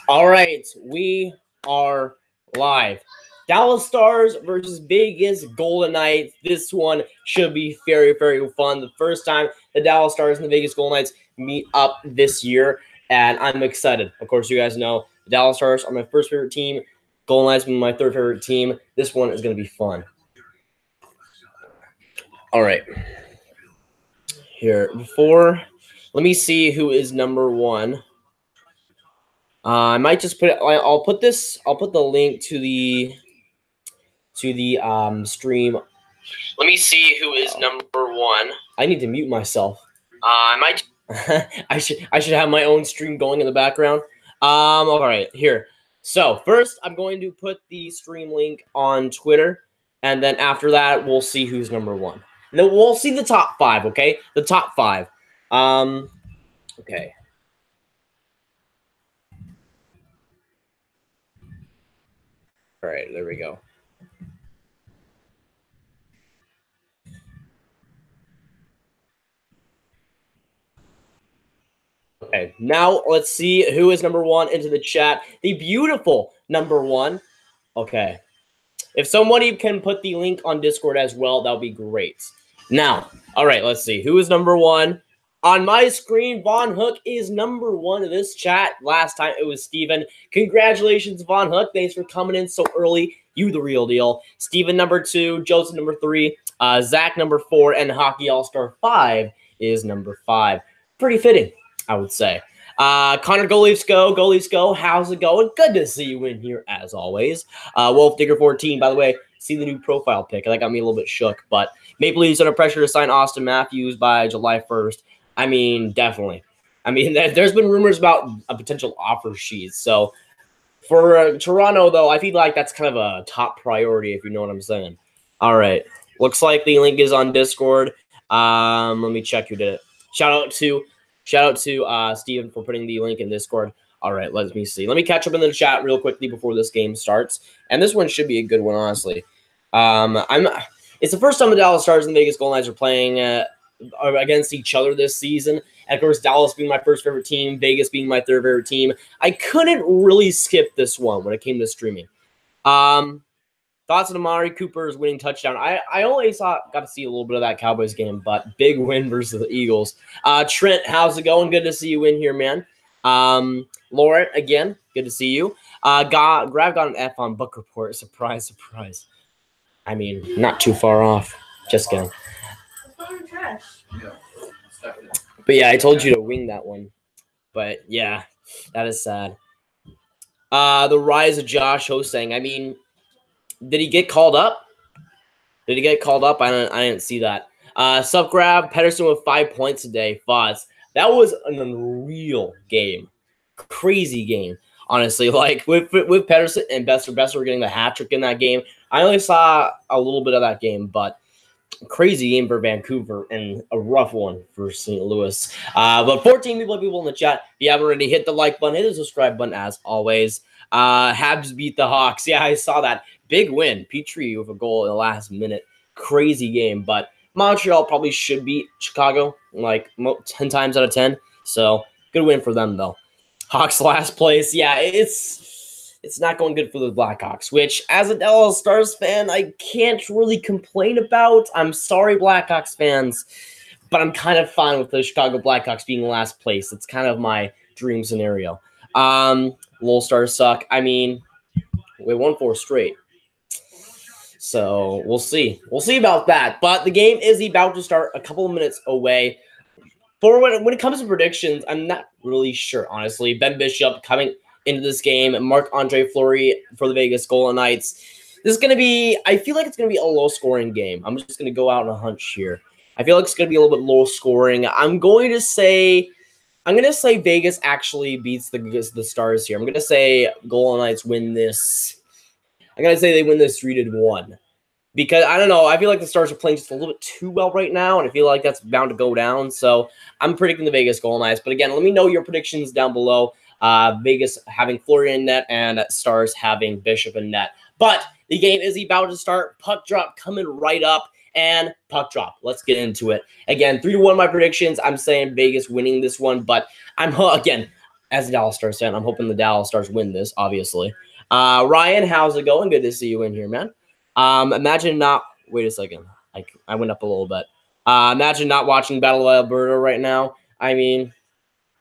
All right, we are live. Dallas Stars versus Vegas Golden Knights. This one should be very, very fun. The first time the Dallas Stars and the Vegas Golden Knights meet up this year, and I'm excited. Of course, you guys know the Dallas Stars are my first favorite team. Golden Knights are my third favorite team. This one is going to be fun. All right. Here, let me see who is number one. I might just put it. I'll put the link to the stream. Let me see who is number one. I need to mute myself. I might. I should have my own stream going in the background. All right, here. So first, I'm going to put the stream link on Twitter, and then after that, we'll see who's number one. And then we'll see the top five. Okay, the top five. Okay. All right, there we go. Okay, now let's see who is number one into the chat. The beautiful number one. Okay. If somebody can put the link on Discord as well, that would be great. Now, all right, let's see. Who is number one? On my screen, Von Hook is number one in this chat. Last time it was Steven. Congratulations, Von Hook. Thanks for coming in so early. You the real deal. Steven number two, Joseph number three, Zach number four, and Hockey All-Star 5 is number 5. Pretty fitting, I would say. Connor, go Leafs go. Go Leafs go. How's it going? Good to see you in here as always. Wolf Digger 14, by the way, see the new profile pic. That got me a little bit shook, but Maple Leafs under pressure to sign Auston Matthews by July 1st. I mean, definitely. I mean, there's been rumors about a potential offer sheet. So for Toronto, though, I feel like that's kind of a top priority, if you know what I'm saying. All right. Looks like the link is on Discord. Let me check who did it. Shout out to Steven for putting the link in Discord. All right, let me see. Let me catch up in the chat real quickly before this game starts. And this one should be a good one, honestly. It's the first time the Dallas Stars and the Vegas Golden Knights are playing against each other this season. And, of course, Dallas being my first favorite team, Vegas being my third favorite team. I couldn't really skip this one when it came to streaming. Thoughts on Amari Cooper's winning touchdown. I only got to see a little bit of that Cowboys game, but big win versus the Eagles. Trent, how's it going? Good to see you in here, man. Lauren, again, good to see you. Grav got an F on book report. Surprise, surprise. I mean, not too far off. Just kidding. But yeah, I told you to wing that one. But yeah, that is sad. The rise of Josh Hosang. I mean, did he get called up? Did he get called up? I didn't see that. Sub grab Pedersen with 5 points today. Thoughts? That was an unreal game, crazy game. Honestly, like with Pedersen and Besser were getting the hat trick in that game. I only saw a little bit of that game, but crazy game for Vancouver and a rough one for St. Louis. But 14 people in the chat. If you haven't already, hit the like button, hit the subscribe button as always. Habs beat the Hawks. Yeah, I saw that. Big win. Petrie with a goal in the last minute. Crazy game. But Montreal probably should beat Chicago like 10 times out of 10. So good win for them, though. Hawks last place. Yeah, it's not going good for the Blackhawks, which as a Dallas Stars fan, I can't really complain about. I'm sorry, Blackhawks fans, but I'm kind of fine with the Chicago Blackhawks being last place. It's kind of my dream scenario. Lowell Stars suck. I mean, we won 4 straight. So we'll see. We'll see about that. But the game is about to start a couple of minutes away. For when it comes to predictions, I'm not really sure, honestly. Ben Bishop coming into this game. Marc-Andre Fleury for the Vegas Golden Knights. This is going to be, I feel like it's going to be a low-scoring game. I'm just going to go out on a hunch here. I feel like it's going to be a little bit low-scoring. I'm going to say Vegas actually beats the Stars here. I'm going to say Golden Knights win this. I'm going to say they win this 3-1. Because, I don't know, I feel like the Stars are playing just a little bit too well right now, and I feel like that's bound to go down. So I'm predicting the Vegas Golden Knights. But again, let me know your predictions down below. Vegas having Fleury in net and Stars having Bishop in net. But the game is about to start. Puck drop coming right up. And puck drop. Let's get into it. Again, 3-1 my predictions. I'm saying Vegas winning this one. But again, as a Dallas Stars fan, I'm hoping the Dallas Stars win this, obviously. Ryan, how's it going? Good to see you in here, man. Imagine not. Wait a second. I went up a little bit. Imagine not watching Battle of Alberta right now. I mean,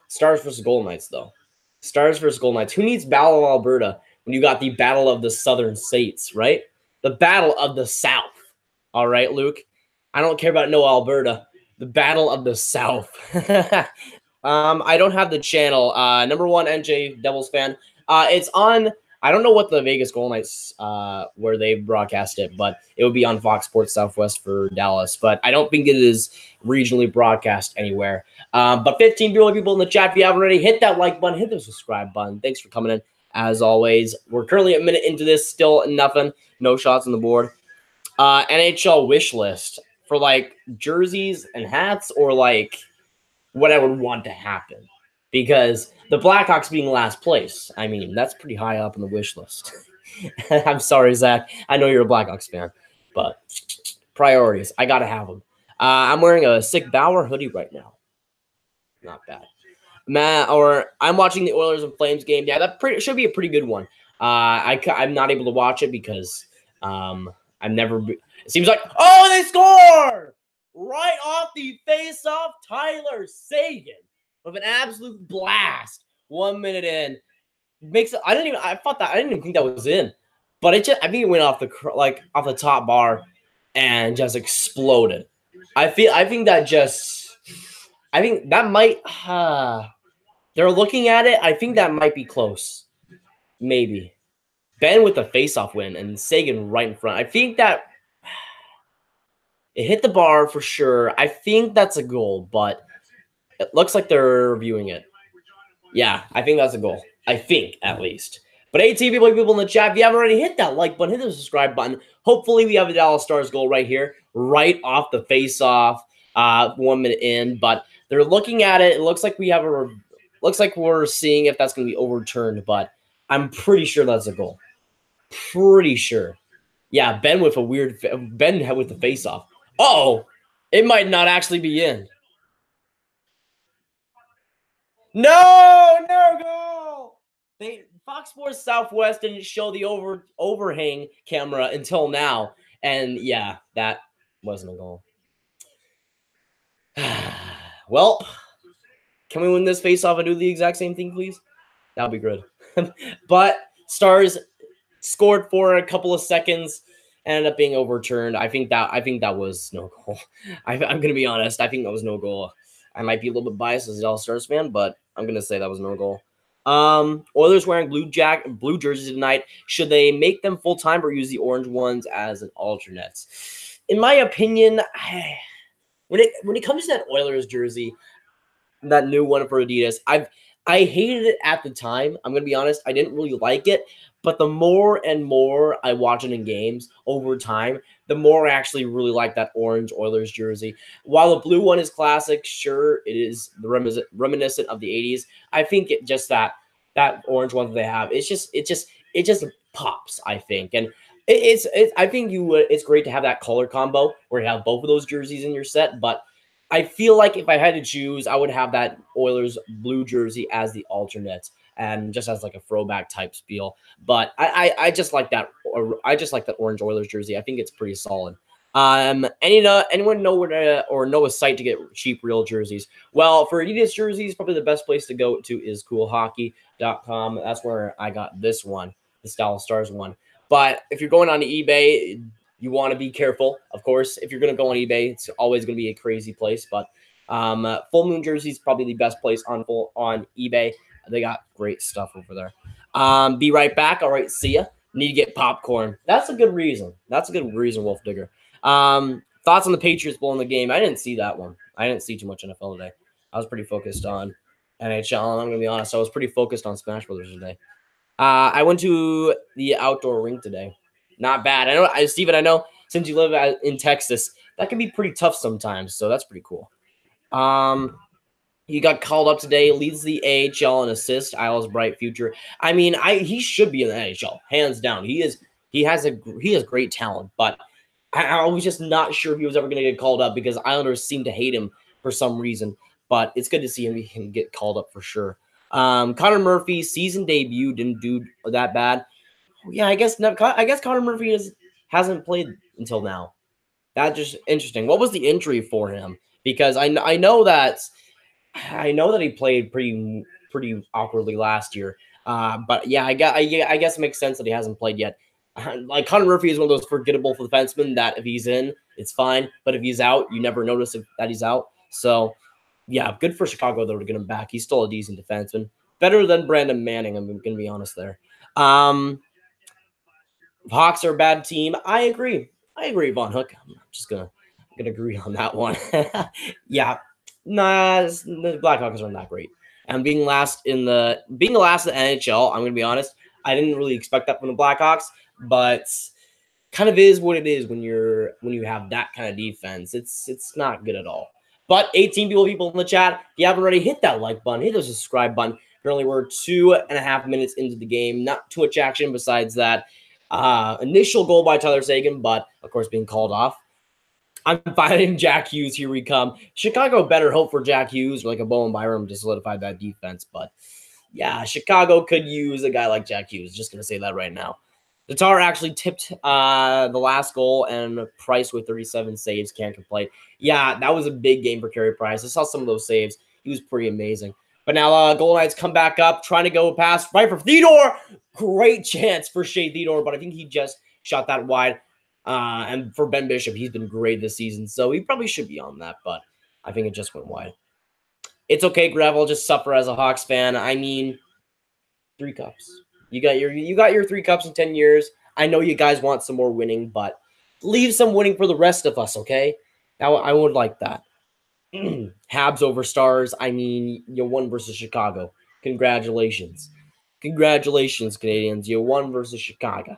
Stars versus Golden Knights, though. Stars versus Golden Knights. Who needs Battle of Alberta when you got the Battle of the Southern States, right? The Battle of the South. All right, Luke. I don't care about no Alberta. The Battle of the South. I don't have the channel. Number one NJ Devils fan. It's on. I don't know what the Vegas Golden Knights where they broadcast it, but it would be on Fox Sports Southwest for Dallas. But I don't think it is regionally broadcast anywhere. But 15 people in the chat. If you haven't already, hit that like button, hit the subscribe button. Thanks for coming in. As always, we're currently a minute into this. Still nothing. No shots on the board. NHL wish list for like jerseys and hats, or like what I would want to happen, because the Blackhawks being last place, I mean, that's pretty high up on the wish list. I'm sorry, Zach. I know you're a Blackhawks fan, but priorities, I gotta have them. I'm wearing a sick Bauer hoodie right now. Not bad. I'm watching the Oilers and Flames game. Yeah, that should be a pretty good one. I'm not able to watch it because it seems like, oh, they score right off the face-off. Tyler Seguin with an absolute blast. 1 minute in, makes it. I didn't even think that was in, but I think it went off the top bar and just exploded. I think that might. They're looking at it. I think that might be close. Maybe Ben with the face-off win and Seguin right in front. I think that it hit the bar for sure. I think that's a goal, but it looks like they're reviewing it. Yeah, I think that's a goal. I think, at least. But hey, people in the chat, if you haven't already, hit that like button, hit the subscribe button. Hopefully, we have a Dallas Stars goal right here, right off the face-off, 1 minute in. But they're looking at it. It looks like we have looks like we're seeing if that's going to be overturned. But I'm pretty sure that's a goal. Pretty sure. Yeah, Ben with the face-off. Oh, it might not actually be in. No goal. Fox Sports Southwest didn't show the overhang camera until now, and yeah, that wasn't a goal. Well, can we win this face-off and do the exact same thing, please? That would be good. But Stars scored for a couple of seconds, ended up being overturned. I think that was no goal. I'm gonna be honest. I think that was no goal. I might be a little bit biased as a Dallas Stars fan, but I'm gonna say that was no goal. Oilers wearing blue jerseys tonight. Should they make them full time or use the orange ones as an alternate? In my opinion, when it comes to that Oilers jersey, that new one for Adidas, I hated it at the time. I'm gonna be honest. I didn't really like it. But the more and more I watch it in games over time, the more I actually really like that orange Oilers jersey. While the blue one is classic, sure, it is reminiscent of the 80s. I think that orange one that they have, it just pops, I think. And I think it's great to have that color combo where you have both of those jerseys in your set, but I feel like if I had to choose, I would have that Oilers blue jersey as the alternate, and just as like a throwback type spiel. But I just like that. I just like that orange Oilers jersey. I think it's pretty solid. Anyone know know a site to get cheap real jerseys? Well, for Adidas jerseys, probably the best place to go to is coolhockey.com. That's where I got this one, the Dallas Stars one. But if you're going on to eBay, you want to be careful, of course. If you're going to go on eBay, it's always going to be a crazy place. But Full Moon Jersey is probably the best place on eBay. They got great stuff over there. Be right back. All right, see ya. Need to get popcorn. That's a good reason. Wolf Digger. Thoughts on the Patriots blowing the game? I didn't see that one. I didn't see too much NFL today. I was pretty focused on NHL, and I'm going to be honest, I was pretty focused on Smash Brothers today. I went to the outdoor rink today. Not bad. Steven, I know since you live in Texas, that can be pretty tough sometimes, so that's pretty cool. He got called up today, leads the AHL in assists, Isles bright future. I mean, he should be in the NHL, hands down. He has great talent, but I was just not sure if he was ever going to get called up because Islanders seem to hate him for some reason. But it's good to see him get called up for sure. Connor Murphy's season debut didn't do that bad. Yeah, I guess Connor Murphy hasn't played until now. That's just interesting. What was the injury for him? Because I know that he played pretty awkwardly last year. But yeah, I guess it makes sense that he hasn't played yet. Like Connor Murphy is one of those forgettable for defensemen that if he's in, it's fine. But if he's out, you never notice that he's out. So yeah, good for Chicago though to get him back. He's still a decent defenseman, better than Brandon Manning. I'm gonna be honest there. Hawks are a bad team. I agree. Von Hook. I'm just gonna agree on that one. Yeah, nah, the Blackhawks aren't that great. And being the last in the NHL, I'm gonna be honest. I didn't really expect that from the Blackhawks, but kind of is what it is when you have that kind of defense. It's not good at all. But 18 people in the chat. If you haven't already, hit that like button, hit the subscribe button. Currently, we're 2.5 minutes into the game. Not too much action besides that initial goal by Tyler Seguin, but of course being called off. I'm fighting Jack Hughes. Here we come. Chicago better hope for Jack Hughes or like a Bowen Byram to solidify that defense. But yeah, Chicago could use a guy like Jack Hughes. Just going to say that right now. Tatar actually tipped the last goal, and Price with 37 saves can't complain. Yeah, that was a big game for Carey Price. I saw some of those saves. He was pretty amazing. But now Golden Knights come back up, trying to go past right for Theodore. Great chance for Shea Theodore, but I think he just shot that wide. And for Ben Bishop, he's been great this season, so he probably should be on that, but I think it just went wide. It's okay, Gravel. Just suffer as a Hawks fan. I mean, 3 cups. You got your 3 cups in 10 years. I know you guys want some more winning, but leave some winning for the rest of us, okay? Now I would like that. Habs over Stars. I mean, you won versus Chicago. Congratulations. Congratulations, Canadians. You won versus Chicago.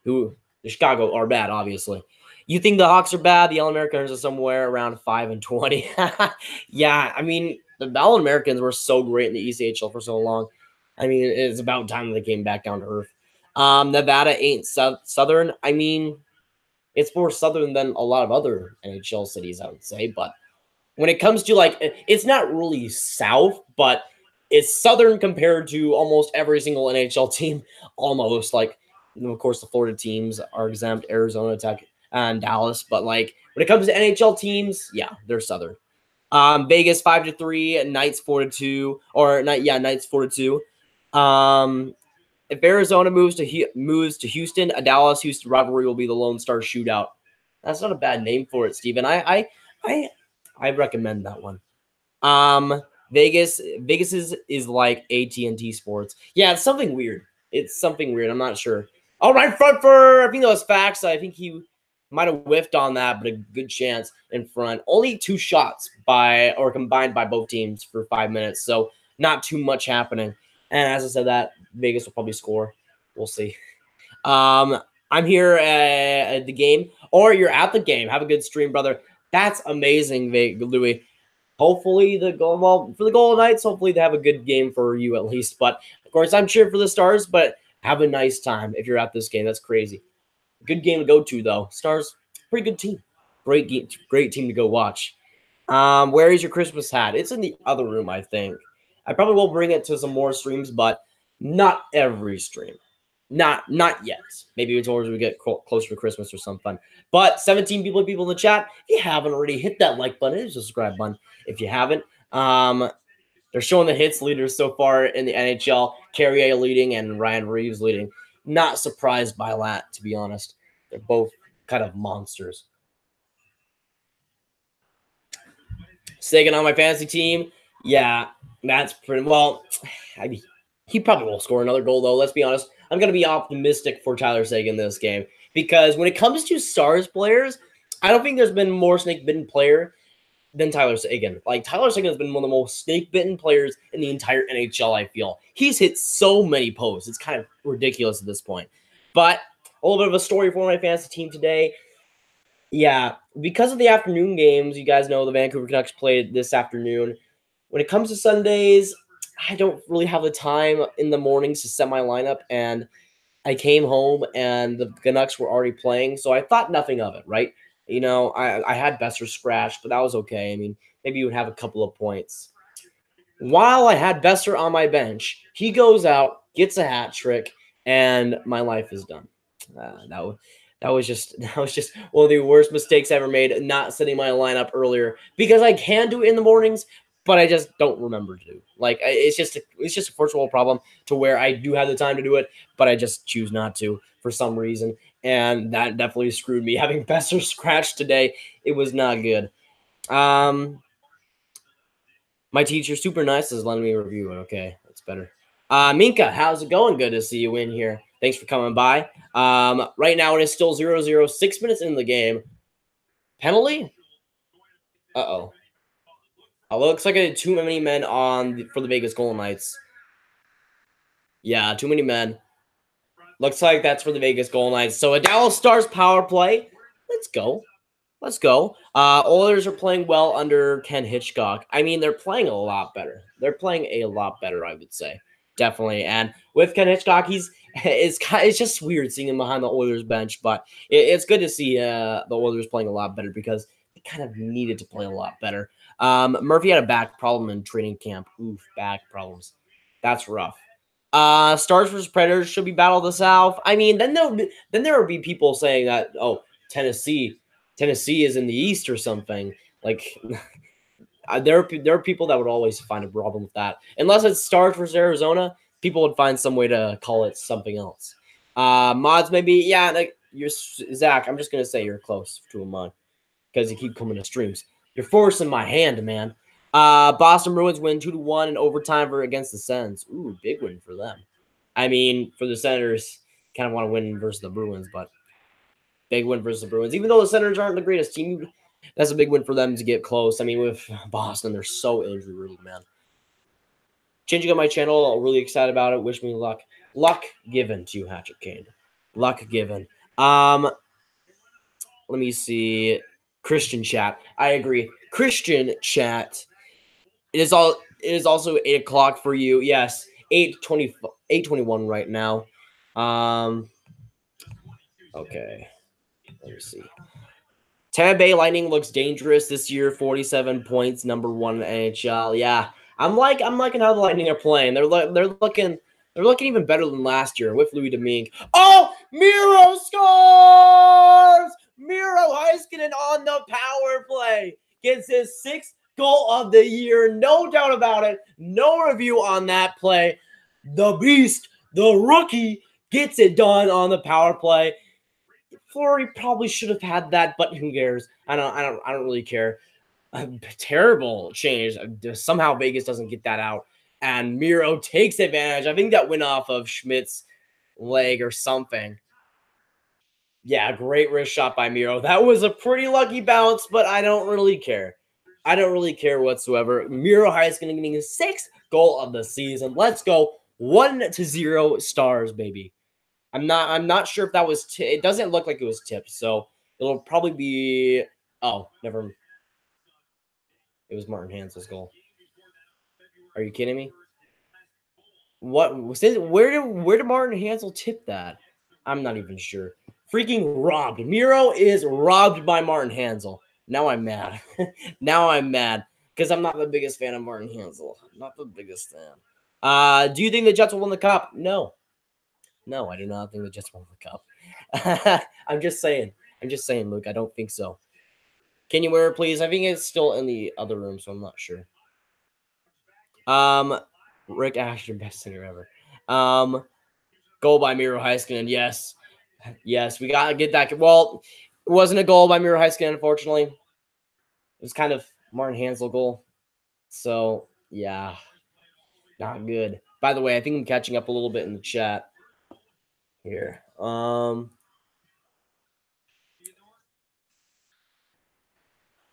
The Chicago are bad, obviously. You think the Hawks are bad? The All-Americans are somewhere around 5-20. Yeah, I mean, the All-Americans were so great in the ECHL for so long. I mean, it's about time they came back down to earth. Nevada ain't Southern. I mean, it's more Southern than a lot of other NHL cities, I would say. But when it comes to, like, it's not really South, but it's Southern compared to almost every single NHL team. Almost, like, of course, the Florida teams are exempt, Arizona, Tech, and Dallas. But, like, when it comes to NHL teams, yeah, they're Southern. Vegas 5-3, Knights 4-2, or Knights 4-2. If Arizona moves to Houston, a Dallas-Houston rivalry will be the Lone Star Shootout. That's not a bad name for it, Steven. I recommend that one. Vegas is like AT&T Sports. Yeah, it's something weird. It's something weird. I'm not sure. All right, front for, I think that was Fax. I think he might have whiffed on that, but a good chance in front. Only 2 shots combined by both teams for 5 minutes, so not too much happening. And as I said, that Vegas will probably score. We'll see. I'm here at the game, or you're at the game. Have a good stream, brother. That's amazing, Louis. Hopefully for the Golden Knights, hopefully they have a good game for you at least. But of course, I'm cheering for the Stars, but have a nice time if you're at this game. That's crazy. Good game to go to, though. Stars, pretty good team. Great team to go watch. Where is your Christmas hat? It's in the other room, I think. I probably will bring it to some more streams, but not every stream. Not yet. Maybe towards we get closer to Christmas or something. But 17 people in the chat. If you haven't already, hit that like button, hit the subscribe button. If you haven't, they're showing the hits leaders so far in the NHL. Carrier leading and Ryan Reeves leading. Not surprised by that, to be honest. They're both kind of monsters. Seguin on my fantasy team. Yeah, that's pretty well. I mean, he probably will score another goal, though. Let's be honest. I'm going to be optimistic for Tyler Seguin this game because when it comes to Stars players, I don't think there's been more snake-bitten player than Tyler Seguin. Like, Tyler Seguin has been one of the most snake-bitten players in the entire NHL, I feel. He's hit so many posts. It's kind of ridiculous at this point. But a little bit of a story for my fantasy team today. Yeah, because of the afternoon games, you guys know the Vancouver Canucks played this afternoon. When it comes to Sundays, I don't really have the time in the mornings to set my lineup, and I came home and the Canucks were already playing, so I thought nothing of it, right? You know, I had Besser scratched, but that was okay. I mean, maybe you would have a couple of points. while I had Besser on my bench, he goes out, gets a hat trick, and my life is done. That was just one of the worst mistakes I ever made, not setting my lineup earlier, because I can do it in the mornings, but I just don't remember to. Like, it's just a first world problem to where I do have the time to do it, but I just choose not to for some reason, and that definitely screwed me. Having Besser scratched today, it was not good. My teacher, super nice, is letting me review it. Okay, that's better. Minka, how's it going? Good to see you in here. Thanks for coming by. Right now it is still 0-0, 6 minutes into the game. Penalty? Uh-oh. Looks like I had too many men for the Vegas Golden Knights. Yeah, too many men. Looks like that's for the Vegas Golden Knights. So a Dallas Stars power play. Let's go. Let's go. Oilers are playing well under Ken Hitchcock. I mean, they're playing a lot better. They're playing a lot better, I would say. Definitely. And with Ken Hitchcock, it's just weird seeing him behind the Oilers bench, but it's good to see the Oilers playing a lot better because they kind of needed to play a lot better. Murphy had a back problem in training camp. Oof, back problems. That's rough. Stars versus Predators should be Battle of the South. I mean, then there would be people saying that, oh, Tennessee is in the East or something. Like, there are people that would always find a problem with that. Unless it's Stars versus Arizona, people would find some way to call it something else. Mods maybe, yeah. Like, you're Zach. I'm just gonna say you're close to a mod because you keep coming to streams. You're forcing my hand, man. Boston Bruins win 2-1 in overtime against the Sens. Ooh, big win for them. I mean, for the Senators, kind of want to win versus the Bruins, but big win versus the Bruins. Even though the Senators aren't the greatest team, that's a big win for them to get close. I mean, with Boston, they're so injury-riddled, man. Changing up my channel, I'm really excited about it. Wish me luck. Luck given to you, Hatchet Kane. Luck given. Let me see. Christian chat. I agree. Christian chat. It is also 8 o'clock for you. Yes, 8:21 right now. Okay. Let me see. Tampa Bay Lightning looks dangerous this year. 47 points, number 1 in the NHL. Yeah, I'm liking how the Lightning are playing. They're looking even better than last year with Louis Domingue. Oh, Miro scores! Miro Heiskanen on the power play gets his 6th goal of the year. No doubt about it. No review on that play. The beast, the rookie, gets it done on the power play. Fleury probably should have had that, but who cares? I don't really care. Terrible change. Somehow Vegas doesn't get that out, and Miro takes advantage. I think that went off of Schmidt's leg or something. Yeah, great wrist shot by Miro. That was a pretty lucky bounce, but I don't really care. I don't really care whatsoever. Miro Heiskanen getting his 6th goal of the season. Let's go. 1-0 Stars, baby. I'm not sure if that was it doesn't look like it was tipped, so it'll probably be never. It was Martin Hansel's goal. Are you kidding me? What where did Martin Hansel tip that? I'm not even sure. Freaking robbed. Miro is robbed by Martin Hansel. Now I'm mad. Now I'm mad because I'm not the biggest fan of Martin Hansel. Not the biggest fan. Do you think the Jets will win the cup? No. No, I do not think the Jets won the cup. I'm just saying, Luke. I don't think so. Can you wear it, please? I think it's still in the other room, so I'm not sure. Rick Ashton, best center ever. Goal by Miro Heiskanen. Yes, we gotta get that. Well, it wasn't a goal by Miro Heiskanen, unfortunately. It was kind of Martin Hansel goal. So yeah, not good. By the way, I think I'm catching up a little bit in the chat here. All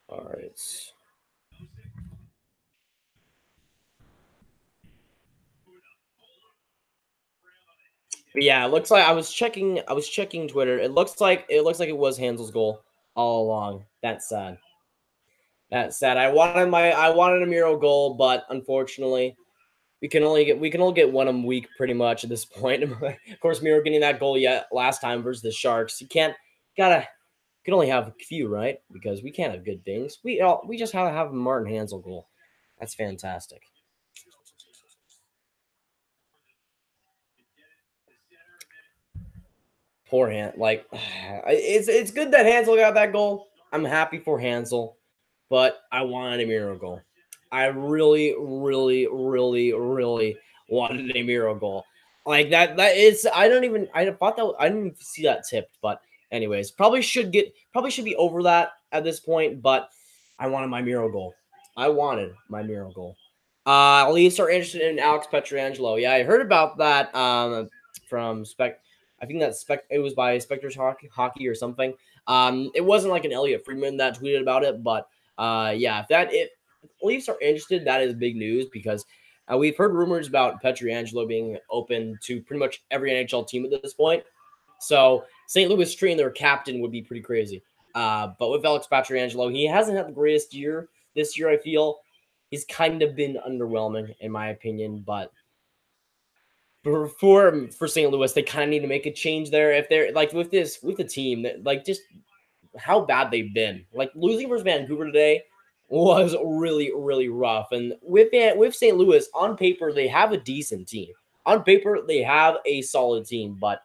right. But yeah, it looks like I was checking Twitter. It looks like it was Hansel's goal all along. That's sad. That's sad. I wanted a Miro goal, but unfortunately, we can only get one a week pretty much at this point. Of course, Miro getting that goal last time versus the Sharks. You can only have a few, right? Because we can't have good things. We just have a Martin Hansel goal. That's fantastic. Poor Han. Like, it's good that Hansel got that goal. I'm happy for Hansel, but I wanted a miracle. I really, really, really, really wanted a miracle. Like that. That is. I don't even. I thought that. I didn't even see that tipped. But anyways, Probably should be over that at this point. But I wanted my miracle. I wanted my miracle. Leafs are interested in Alex Pietrangelo. Yeah, I heard about that. From Spec. I think that it was by Spectre's Hockey or something. It wasn't like an Elliot Friedman that tweeted about it, but yeah, if Leafs are interested, that is big news because we've heard rumors about Pietrangelo being open to pretty much every NHL team at this point. So St. Louis treating their captain would be pretty crazy. But with Alex Pietrangelo, he hasn't had the greatest year this year. I feel he's kind of been underwhelming in my opinion, but for St. Louis, they kind of need to make a change there. If they're like with the team, like just how bad they've been. Like losing versus Vancouver today was really really rough. And with St. Louis, on paper they have a decent team. On paper they have a solid team, but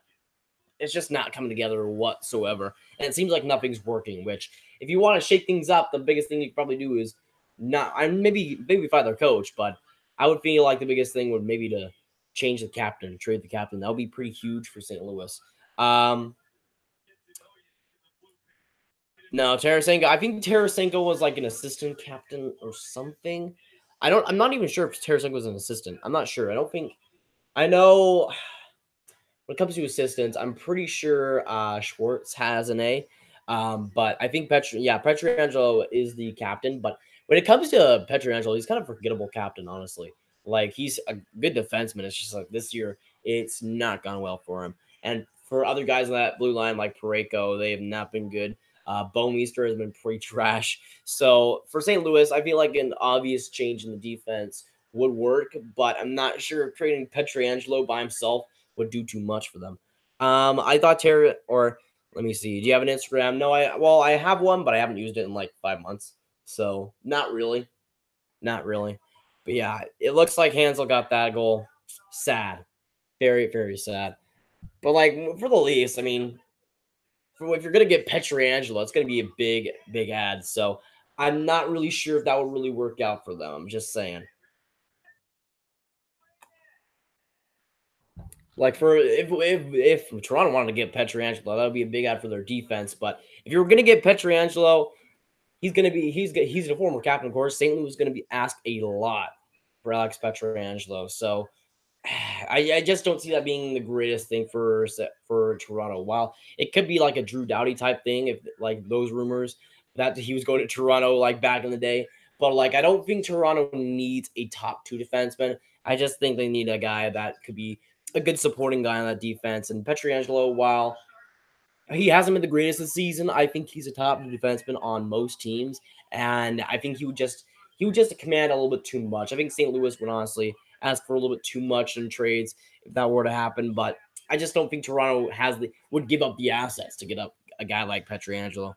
it's just not coming together whatsoever. And it seems like nothing's working. Which, if you want to shake things up, the biggest thing you could probably do is not. I maybe fire their coach, but I would feel like the biggest thing would maybe to change the captain, trade the captain. That would be pretty huge for St. Louis. No, Tarasenko. I think Tarasenko was like an assistant captain or something. I'm not even sure if Tarasenko was an assistant. I'm not sure. I don't think. I know when it comes to assistants, I'm pretty sure Schwartz has an A. But I think Pietrangelo is the captain. But when it comes to Pietrangelo, he's kind of a forgettable captain, honestly. Like he's a good defenseman. It's just like this year, it's not gone well for him. And for other guys on that blue line, like Parayko, they have not been good. Bowmeister has been pretty trash. So for St. Louis, I feel like an obvious change in the defense would work, but I'm not sure if trading Pietrangelo by himself would do too much for them. I thought let me see. Do you have an Instagram? No, I have one, but I haven't used it in like 5 months. So not really. Not really. But yeah, it looks like Hansel got that goal. Sad. Very, very sad. But like for the Leafs, I mean, if you're gonna get Pietrangelo, it's gonna be a big, big ad. So I'm not really sure if that would really work out for them. I'm just saying. Like for if Toronto wanted to get Pietrangelo, that would be a big ad for their defense. But if you're gonna get Pietrangelo, he's a former captain, of course. St. Louis is gonna be asked a lot for Alex Pietrangelo. So I just don't see that being the greatest thing for Toronto. While it could be like a Drew Doughty type thing, if like those rumors that he was going to Toronto like back in the day, but like I don't think Toronto needs a top two defenseman. I just think they need a guy that could be a good supporting guy on that defense. And Pietrangelo, while he hasn't been the greatest this season, I think he's a top defenseman on most teams, and I think he would just command a little bit too much. I think St. Louis would honestly ask for a little bit too much in trades if that were to happen, but I just don't think Toronto would give up the assets to get up a guy like Pietrangelo.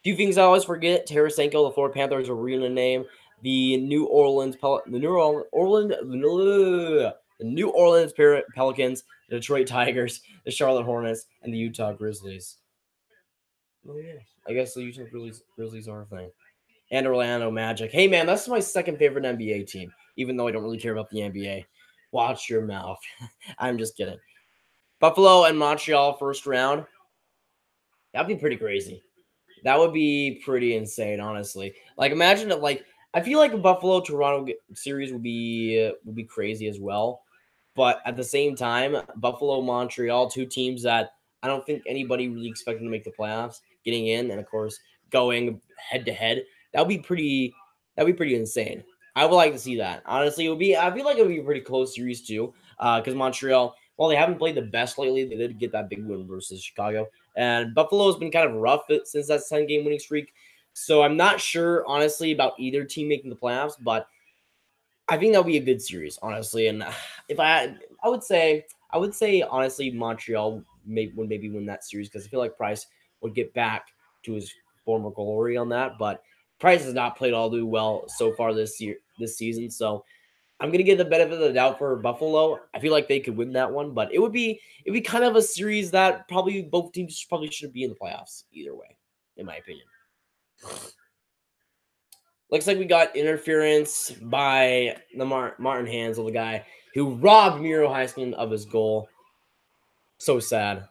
Few things I always forget: Tarasenko, the Florida Panthers arena name, the New Orleans Pelicans, the Detroit Tigers, the Charlotte Hornets, and the Utah Grizzlies. Oh yeah, I guess the Utah Grizzlies are a thing. And Orlando Magic. Hey man, that's my second favorite NBA team, even though I don't really care about the NBA. Watch your mouth. I'm just kidding. Buffalo and Montreal first round. That'd be pretty crazy. That would be pretty insane, honestly. Like, imagine if, like, I feel like a Buffalo Toronto series would be crazy as well. But at the same time, Buffalo, Montreal, two teams that I don't think anybody really expected to make the playoffs, getting in, and of course going head to head. That would be pretty insane. I would like to see that. Honestly, it would be. I feel like it would be a pretty close series too, because Montreal, while they haven't played the best lately, they did get that big win versus Chicago. And Buffalo has been kind of rough since that 10-game winning streak. So I'm not sure, honestly, about either team making the playoffs, but I think that would be a good series, honestly. And if I would say honestly, Montreal would maybe win that series because I feel like Price would get back to his former glory on that. But Price has not played all too well so far this season. So I'm gonna give the benefit of the doubt for Buffalo. I feel like they could win that one, but it'd be kind of a series that probably both teams probably should be in the playoffs either way, in my opinion. Looks like we got interference by the Martin Hansel, the guy who robbed Miro Heiskanen of his goal. So sad.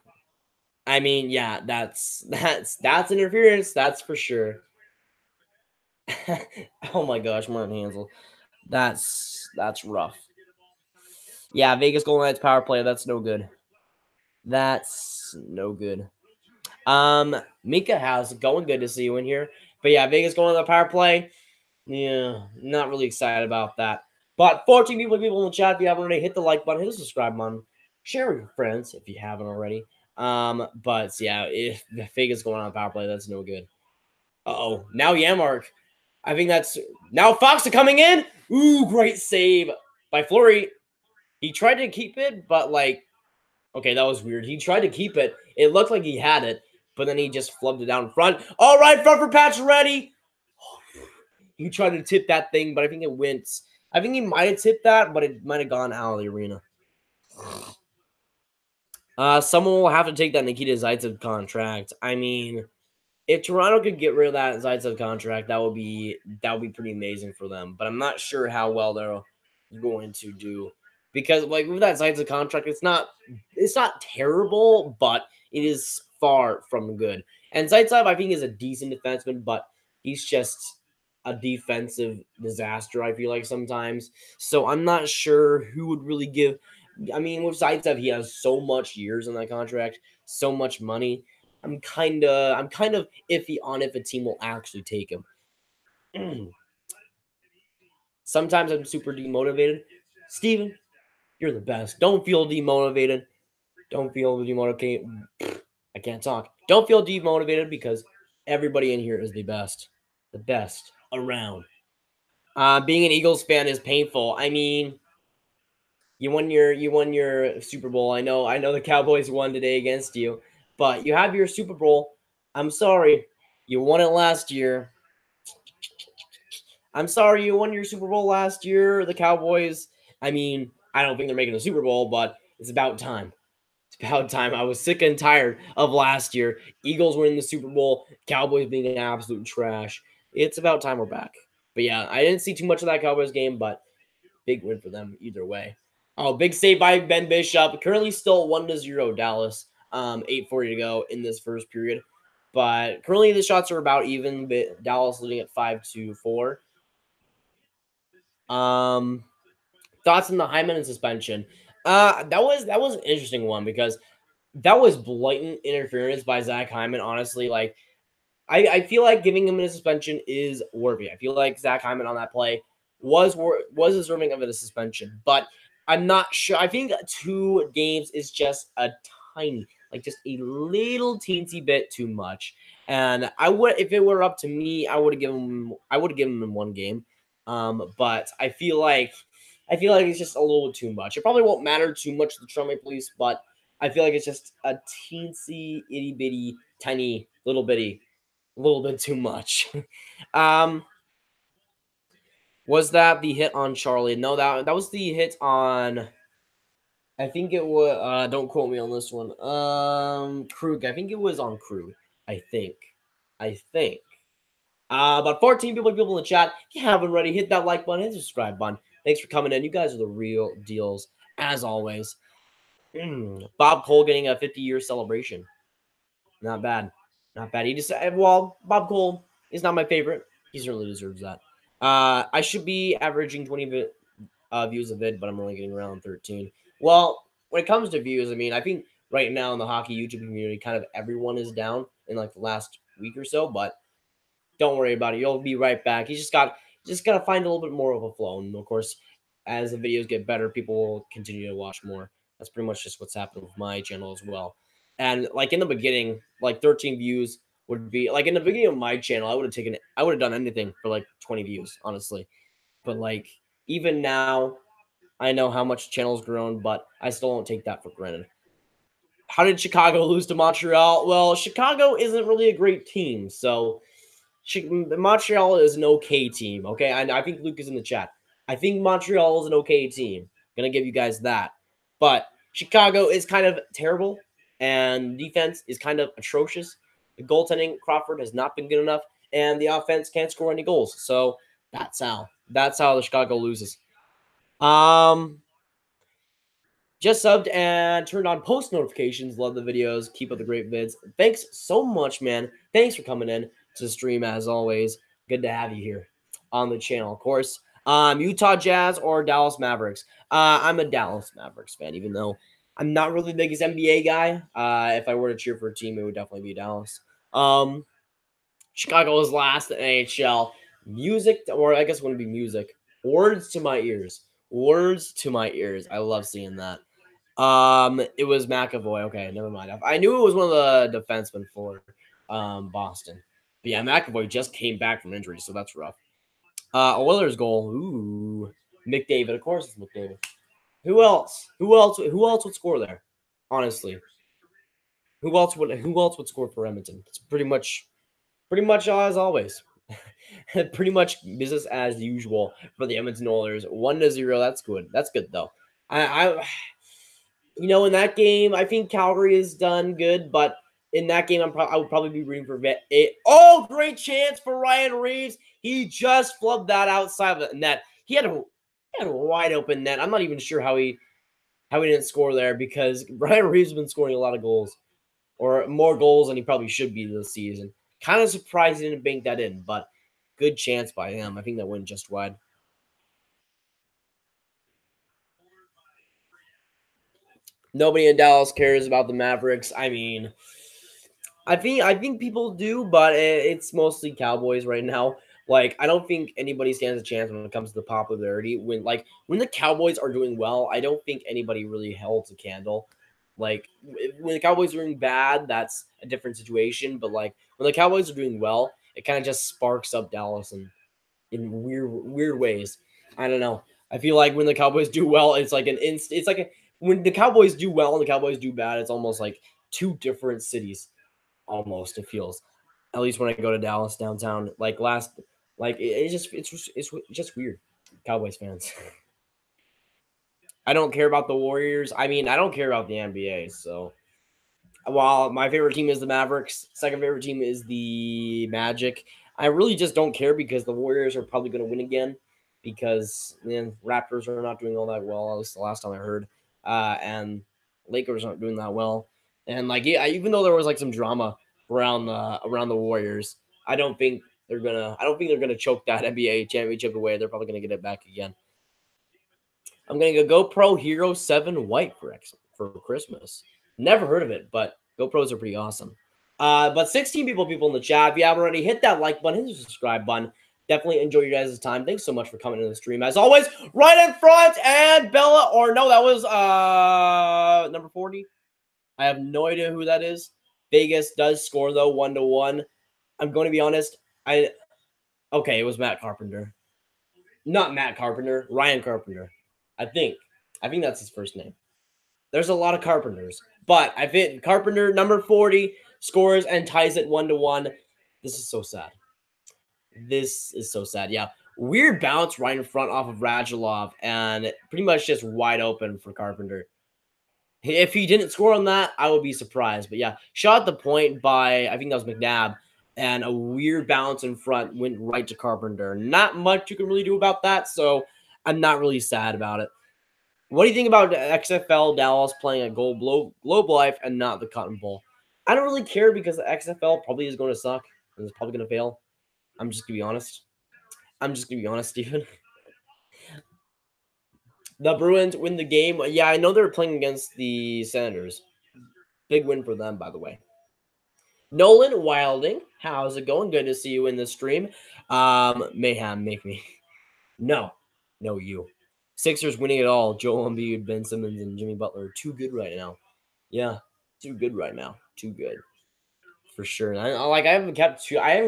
I mean, yeah, that's interference. That's for sure. Oh my gosh, Martin Hansel. That's rough. Yeah, Vegas Golden Knights power play. That's no good. That's no good. Mika House, going good to see you in here. But yeah, Vegas going on the power play. Yeah, not really excited about that. But 14 people in the chat. If you haven't already, hit the like button, hit the subscribe button, share with your friends if you haven't already. But yeah, if Vegas going on the power play, that's no good. Uh-oh, now Yamark. I think that's now Fox coming in. Ooh, great save by Fleury. He tried to keep it, but like, okay, that was weird. He tried to keep it. It looked like he had it, but then he just flubbed it down front. All right, front for Patch ready. He tried to tip that thing, but I think it went. I think he might have tipped that, but it might have gone out of the arena. Someone will have to take that Nikita Zaitsev contract. I mean, if Toronto could get rid of that Zaitsev contract, that would be pretty amazing for them. But I'm not sure how well they're going to do, because like with that Zaitsev contract, it's not terrible, but it is far from good. And Zaitsev, I think, is a decent defenseman, but he's just a defensive disaster, I feel like sometimes. So I'm not sure who would really give. I mean, with Zaitsev, he has so much years on that contract, so much money. I'm kind of iffy on if a team will actually take him. Sometimes I'm super demotivated. Steven, you're the best. Don't feel demotivated. Don't feel demotivated. I can't talk. Don't feel demotivated because everybody in here is the best. The best around. Being an Eagles fan is painful. I mean, you won your Super Bowl. I know the Cowboys won today against you, but you have your Super Bowl. I'm sorry. You won it last year. I'm sorry you won your Super Bowl last year, the Cowboys. I mean, I don't think they're making the Super Bowl, but it's about time. It's about time. I was sick and tired of last year. Eagles winning the Super Bowl, Cowboys being an absolute trash. It's about time we're back. But yeah, I didn't see too much of that Cowboys game, but big win for them either way. Oh, big save by Ben Bishop. Currently still 1-0 Dallas. 8:40 to go in this first period. But currently the shots are about even, but Dallas leading at 5-4. Thoughts on the Hyman suspension? That was an interesting one because that was blatant interference by Zach Hyman. Honestly, like I feel like giving him a suspension is worthy. I feel like Zach Hyman on that play was deserving of a suspension, but I'm not sure. I think 2 games is just a tiny, like just a little teensy bit too much. And I would, if it were up to me, I would have given him 1 game. But I feel like it's just a little too much. It probably won't matter too much to the Toronto Maple Leafs, but I feel like it's just a teensy, itty bitty, tiny, little bitty, a little bit too much. Was that the hit on Charlie? No, that was the hit on. I think it was. Don't quote me on this one. Krug. I think it was on Krug. I think. About 14 people in the chat. If you haven't already, hit that like button, hit the subscribe button. Thanks for coming in. You guys are the real deals, as always. Bob Cole getting a 50-year celebration. Not bad. Not bad. He just well, Bob Cole is not my favorite. He certainly deserves that. I should be averaging 20 views a vid, but I'm only getting around 13. Well, when it comes to views, I mean, I think right now in the hockey YouTube community, kind of everyone is down in like the last week or so, but don't worry about it. You'll be right back. You just got to find a little bit more of a flow. And of course, as the videos get better, people will continue to watch more. That's pretty much just what's happened with my channel as well. And like in the beginning, like 13 views would be like in the beginning of my channel, I would have done anything for like 20 views, honestly. But like even now, I know how much the channel's grown, but I still don't take that for granted. How did Chicago lose to Montreal? Well, Chicago isn't really a great team, so Montreal is an okay team. Okay, I think Luke is in the chat. I think Montreal is an okay team. Gonna give you guys that. But Chicago is kind of terrible, and defense is kind of atrocious. The goaltending, Crawford, has not been good enough, and the offense can't score any goals. So that's how. That's how the Chicago loses. Just subbed and turned on post notifications. Love the videos. Keep up the great vids. Thanks so much, man. Thanks for coming in to stream as always. Good to have you here on the channel, of course. Utah Jazz or Dallas Mavericks? I'm a Dallas Mavericks fan, even though I'm not really the biggest NBA guy. If I were to cheer for a team, it would definitely be Dallas. Chicago is last in NHL. Music, or I guess it wouldn't be music. Words to my ears. Words to my ears. I love seeing that. It was McAvoy. Okay, never mind. I knew it was one of the defensemen for Boston. But yeah, McAvoy just came back from injury, so that's rough. Oilers goal. Ooh, McDavid. Of course, it's McDavid. Who else? Who else would score there? Honestly, who else would score for Edmonton? It's pretty much as always. Pretty much business as usual for the Edmonton Oilers. 1-0. That's good. That's good though. I you know, in that game, I think Calgary has done good, but in that game, I would probably be rooting for Oh, great chance for Ryan Reeves. He just flubbed that outside of the net. He had a wide open net. I'm not even sure how he didn't score there, because Ryan Reeves has been scoring a lot of goals, or more goals than he probably should be this season. Kind of surprised he didn't bank that in, but good chance by him. I think that went just wide. Nobody in Dallas cares about the Mavericks. I mean, I think people do, but it's mostly Cowboys right now. Like, I don't think anybody stands a chance when it comes to the popularity. When the Cowboys are doing well, I don't think anybody really holds a candle. Like, when the Cowboys are doing bad, that's a different situation. But like, when the Cowboys are doing well, it kind of just sparks up Dallas in weird ways. I don't know. I feel like when the Cowboys do well, it's like when the Cowboys do well and the Cowboys do bad, it's almost like two different cities. Almost, it feels. At least when I go to Dallas downtown, it's just weird. Cowboys fans. I don't care about the Warriors. I mean, I don't care about the NBA. So while my favorite team is the Mavericks, second favorite team is the Magic. I really just don't care because the Warriors are probably going to win again, because Raptors are not doing all that well. At least the last time I heard, and Lakers aren't doing that well. And like, yeah, even though there was like some drama around the Warriors, I don't think they're gonna choke that NBA championship away. They're probably gonna get it back again. I'm gonna go GoPro Hero 7 White for Christmas. Never heard of it, but GoPros are pretty awesome. But 16 people in the chat. If you haven't already, hit that like button, hit the subscribe button. Definitely enjoy your guys' time. Thanks so much for coming to the stream. As always, right in front, and Bella, or no, that was number 40. I have no idea who that is. Vegas does score though, 1-1. I'm going to be honest. Okay, it was Matt Carpenter. Not Matt Carpenter, Ryan Carpenter. I think that's his first name. There's a lot of Carpenters, but I think Carpenter, number 40, scores and ties it 1-1. This is so sad. This is so sad. Yeah. Weird bounce right in front off of Radulov, and pretty much just wide open for Carpenter. If he didn't score on that, I would be surprised. But yeah, shot at the point by, I think that was McNabb, and a weird bounce in front went right to Carpenter. Not much you can really do about that, so I'm not really sad about it. What do you think about XFL Dallas playing a Globe Life and not the Cotton Bowl? I don't really care, because the XFL probably is going to suck and it's probably going to fail. I'm just going to be honest. Stephen. The Bruins win the game. Yeah, I know they're playing against the Senators. Big win for them, by the way. Nolan Wilding, how's it going? Good to see you in the stream. Mayhem, make me. No, you. Sixers winning it all. Joel Embiid, Ben Simmons, and Jimmy Butler. Too good right now. Yeah, too good right now. Too good. For sure. I haven't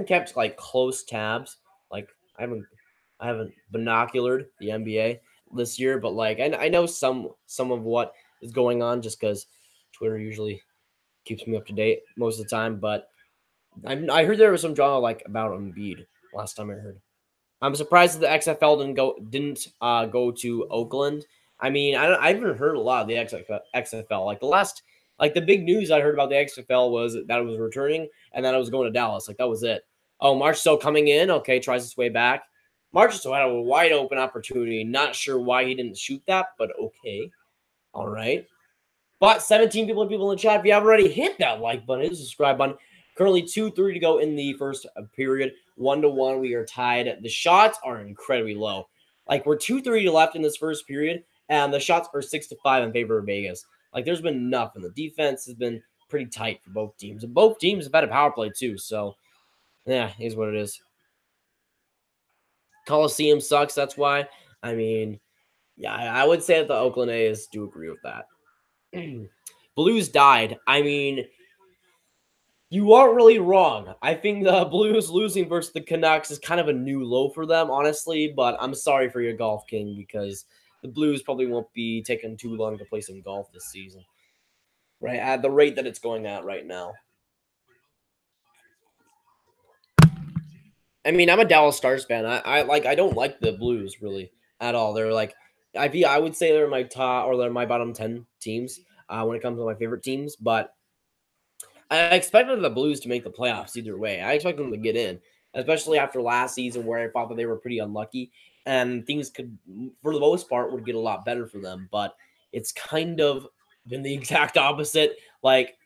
kept like close tabs. Like I haven't binoculared the NBA this year, but like I know some of what is going on, just because Twitter usually keeps me up to date most of the time. But I heard there was some drama like about Embiid last time I heard. I'm surprised that the XFL didn't go to Oakland. I mean, I haven't heard a lot of the XFL. Like the big news I heard about the XFL was that it was returning and that it was going to Dallas. Like that was it. Oh, Marchessault coming in. Okay, tries his way back. Marchessault had a wide open opportunity. Not sure why he didn't shoot that, but okay. All right. But 17 people in the chat. If you haven't already, hit that like button, hit the subscribe button. Currently 2-3 to go in the first period. 1-1. We are tied. The shots are incredibly low. Like we're 2-3 left in this first period, and the shots are 6-5 in favor of Vegas. Like there's been nothing. The defense has been pretty tight for both teams, and both teams have had a power play too. So yeah, here's what it is. Coliseum sucks. That's why. I mean, yeah, I would say that the Oakland A's do agree with that. Blues died. I mean, you aren't really wrong. I think the Blues losing versus the Canucks is kind of a new low for them, honestly. But I'm sorry for your Golf King because the Blues probably won't be taking too long to play some golf this season, right? At the rate that it's going at right now. I mean, I'm a Dallas Stars fan. I don't like the Blues really at all. They're like I would say they're my top or they're my bottom 10 teams when it comes to my favorite teams, but I expected the Blues to make the playoffs either way. I expected them to get in, especially after last season where I thought that they were pretty unlucky and things could, for the most part, would get a lot better for them. But it's kind of been the exact opposite. Like,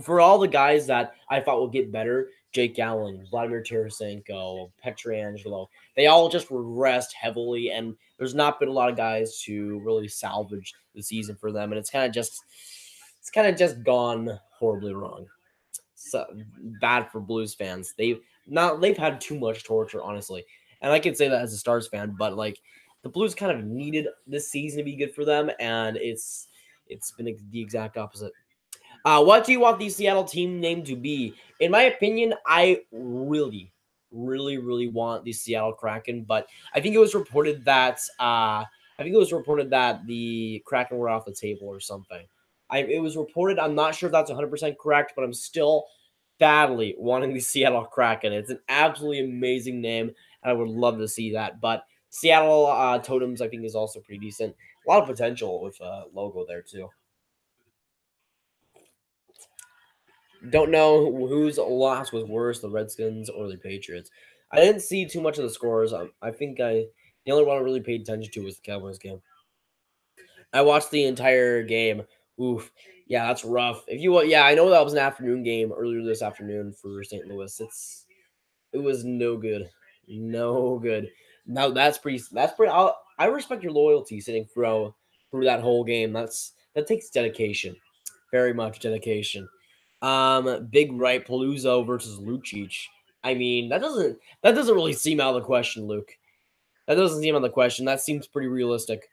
for all the guys that I thought would get better, Jake Allen, Vladimir Tarasenko, Petrangelo, they all just regressed heavily, and there's not been a lot of guys to really salvage the season for them, and it's kind of just gone horribly wrong. So bad for Blues fans. They've had too much torture, honestly, and I can say that as a Stars fan, but like the Blues kind of needed this season to be good for them, and it's been the exact opposite. What do you want the Seattle team name to be? In my opinion, I really want the Seattle Kraken, but I think it was reported that the Kraken were off the table or something. It was reported. I'm not sure if that's 100% correct, but I'm still badly wanting the Seattle Kraken. It's an absolutely amazing name, and I would love to see that. But Seattle Totems, I think, is also pretty decent. A lot of potential with logo there too. Don't know whose loss was worse, the Redskins or the Patriots. I didn't see too much of the scores. I think the only one I really paid attention to was the Cowboys game. I watched the entire game. Oof, yeah, that's rough. Yeah, I know that was an afternoon game earlier this afternoon for St. Louis. It was no good, no good. Now that's pretty. I respect your loyalty sitting through that whole game. That takes dedication, very much dedication. Big right Paluzzo versus Lucic. I mean, that doesn't really seem out of the question, Luke. That doesn't seem out of the question. That seems pretty realistic.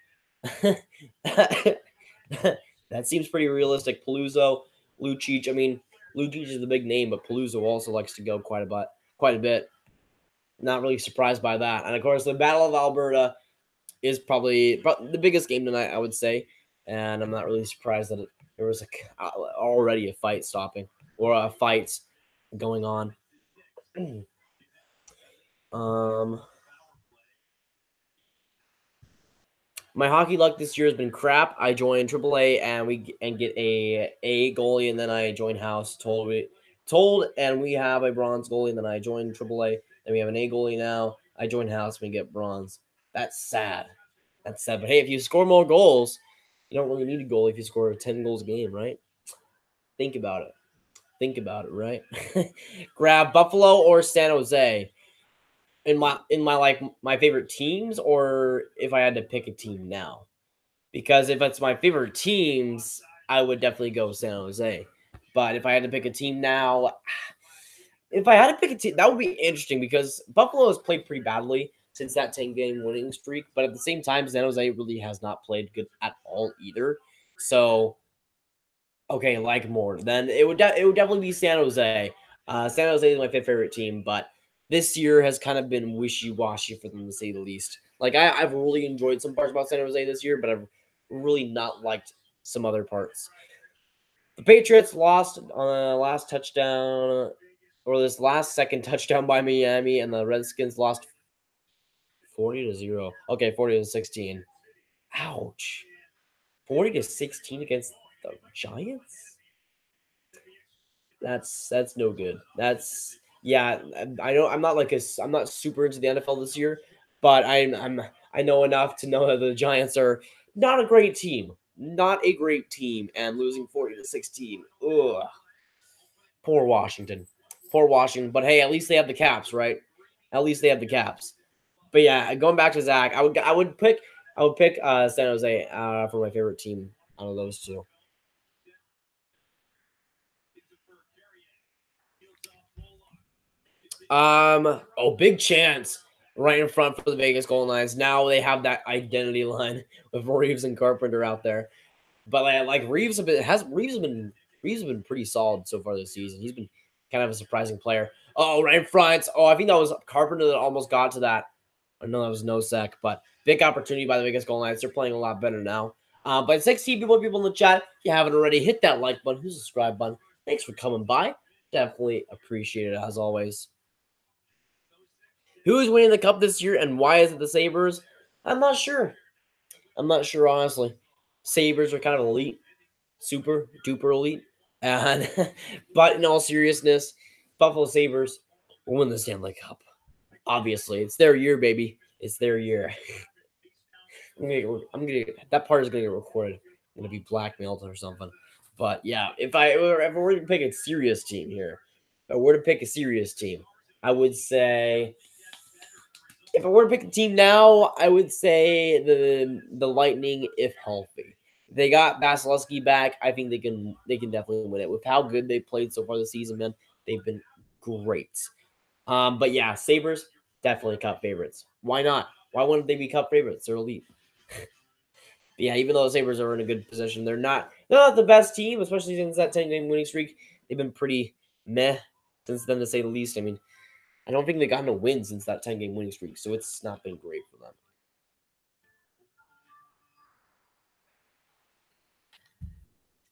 That seems pretty realistic. Paluzzo, Lucic. I mean, Lucic is the big name, but Paluzzo also likes to go quite a bit. Not really surprised by that. And of course, the Battle of Alberta is probably the biggest game tonight, I would say. And I'm not really surprised that there was already a fight stopping or a fight going on. My hockey luck this year has been crap. I joined AAA and get a goalie, and then I joined House. And we have a bronze goalie, and then I joined AAA. Then we have an A goalie now. I joined House, and we get bronze. That's sad. That's sad. But hey, if you score more goals, you don't really need a goal if you score 10 goals a game, right? Think about it. Think about it, right? Grab Buffalo or San Jose in my favorite teams, or if I had to pick a team now. Because if it's my favorite teams, I would definitely go San Jose. But if I had to pick a team now, that would be interesting because Buffalo has played pretty badly since that 10-game winning streak. But at the same time, San Jose really has not played good at all either. So, okay, like more. Then it would definitely be San Jose. San Jose is my favorite team, but this year has kind of been wishy-washy for them to say the least. Like I've really enjoyed some parts about San Jose this year, but I've really not liked some other parts. The Patriots lost on the last touchdown, or this last second touchdown by Miami, and the Redskins lost 40-0. Okay, 40-16. Ouch. 40-16 against the Giants? That's no good. That's yeah, I know I'm not like I'm not super into the NFL this year, but I know enough to know that the Giants are not a great team. Not a great team, and losing 40-16. Ugh. Poor Washington. Poor Washington. But hey, at least they have the Caps, right? At least they have the Caps. But yeah, going back to Zach, I would pick San Jose for my favorite team out of those two. Oh, big chance right in front for the Vegas Golden Knights. Now they have that identity line with Reeves and Carpenter out there. But like Reeves have been pretty solid so far this season. He's been kind of a surprising player. Oh, right in front. Oh, I think that was Carpenter that almost got to that. I know that was no sec, but big opportunity by the Vegas Golden Knights. They're playing a lot better now. But 16 people in the chat. If you haven't already, hit that like button, hit the subscribe button. Thanks for coming by. Definitely appreciate it as always. Who is winning the cup this year and why is it the Sabres? I'm not sure. I'm not sure, honestly. Sabres are kind of elite, super duper elite. And but in all seriousness, Buffalo Sabres will win the Stanley Cup. Obviously, it's their year, baby. It's their year. That part is gonna get recorded. I'm gonna be blackmailed or something. But yeah, if I were to pick a serious team here, if I were to pick a serious team, I would say if I were to pick a team now, I would say the Lightning if healthy. If they got Vasilevsky back, I think they can definitely win it. With how good they played so far this season, man, they've been great. But yeah, Sabres definitely cup favorites. Why not? Why wouldn't they be cup favorites? They're elite. But yeah, even though the Sabres are in a good position, they're not the best team, especially since that 10-game winning streak. They've been pretty meh since then, to say the least. I mean, I don't think they've gotten a win since that 10-game winning streak, so it's not been great for them.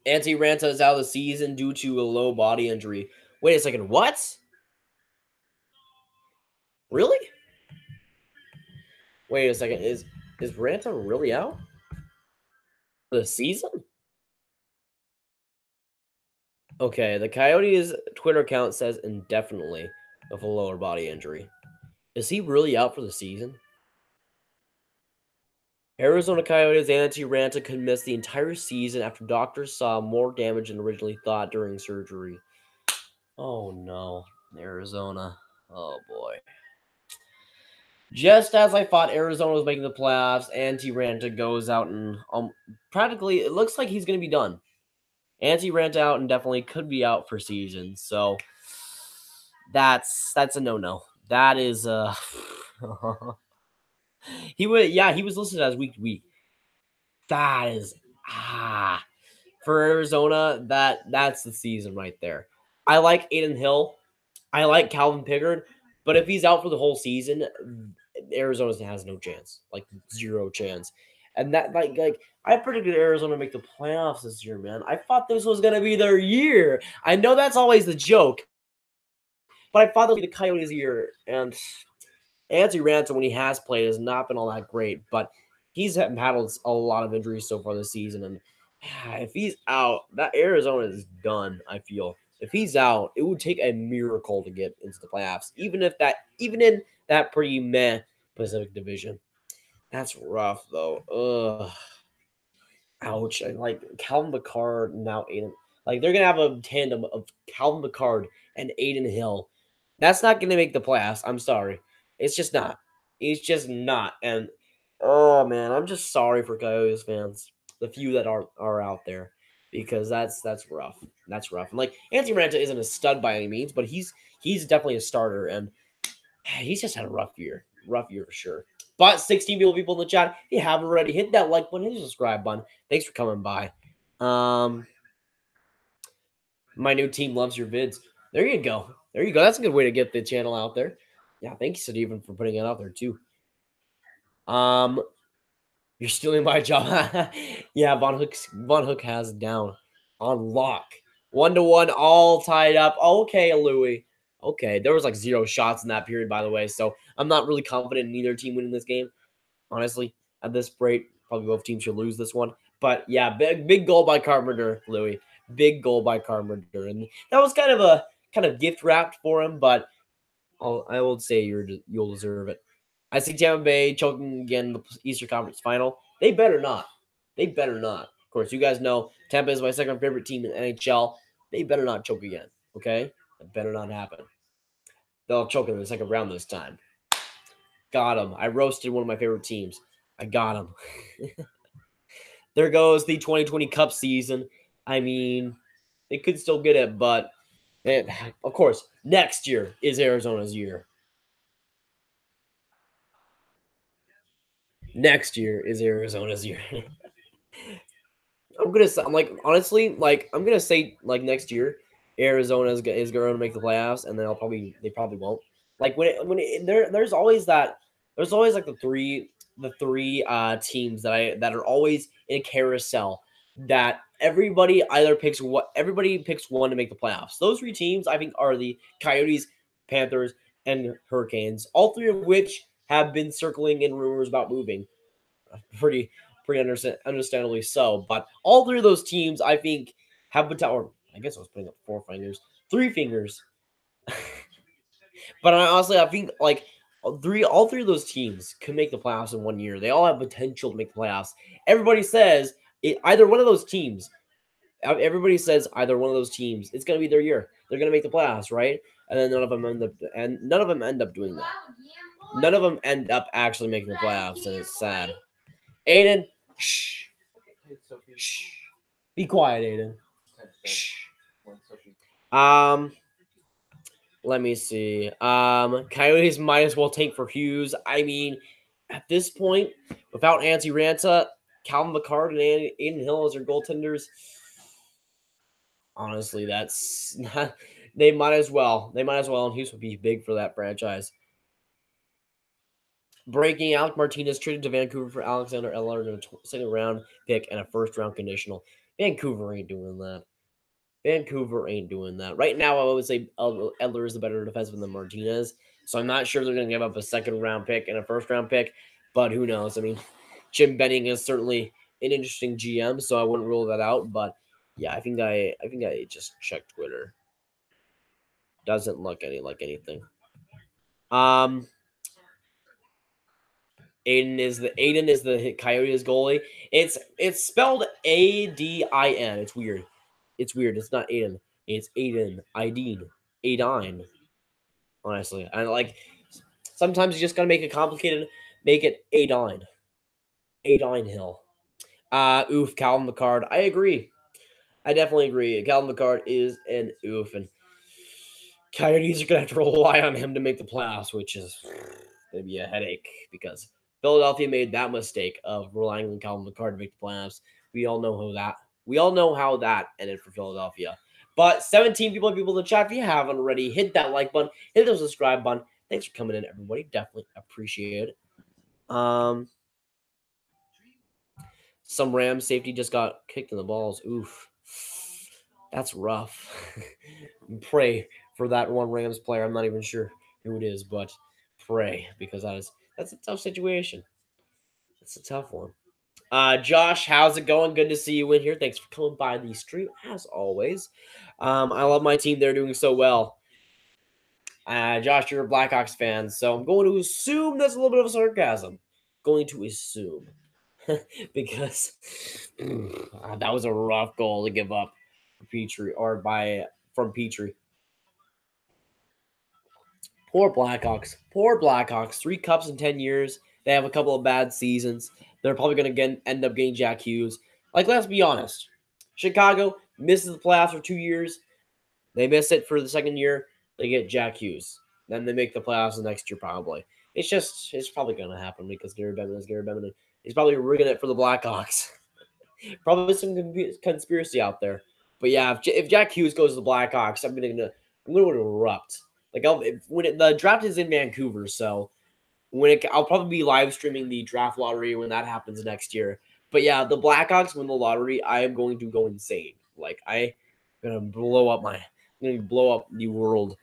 Antti Ranta is out of the season due to a low body injury. Wait a second, what? Really? Wait a second, is Ranta really out for the season? Okay, the Coyotes' Twitter account says indefinitely with a lower body injury. Is he really out for the season? Arizona Coyotes Antti Ranta could miss the entire season after doctors saw more damage than originally thought during surgery. Oh no, Arizona. Oh boy. Just as I thought Arizona was making the playoffs, Antti Ranta goes out and practically it looks like he's going to be done. Antti Ranta out and definitely could be out for season. So that's a no-no. That is he was listed as week to week. That is for Arizona, that's the season right there. I like Aiden Hill. I like Calvin Pickard, but if he's out for the whole season, Arizona has no chance, like zero chance. And that like I predicted Arizona to make the playoffs this year, man. I thought this was gonna be their year. I know that's always the joke, but I thought it would be the Coyotes' year. And Antti Ranta, when he has played, has not been all that great, but he's battled a lot of injuries so far this season. And if he's out, that Arizona is done, I feel. If he's out, it would take a miracle to get into the playoffs, even in that pretty meh Pacific Division. That's rough though. Ugh. Ouch. I like Calvin Pickard now Aiden. Like they're gonna have a tandem of Calvin Pickard and Aiden Hill. That's not gonna make the playoffs. I'm sorry. It's just not. It's just not. And oh man, I'm just sorry for Coyotes fans. The few that are out there. Because that's rough. That's rough. And like Antti Ranta isn't a stud by any means, but he's definitely a starter, and he's just had a rough year. Rough year for sure. But 16 people in the chat. If you haven't already, hit that like button, hit the subscribe button. Thanks for coming by. My new team loves your vids. There you go. There you go. That's a good way to get the channel out there. Yeah, thank you, Steven, for putting it out there too. You're stealing my job. Yeah, Von Hook has it down on lock. 1-1, all tied up. Okay, Louis. Okay, there was like 0 shots in that period, by the way. So I'm not really confident in either team winning this game. Honestly, at this rate, probably both teams should lose this one. But yeah, big goal by Carpenter, Louis. Big goal by Carpenter, and that was kind of gift wrapped for him. But I will say you'll deserve it. I see Tampa Bay choking again in the Eastern Conference Final. They better not. They better not. Of course, you guys know Tampa is my second favorite team in NHL. They better not choke again. Okay, that better not happen. They'll choke in the second round this time. Got him. I roasted one of my favorite teams. I got him. There goes the 2020 Cup season. I mean, they could still get it, but of course, next year is Arizona's year. Next year is Arizona's year. I'm gonna say, honestly, I'm gonna say next year, Arizona is going to make the playoffs, and then they probably won't. Like there's always like the three teams that are always in a carousel that everybody picks one to make the playoffs. Those three teams I think are the Coyotes, Panthers, and Hurricanes. All three of which have been circling in rumors about moving. Pretty understandably so. But all three of those teams, I think, have potential. I guess I was putting up 3 fingers. But honestly, I think all three of those teams could make the playoffs in 1 year. They all have potential to make the playoffs. Everybody says either one of those teams. Everybody says either one of those teams. It's going to be their year. They're going to make the playoffs, right? And then none of them end up doing that. None of them end up actually making the playoffs, and it's sad. Aiden, shh. Shh. Be quiet, Aiden. Shh. Let me see. Coyotes might as well tank for Hughes. I mean, at this point, without Antti Ranta, Calvin McCart, and Aiden Hill as their goaltenders, honestly, that's not, they might as well. They might as well, and Hughes would be big for that franchise. Breaking Alec Martinez traded to Vancouver for Alexander Eller in a second round pick and a first round conditional. Vancouver ain't doing that. Vancouver ain't doing that. Right now, I would say Edler is the better defenseman than Martinez. So I'm not sure they're going to give up a second round pick and a first round pick, but who knows? I mean, Jim Benning is certainly an interesting GM, so I wouldn't rule that out. But yeah, I think I just checked Twitter. Doesn't look like anything. Aiden is the Coyotes goalie. It's spelled Adin. It's weird. It's weird. It's not Aiden. It's Aiden. Aidine. Honestly, and sometimes you just gotta make it complicated. Make it Aidine. Aidine Hill. Oof. Calvin McCart. I agree. I definitely agree. Calvin McCart is an oof, and Coyotes are gonna have to rely on him to make the playoffs, which is gonna be a headache because Philadelphia made that mistake of relying on Calvin McCart to make the playoffs. We all know how that ended for Philadelphia. But 17 people in the chat. If you haven't already, hit that like button, hit the subscribe button. Thanks for coming in, everybody. Definitely appreciate it. Some Rams safety just got kicked in the balls. Oof. That's rough. Pray for that one Rams player. I'm not even sure who it is, but pray because that's a tough situation. It's a tough one. Josh, how's it going? Good to see you in here. Thanks for coming by the stream as always. I love my team. They're doing so well. Josh, you're a Blackhawks fan, so I'm going to assume that's a little bit of a sarcasm. Going to assume because that was a rough goal to give up from Petrie. Poor Blackhawks. 3 cups in 10 years. They have a couple of bad seasons. They're probably going to end up getting Jack Hughes. Let's be honest. Chicago misses the playoffs for 2 years. They miss it for the second year. They get Jack Hughes. Then they make the playoffs the next year probably. It's probably going to happen because Gary Bettman is Gary Bettman. He's probably rigging it for the Blackhawks. Probably some conspiracy out there. But yeah, if Jack Hughes goes to the Blackhawks, I'm going to erupt. When the draft is in Vancouver, so I'll probably be live streaming the draft lottery when that happens next year. But yeah, the Blackhawks win the lottery, I am going to go insane. I'm gonna blow up the world.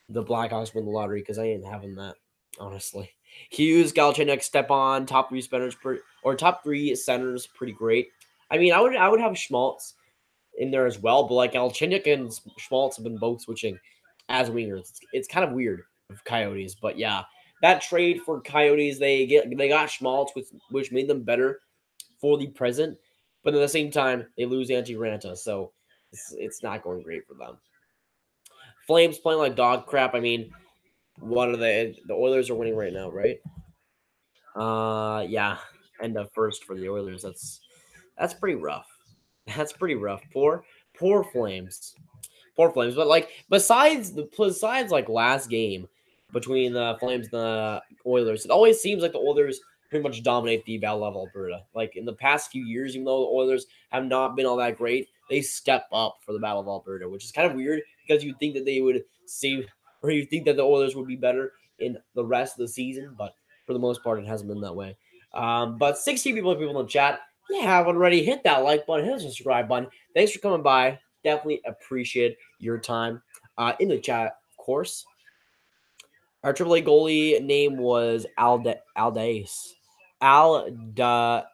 the Blackhawks win the lottery because I ain't having that, honestly. Hughes, Galchenyuk, Stepan, top three centers, top three centers, pretty great. I mean, I would have Schmaltz in there as well, but like Galchenyuk and Schmaltz have been both switching as wingers. It's kind of weird with Coyotes, but yeah, that trade for Coyotes, they got Schmaltz, which made them better for the present, but at the same time they lose Antti Ranta, so it's not going great for them. Flames playing like dog crap. I mean, what are they? The Oilers are winning right now, right? Yeah, end of first for the Oilers. That's pretty rough. That's pretty rough. Poor Flames. Poor Flames. But like besides like last game between the Flames and the Oilers, it always seems like the Oilers pretty much dominate the Battle of Alberta. Like in the past few years, even though the Oilers have not been all that great, they step up for the Battle of Alberta, which is kind of weird because you'd think that they would save, or you think that the Oilers would be better in the rest of the season, but for the most part, it hasn't been that way. But 60 people in the chat, you have already hit that like button, hit the subscribe button. Thanks for coming by. Definitely appreciate your time in the chat, of course. Our AAA goalie name was Aldace. Aldakai.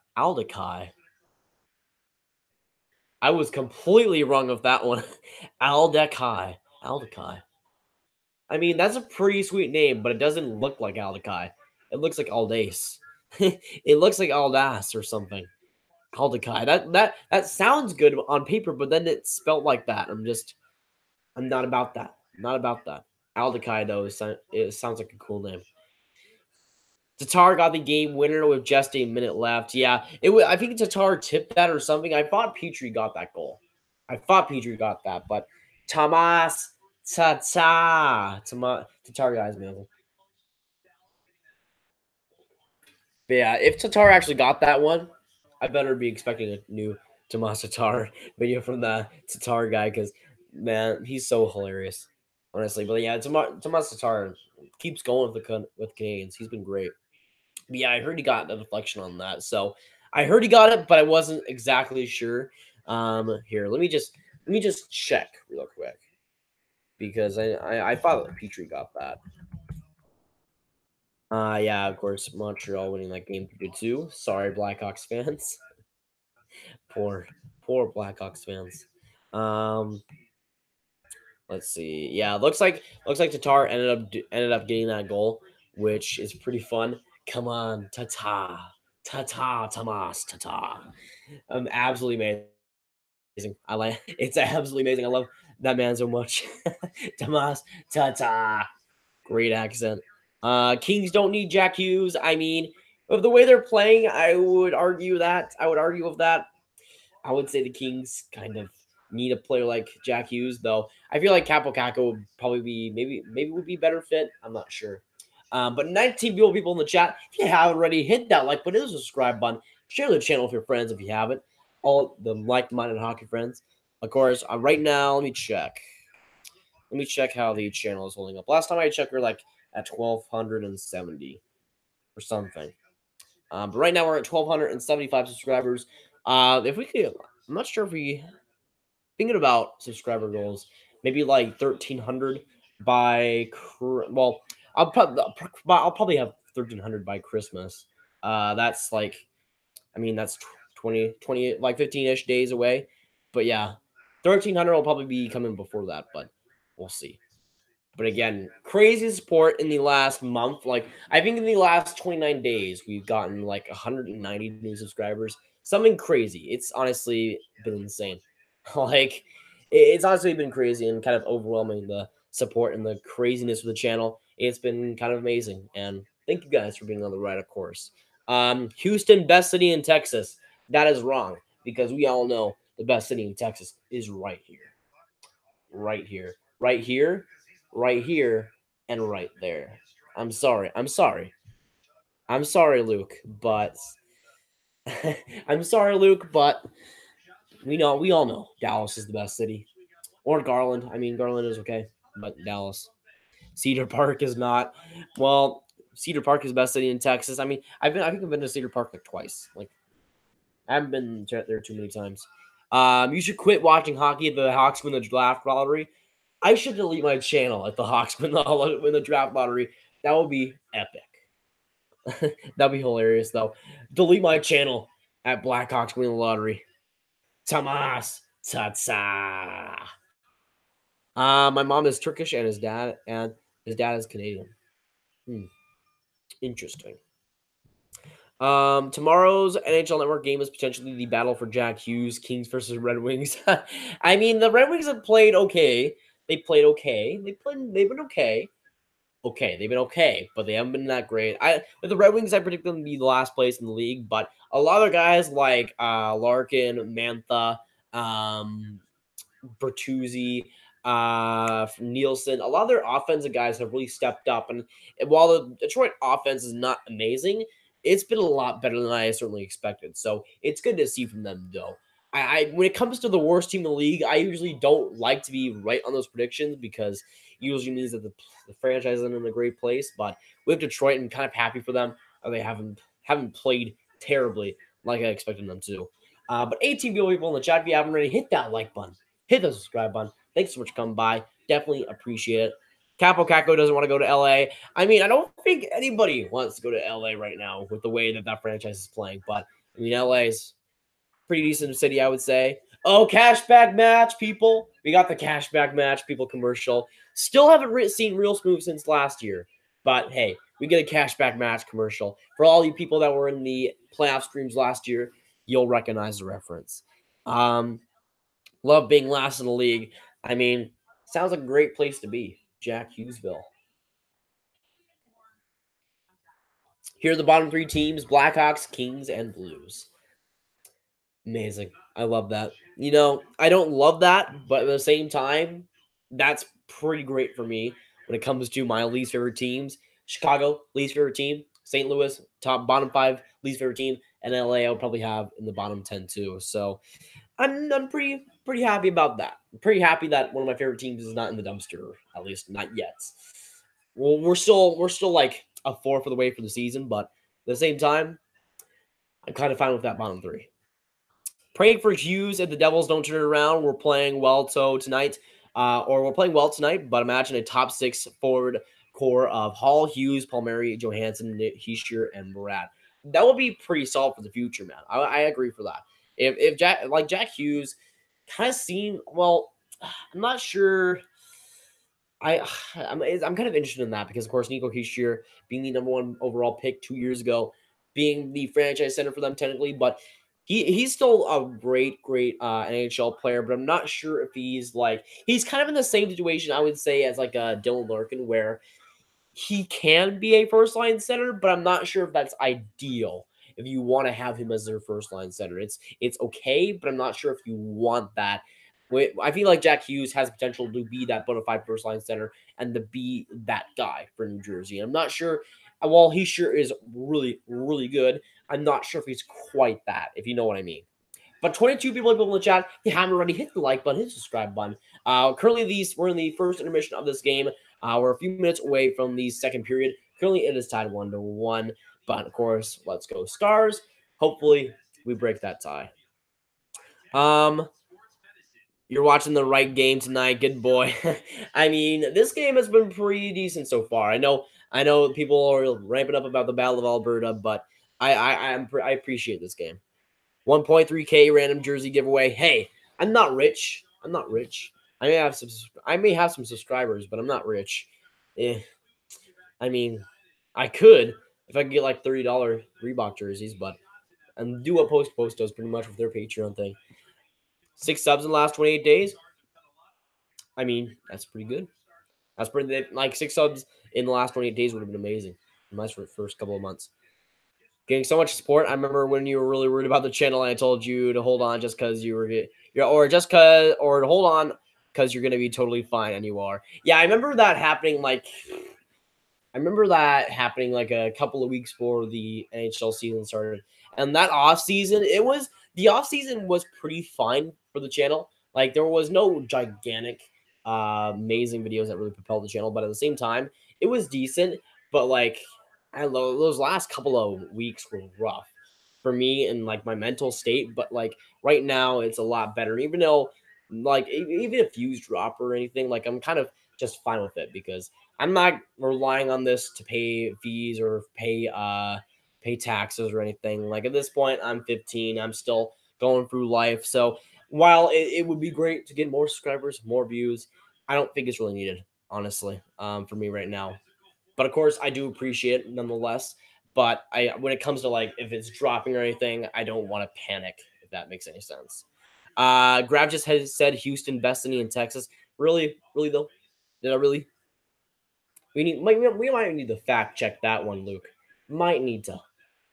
I was completely wrong with that one. Aldakai. Aldakai. I mean, that's a pretty sweet name, but it doesn't look like Aldakai. It looks like Aldace. It looks like Aldas or something. Aldakai. That sounds good on paper, but then it's spelled like that. I'm not about that. Not about that. Aldakai, though, it sounds like a cool name. Tatar got the game winner with just a minute left. Yeah, I think Tatar tipped that or something. I thought Petrie got that goal. I thought Petrie got that, but Tomas Tatar guy's man. But yeah, if Tatar actually got that one, I better be expecting a new Tomas Tatar video from the Tatar guy because man, he's so hilarious, honestly. But yeah, Tomas Tatar keeps going with Canadians. He's been great. But yeah, I heard he got a deflection on that, so I heard he got it, but I wasn't exactly sure. Here, let me just check real quick because I thought that Petrie got that. Yeah, of course, Montreal winning that game 2-2. Sorry, Blackhawks fans. poor Blackhawks fans. Let's see. Yeah, looks like Tatar ended up getting that goal, which is pretty fun. Come on, Tomas Tatar. Absolutely amazing. It's absolutely amazing. I love that man so much. Tomas Tatar. Great accent. Kings don't need Jack Hughes. I mean, with the way they're playing, I would argue with that. I would say the Kings kind of need a player like Jack Hughes, though. I feel like Capo Caco would probably be maybe would be better fit. I'm not sure. But 19 people in the chat, if you haven't already, hit that like button, hit the subscribe button, share the channel with your friends if you haven't. All the like-minded hockey friends. Of course, right now, let me check. Let me check how the channel is holding up. Last time I checked, we are like at 1,270 or something. But right now we're at 1,275 subscribers. If we could, I'm not sure if we thinking about subscriber goals. Maybe like 1,300 by well, I'll probably have 1,300 by Christmas. That's like, I mean that's 20 like 15ish days away. But yeah, 1,300 will probably be coming before that, but we'll see. But again, crazy support in the last month. Like, I think in the last 29 days, we've gotten like 190 new subscribers. Something crazy. It's honestly been insane. Like, it's honestly been crazy and kind of overwhelming, the support and the craziness of the channel. It's been kind of amazing. And thank you guys for being on the ride, of course. Houston, best city in Texas. That is wrong because we all know the best city in Texas is right here. Right here. Right here, right here, and right there. I'm sorry, Luke, but I'm sorry, Luke, but we all know Dallas is the best city. Or Garland. I mean, Garland is okay, but Dallas. Cedar Park is not. Well, Cedar Park is the best city in Texas. I mean, I think I've been to Cedar Park like twice. Like, I haven't been there too many times. You should quit watching hockey. The Hawks win the draft lottery. I should delete my channel if the Hawks win the draft lottery. That would be epic. That'd be hilarious, though. Delete my channel at Blackhawks win the lottery. Tomas Tatsa. My mom is Turkish and his dad is Canadian. Interesting. Tomorrow's NHL Network game is potentially the battle for Jack Hughes, Kings versus Red Wings. I mean, the Red Wings have played okay. They played okay. They've been okay. Okay, they've been okay, but they haven't been that great. With the Red Wings, I predict them to be the last place in the league, but a lot of guys like Larkin, Mantha, Bertuzzi, Nielsen, a lot of their offensive guys have really stepped up. And while the Detroit offense is not amazing, it's been a lot better than I certainly expected. So it's good to see from them, though. When it comes to the worst team in the league, I usually don't like to be right on those predictions because it usually means that the franchise isn't in a great place. But with Detroit, I'm kind of happy for them. They haven't played terribly like I expected them to. But 18 people in the chat, if you haven't already, hit that like button. Hit the subscribe button. Thanks so much for coming by. Definitely appreciate it. Capo Caco doesn't want to go to LA. I mean, I don't think anybody wants to go to LA right now with the way that franchise is playing. But, I mean, LA is pretty decent city, I would say. Oh, cashback match, people. We got the cashback match, people commercial. Still haven't seen Real Smooth since last year. But, hey, we get a cashback match commercial. For all you people that were in the playoff streams last year, you'll recognize the reference. Love being last in the league. I mean, sounds like a great place to be. Jack Hughesville. Here are the bottom three teams: Blackhawks, Kings, and Blues. Amazing. I love that. You know, I don't love that, but at the same time, that's pretty great for me when it comes to my least favorite teams. Chicago, least favorite team. St. Louis, bottom 5, least favorite team. And LA, I would probably have in the bottom 10 too. So I'm pretty happy about that. I'm pretty happy that one of my favorite teams is not in the dumpster, at least not yet. Well, we're still like a fourth of the way for the season, but at the same time, I'm kind of fine with that bottom 3. Praying for Hughes if the Devils don't turn it around. We're playing well tonight, but imagine a top 6 forward core of Hall, Hughes, Palmieri, Johansson, Hischier, and Murat. That would be pretty solid for the future, man. I agree for that. If Jack Hughes kind of seemed, well, I'm not sure. I'm kind of interested in that because, of course, Nico Hischier being the number 1 overall pick 2 years ago, being the franchise center for them technically, but he's still a great NHL player. But I'm not sure if he's kind of in the same situation I would say as like Dylan Larkin, where he can be a first line center, but I'm not sure if that's ideal. If you want to have him as their first line center, it's okay, but I'm not sure if you want that. I feel like Jack Hughes has potential to be that bona fide first line center and to be that guy for New Jersey. I'm not sure. While he sure is really, really good, I'm not sure if he's quite that, if you know what I mein. But 22 people in the chat, if you haven't already, hit the like button, hit the subscribe button. Currently, we're in the first intermission of this game. We're a few minutes away from the second period. Currently, it is tied 1-1. But, of course, let's go Stars. Hopefully, we break that tie. You're watching the right game tonight. Good boy. I mean, this game has been pretty decent so far. I know people are ramping up about the Battle of Alberta, but I appreciate this game. 1.3K random jersey giveaway. Hey, I'm not rich. I may have some subscribers, but I'm not rich. I mean, I could if I could get like $30 Reebok jerseys, but and do what Post does pretty much with their Patreon thing. 6 subs in the last 28 days. I mean, that's pretty good. That's pretty like 6 subs in the last 28 days would have been amazing. Nice for the first couple of months. Getting so much support. I remember when you were really worried about the channel and I told you to hold on just because or to hold on because you're gonna be totally fine, and you are. Yeah, I remember that happening like a couple of weeks before the NHL season started. And that the off season was pretty fine for the channel. Like there was no gigantic amazing videos that really propelled the channel, but at the same time, it was decent. But like I don't know, those last couple of weeks were rough for me and like my mental state. But like right now, it's a lot better. Even though like even if views drop or anything, like I'm kind of just fine with it because I'm not relying on this to pay fees or pay taxes or anything. Like at this point, I'm 15. I'm still going through life. So while it would be great to get more subscribers, more views, I don't think it's really needed, honestly, for me right now. But of course, I do appreciate it nonetheless. But when it comes to like if it's dropping or anything, I don't want to panic if that makes any sense. Grav just has said Houston, Destiny, and Texas. Really, really though, did I really? We might need to fact check that one, Luke. Might need to.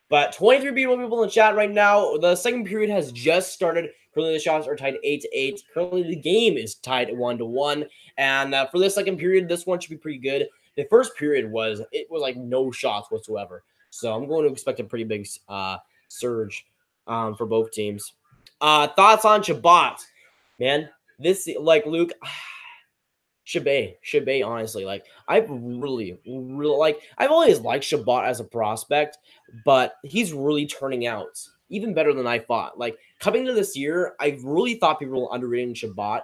But 23 beautiful people in the chat right now. The second period has just started. Currently, the shots are tied 8-8. Currently, the game is tied 1-1. And for the second period, this one should be pretty good. The first period was like no shots whatsoever. So I'm going to expect a pretty big surge for both teams. Thoughts on Shabbat, man? This like Luke. Shabbat, honestly, like I've really like I've always liked Shabbat as a prospect, but he's really turning out even better than I thought. Like coming to this year, I really thought people were underrating Shabbat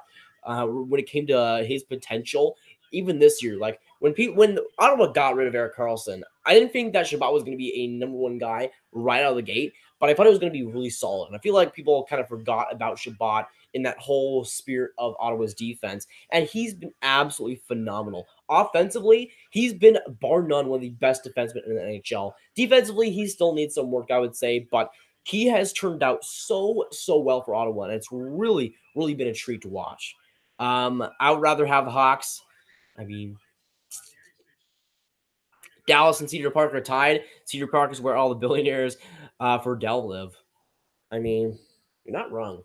when it came to his potential. Even this year, like when Ottawa got rid of Eric Carlson, I didn't think that Shabbat was going to be a number one guy right out of the gate, but I thought it was going to be really solid. And I feel like people kind of forgot about Shabbat in that whole spirit of Ottawa's defense. And he's been absolutely phenomenal. Offensively, he's been bar none one of the best defensemen in the NHL. Defensively, he still needs some work, I would say, but he has turned out so well for Ottawa, and it's really been a treat to watch. I would rather have the Hawks. I mean, Dallas and Cedar Park are tied. Cedar Park is where all the billionaires for DAL live. I mean, you're not wrong.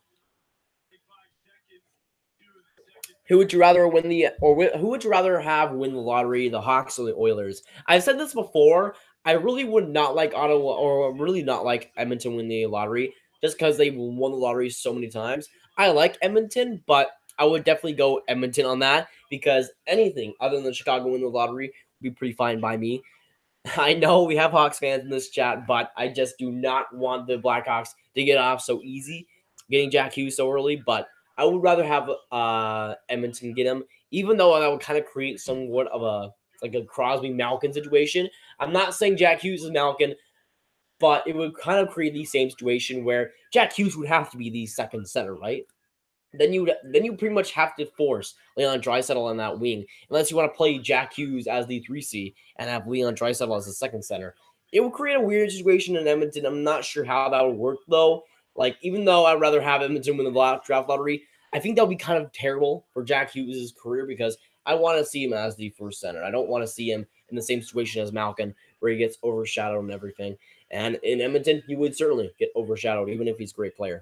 Who would you rather win who would you rather have win the lottery, the Hawks or the Oilers? I've said this before. I really would not like Ottawa or really not like Edmonton win the lottery just because they won the lottery so many times. I like Edmonton, but I would definitely go Edmonton on that because anything other than Chicago win the lottery would be pretty fine by me. I know we have Hawks fans in this chat, but I just do not want the Blackhawks to get off so easy, getting Jack Hughes so early. But I would rather have Edmonton get him, even though that would kind of create somewhat of a Crosby Malkin situation. I'm not saying Jack Hughes is Malkin, but it would kind of create the same situation where Jack Hughes would have to be the second center, right? Then you pretty much have to force Leon Draisaitl on that wing, unless you want to play Jack Hughes as the 3C and have Leon Draisaitl as the second center. It would create a weird situation in Edmonton. I'm not sure how that would work though. Like even though I'd rather have Edmonton win the draft lottery, I think that would be kind of terrible for Jack Hughes' career because I want to see him as the first center. I don't want to see him in the same situation as Malkin where he gets overshadowed and everything. And in Edmonton, he would certainly get overshadowed even if he's a great player.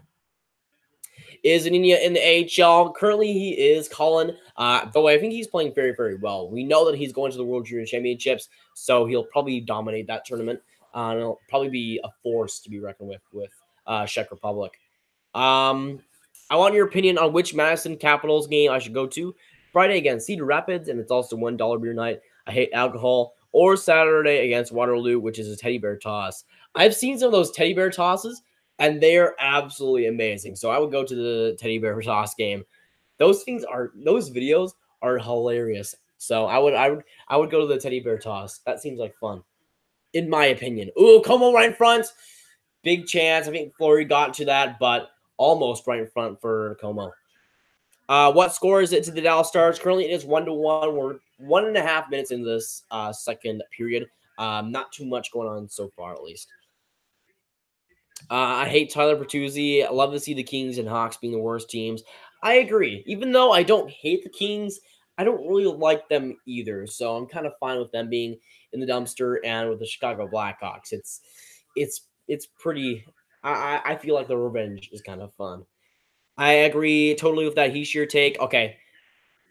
Is Aninia in the AHL? Currently, he is Colin. Though I think he's playing very well. We know that he's going to the World Junior Championships, so he'll probably dominate that tournament. And he'll probably be a force to be reckoned with Czech Republic. I want your opinion on which Madison Capitals game I should go to. Friday against Cedar Rapids, and it's also $1 beer night. I hate alcohol. Or Saturday against Waterloo, which is a teddy bear toss. I've seen some of those teddy bear tosses, and they are absolutely amazing. So I would go to the teddy bear toss game. Those videos are hilarious. So I would go to the teddy bear toss. That seems like fun, in my opinion. Ooh, Como right in front. Big chance. I think Fleury got to that, but almost right in front for Como. What score is it to the Dallas Stars? Currently, it is 1-1. We're 1.5 minutes into this second period. Not too much going on so far, at least. I hate Tyler Bertuzzi. I love to see the Kings and Hawks being the worst teams. I agree. Even though I don't hate the Kings, I don't really like them either. So I'm kind of fine with them being in the dumpster and with the Chicago Blackhawks. It's pretty. I feel like the revenge is kind of fun. I agree totally with that Heishier take. Okay.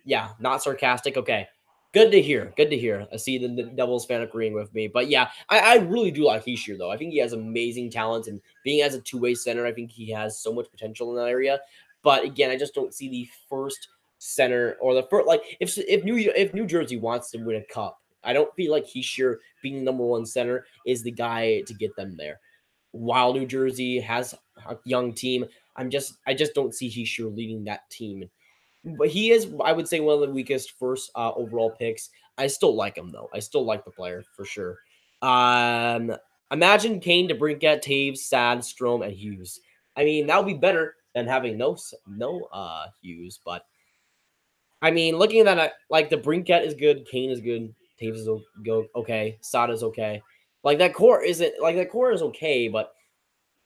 Yeah, not sarcastic. Okay. Good to hear. Good to hear. I see the Devils fan agreeing with me. But yeah, I really do like Heishier, though. I think he has amazing talent. And being as a two-way center, I think he has so much potential in that area. But again, I just don't see the first center or the first, like, if New Jersey wants to win a cup, I don't feel like Heishier being number one center is the guy to get them there. While New Jersey has a young team, I just don't see Heishier leading that team But he is, I would say, one of the weakest first overall picks. I still like him though. I still like the player for sure. Um, Imagine Kane, DeBrincat, Taves, Sad, Strom, and Hughes. I mean, that would be better than having no Hughes. But I mean, looking at that, like the Brinket is good, Kane is good, Taves is okay, Sad is okay. Like that core isn't like that core is okay, but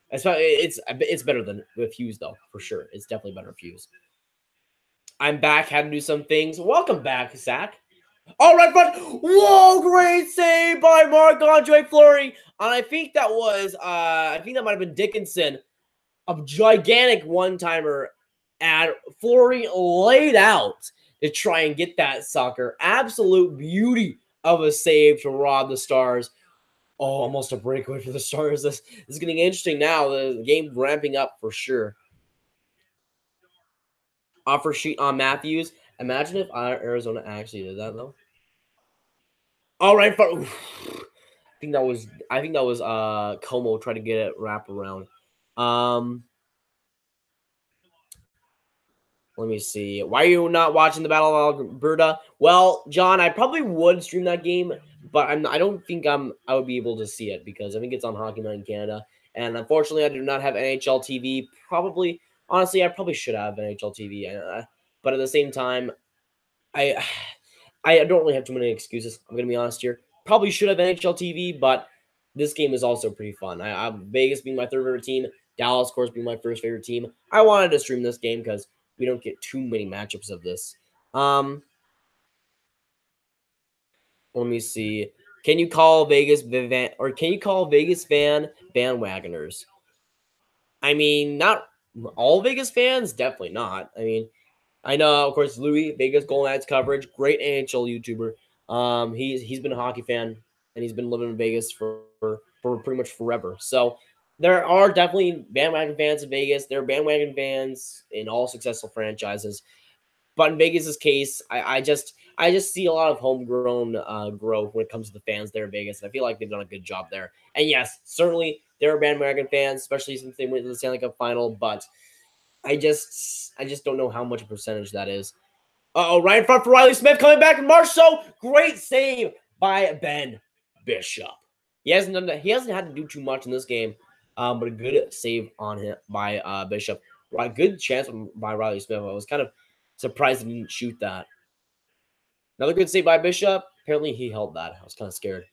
it's better than with Hughes though for sure. It's definitely better with Hughes. I'm back. Had to do some things. Welcome back, Zach. All right, front. Whoa, great save by Marc-Andre Fleury. And I think that was, I think that might have been Dickinson. A gigantic one-timer. And Fleury laid out to try and get that sucker. Absolute beauty of a save to rob the Stars. Oh, almost a breakaway for the Stars. This is getting interesting now. The game ramping up for sure. Offer sheet on Matthews. Imagine if Arizona actually did that though. All right, I think that was Como trying to get it wrapped around. Let me see. Why are you not watching the Battle of Alberta? Well, John, I probably would stream that game, but I don't think I would be able to see it because I think it's on Hockey Night in Canada, and unfortunately, I do not have NHL TV. Probably, honestly, I probably should have NHL TV, but at the same time, I I don't really have too many excuses. I'm gonna be honest here. Probably should have NHL TV, but this game is also pretty fun. Vegas being my third favorite team, Dallas, of course, being my first favorite team. I wanted to stream this game because we don't get too many matchups of this. Let me see. Can you call Vegas fan bandwagoners? I mean, not all Vegas fans, definitely not. I mean, I know, of course, Louis, Vegas Golden Knights coverage, great NHL YouTuber. He's been a hockey fan and he's been living in Vegas for pretty much forever. So there are definitely bandwagon fans in Vegas. There are bandwagon fans in all successful franchises. But in Vegas's case, I just see a lot of homegrown growth when it comes to the fans there in Vegas. And I feel like they've done a good job there. And yes, certainly there are bandwagon fans, especially since they went to the Stanley Cup final. But I just don't know how much a percentage that is. Oh, right in front for Riley Smith coming back in Marceau. Great save by Ben Bishop. He hasn't had to do too much in this game, but a good save on him by Bishop. Right, good chance by Riley Smith. I was kind of surprised he didn't shoot that. Another good save by Bishop. Apparently he held that. I was kind of scared.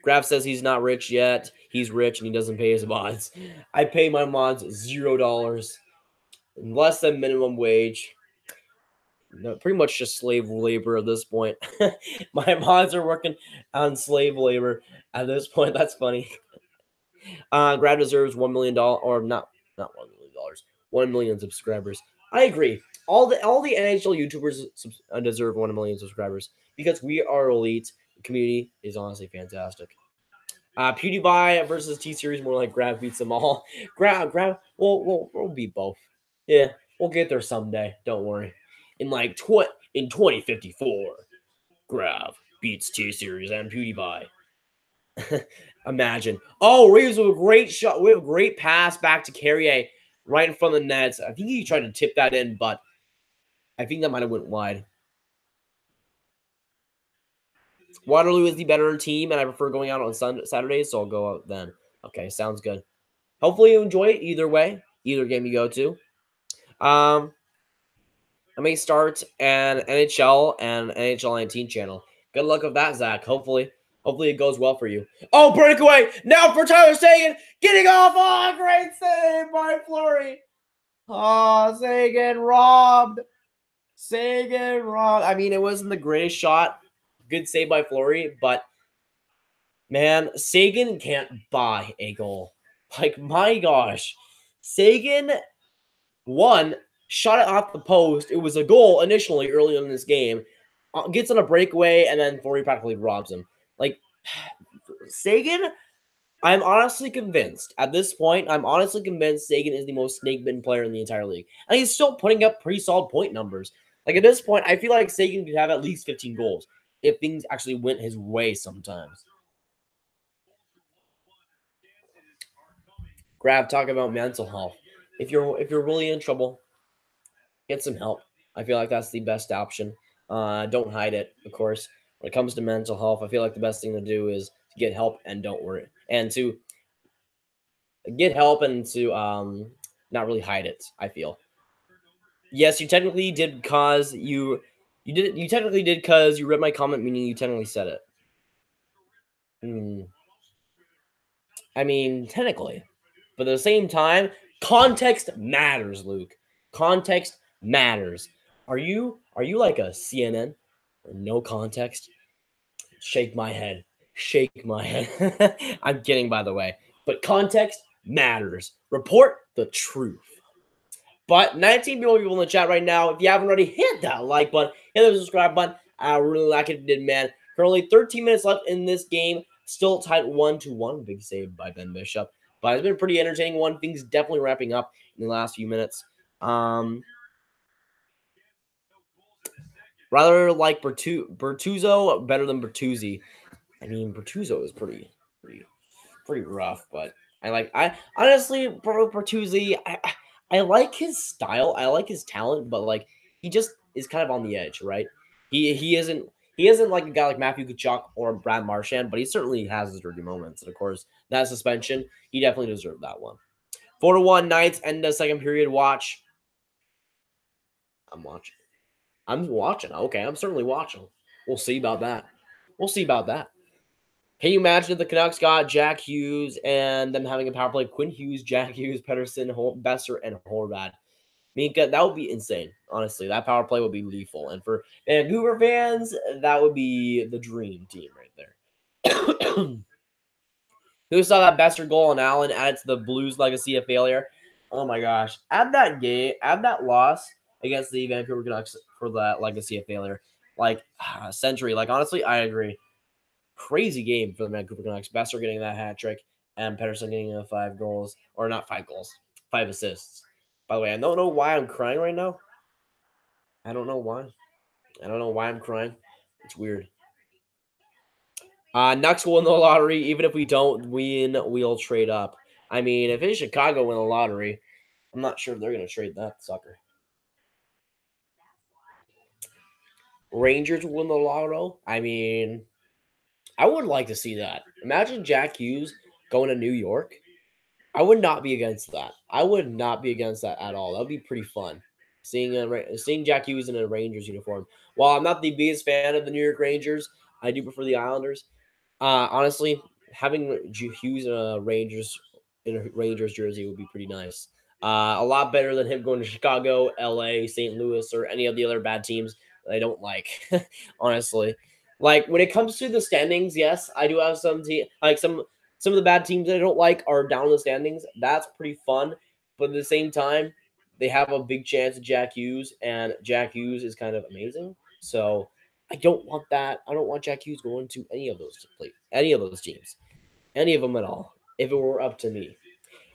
Graf says he's not rich yet. He's rich and he doesn't pay his mods. I pay my mods $0. Less than minimum wage. No, pretty much just slave labor at this point. My mods are working on slave labor at this point. That's funny. Grab deserves $1 million, or not $1 million, 1 million subscribers. I agree. All the NHL YouTubers deserve 1 million subscribers because we are elite. The community is honestly fantastic. PewDiePie versus T Series, more like Grab beats them all. Grab. We'll beat both. Yeah, we'll get there someday. Don't worry. In 2054, Grab beats T Series and PewDiePie. Imagine. Oh, Reeves with a great shot. We have a great pass back to Carrier right in front of the nets. I think he tried to tip that in, but I think that might have went wide. Waterloo is the better team, and I prefer going out on Saturdays, so I'll go out then. Okay, sounds good. Hopefully you enjoy it either way, either game you go to. I may start an NHL and NHL 19 channel. Good luck with that, Zach. Hopefully it goes well for you. Oh, breakaway! Now for Tyler Seguin! Getting off! Oh, great save by Fleury! Oh, Seguin robbed! Seguin robbed! I mean, it wasn't the greatest shot. Good save by Fleury, but man, Seguin can't buy a goal. Like, my gosh. Seguin won, shot it off the post. It was a goal initially early in this game. Gets on a breakaway, and then Fleury practically robs him. Like, Seguin, I'm honestly convinced. At this point, I'm honestly convinced Seguin is the most snake-bitten player in the entire league. And he's still putting up pretty solid point numbers. Like, at this point, I feel like Seguin could have at least 15 goals if things actually went his way sometimes. Grab, talk about mental health. if you're really in trouble, get some help. I feel like that's the best option. Don't hide it, of course. When it comes to mental health, I feel like the best thing to do is to get help and don't worry, and to get help and to not really hide it. I feel. Yes, you technically did cause you technically did cause you read my comment, meaning you technically said it. Hmm. I mean, technically, but at the same time, context matters, Luke. Context matters. Are you like a CNN or no context? Shake my head. Shake my head. I'm kidding, by the way. But context matters. Report the truth. But 19 people in the chat right now. If you haven't already, hit that like button, hit the subscribe button. I really like it if you did, man. Currently 13 minutes left in this game. Still tied 1-1. Big save by Ben Bishop. But it's been a pretty entertaining one. Things definitely wrapping up in the last few minutes. Rather like Bertuzzo better than Bertuzzi. I mean, Bertuzzo is pretty rough, but I honestly, Bertuzzi, I like his style, I like his talent, but like he just is kind of on the edge, right? He isn't like a guy like Matthew Tkachuk or Brad Marchand, but he certainly has his dirty moments. And of course, that suspension, he definitely deserved that one. 4-1 Knights, end of second period. Watch. I'm watching. I'm watching. Okay, I'm certainly watching. We'll see about that. We'll see about that. Can you imagine if the Canucks got Jack Hughes and them having a power play? Quinn Hughes, Jack Hughes, Pedersen, Besser, and Horvat. I mean, that would be insane. Honestly, that power play would be lethal. And for Vancouver fans, that would be the dream team right there. Who saw that Besser goal and Allen added to the Blues' legacy of failure? Oh my gosh. Add that loss against the Vancouver Canucks for that legacy of failure. Like, century. Like, honestly, I agree. Crazy game for the Vancouver Canucks. Besser getting that hat trick and Pedersen getting 5 goals. Or not 5 goals, 5 assists. By the way, I don't know why I'm crying right now. I don't know why. I don't know why I'm crying. It's weird. Nucks will win the lottery. Even if we don't win, we'll trade up. I mean, if it's Chicago win the lottery, I'm not sure if they're going to trade that sucker. Rangers win the lotto. I mean, I would like to see that. Imagine Jack Hughes going to New York. I would not be against that. I would not be against that at all. That would be pretty fun. Seeing Jack Hughes in a Rangers uniform. While I'm not the biggest fan of the New York Rangers, I do prefer the Islanders. Honestly, having Hughes in a Rangers jersey would be pretty nice. A lot better than him going to Chicago, LA, St. Louis, or any of the other bad teams that I don't like. Honestly, like when it comes to the standings, yes, I do have some some of the bad teams that I don't like are down in the standings. That's pretty fun, but at the same time, they have a big chance of Jack Hughes, and Jack Hughes is kind of amazing. So I don't want that. I don't want Jack Hughes going to any of those teams, any of them at all. If it were up to me,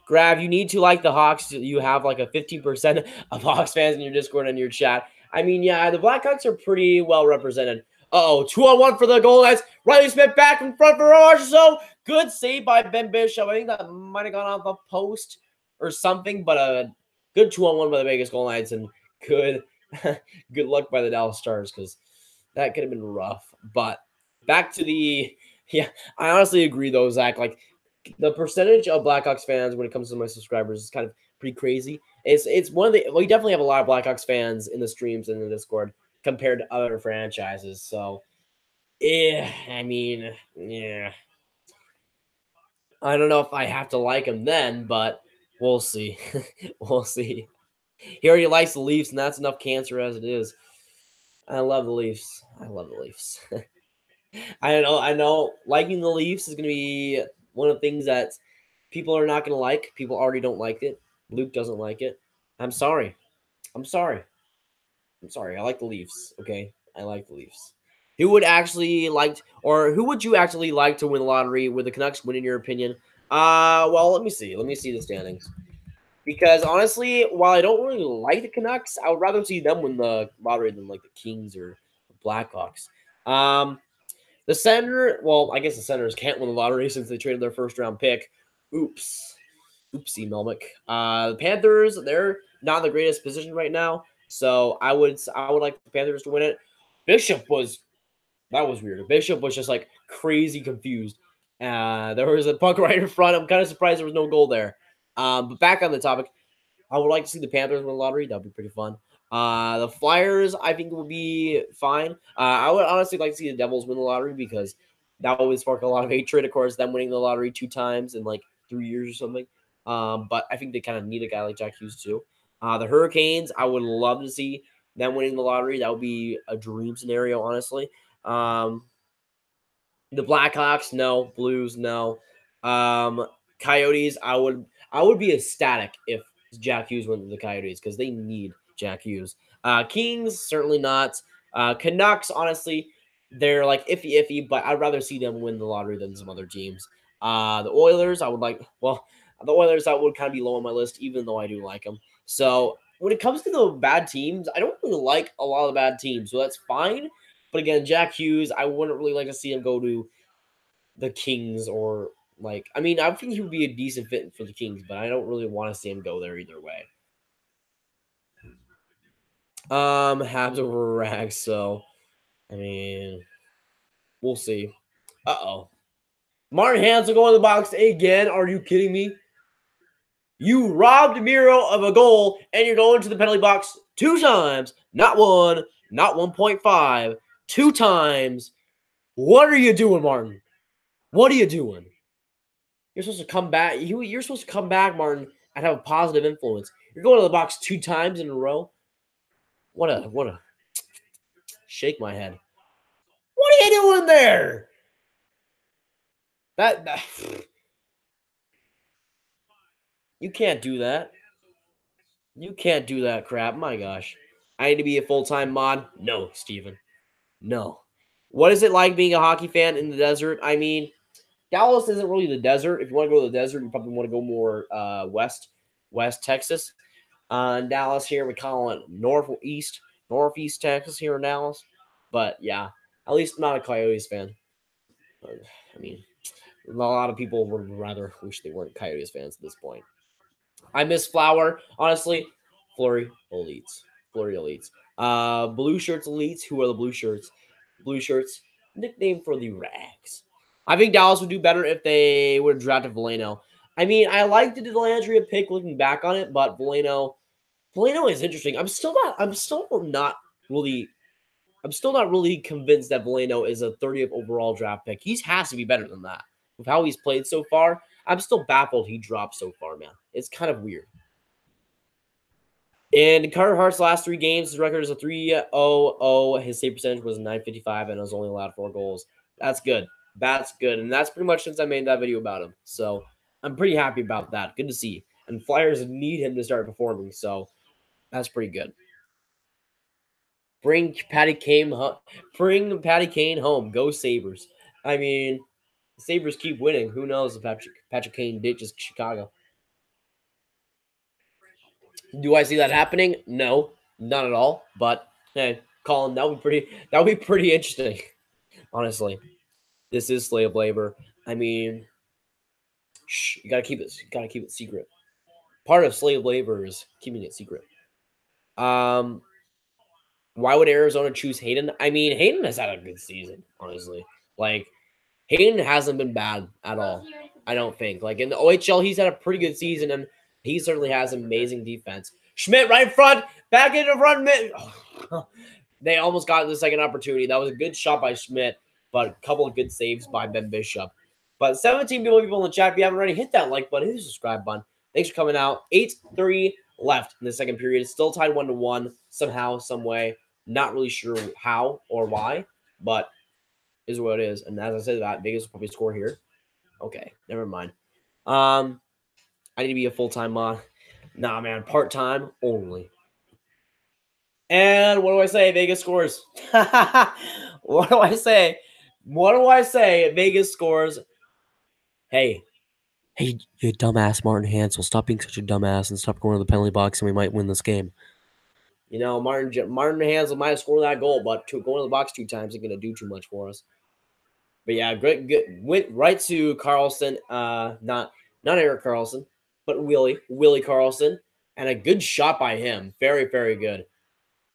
Grav, you need to like the Hawks. You have like a 15% of Hawks fans in your Discord and your chat. I mean, yeah, the Blackhawks are pretty well represented. Uh-oh, 2-on-1 for the goal Knights. Riley Smith back in front for Marchand. Good save by Ben Bishop. I think that might have gone off the post or something, but a good 2-on-1 by the Vegas Golden Knights, and good good luck by the Dallas Stars, because that could have been rough. But back to yeah, I honestly agree though, Zach. Like the percentage of Blackhawks fans when it comes to my subscribers is kind of pretty crazy. It's one of the we definitely have a lot of Blackhawks fans in the streams and in the Discord compared to other franchises. So yeah, I mean, yeah. I don't know if I have to like him then, but we'll see. We'll see. He already likes the Leafs, and that's enough cancer as it is. I love the Leafs. I love the Leafs. I know. Liking the Leafs is going to be one of the things that people are not going to like. People already don't like it. Luke doesn't like it. I'm sorry. I'm sorry. I'm sorry. I like the Leafs. Okay, I like the Leafs. Who would who would you actually like to win the lottery? Would the Canucks win, in your opinion? Well, let me see. Let me see the standings. Because honestly, while I don't really like the Canucks, I would rather see them win the lottery than like the Kings or the Blackhawks. The Senators, well, I guess the Senators can't win the lottery since they traded their first round pick. Oops. Oopsie, Melmick. The Panthers, they're not in the greatest position right now, so I would like the Panthers to win it. Bishop was weird. Bishop was just like crazy confused. There was a puck right in front. I'm kind of surprised there was no goal there. But back on the topic, I would like to see the Panthers win the lottery. That'd be pretty fun. The Flyers, I think, will be fine. I would honestly like to see the Devils win the lottery because that would spark a lot of hatred. Of course, them winning the lottery 2 times in like 3 years or something. But I think they kind of need a guy like Jack Hughes too. The Hurricanes, I would love to see them winning the lottery. That would be a dream scenario, honestly. The Blackhawks, no. Blues, no. Coyotes, I would be ecstatic if Jack Hughes went to the Coyotes because they need Jack Hughes. Kings, certainly not. Canucks, honestly, they're like iffy, but I'd rather see them win the lottery than some other teams. The Oilers, I would like, well, the Oilers, that would kind of be low on my list, even though I do like them. So when it comes to the bad teams, I don't really like a lot of the bad teams, so that's fine. But again, Jack Hughes, I wouldn't really like to see him go to the Kings or like, I mean, I think he would be a decent fit for the Kings, but I don't really want to see him go there either way. Habs over Rags, so I mean, we'll see. Uh-oh. Martin Hansel going to the box again. Are you kidding me? You robbed Miro of a goal, and you're going to the penalty box 2 times. Not 1, not 1.5, 2 times. What are you doing, Martin? What are you doing? You're supposed to come back. You're supposed to come back, Martin, and have a positive influence. You're going to the box 2 times in a row. What a shake my head. What are you doing there? That you can't do that. You can't do that crap. My gosh. I need to be a full-time mod. No, Steven. No. What is it like being a hockey fan in the desert? I mean, Dallas isn't really the desert. If you want to go to the desert, you probably want to go more West Texas. In Dallas here, we call it northeast Texas here in Dallas. But yeah, at least I'm not a Coyotes fan. I mean, a lot of people would rather wish they weren't Coyotes fans at this point. I miss Flower, honestly. Flurry elites. Blue shirts elites. Who are the blue shirts? Blue shirts, nickname for the Rags. I think Dallas would do better if they would have drafted Veleno. I mean, I liked the Dellandrea pick looking back on it, but Veleno is interesting. I'm still not really convinced that Veleno is a 30th overall draft pick. He has to be better than that. With how he's played so far, I'm still baffled he dropped so far, man. It's kind of weird. In Carter Hart's last 3 games, his record is a 3.00. His save percentage was 955 and has only allowed 4 goals. That's good. And that's pretty much since I made that video about him. So I'm pretty happy about that. Good to see. And Flyers need him to start performing, so that's pretty good. Bring Patty Kane home. Go Sabres. I mean, the Sabres keep winning. Who knows if Patrick Kane ditches Chicago. Do I see that happening? No, not at all. But hey, Colin, that would be pretty interesting. Honestly, this is slave labor. I mean, you gotta keep it secret. Part of slave labor is keeping it secret. Why would Arizona choose Hayden? I mean, Hayden has had a good season, honestly. Like, Hayden hasn't been bad at all, I don't think. Like, in the OHL, he's had a pretty good season, and he certainly has amazing defense. Schmidt right in front, back in the front mid. Oh, they almost got the second opportunity. That was a good shot by Schmidt, but a couple of good saves by Ben Bishop. But 17 people in the chat, if you haven't already, hit that like button, hit the subscribe button. Thanks for coming out. 8-3 left in the second period. It's still tied 1-1 somehow, some way. Not really sure how or why, but is what it is. And as I said, that Vegas will probably score here. Okay, never mind. I need to be a full-time mod. Nah, man, part-time only. And what do I say? Vegas scores. What do I say? Vegas scores. Hey, you dumbass Martin Hansel. Stop being such a dumbass and stop going to the penalty box and we might win this game. You know, Martin Hansel might have scored that goal, but going to the box 2 times ain't going to do too much for us. But yeah, great. Went right to Carlson. Not Eric Carlson. but Willie Carlson, and a good shot by him. Very, very good.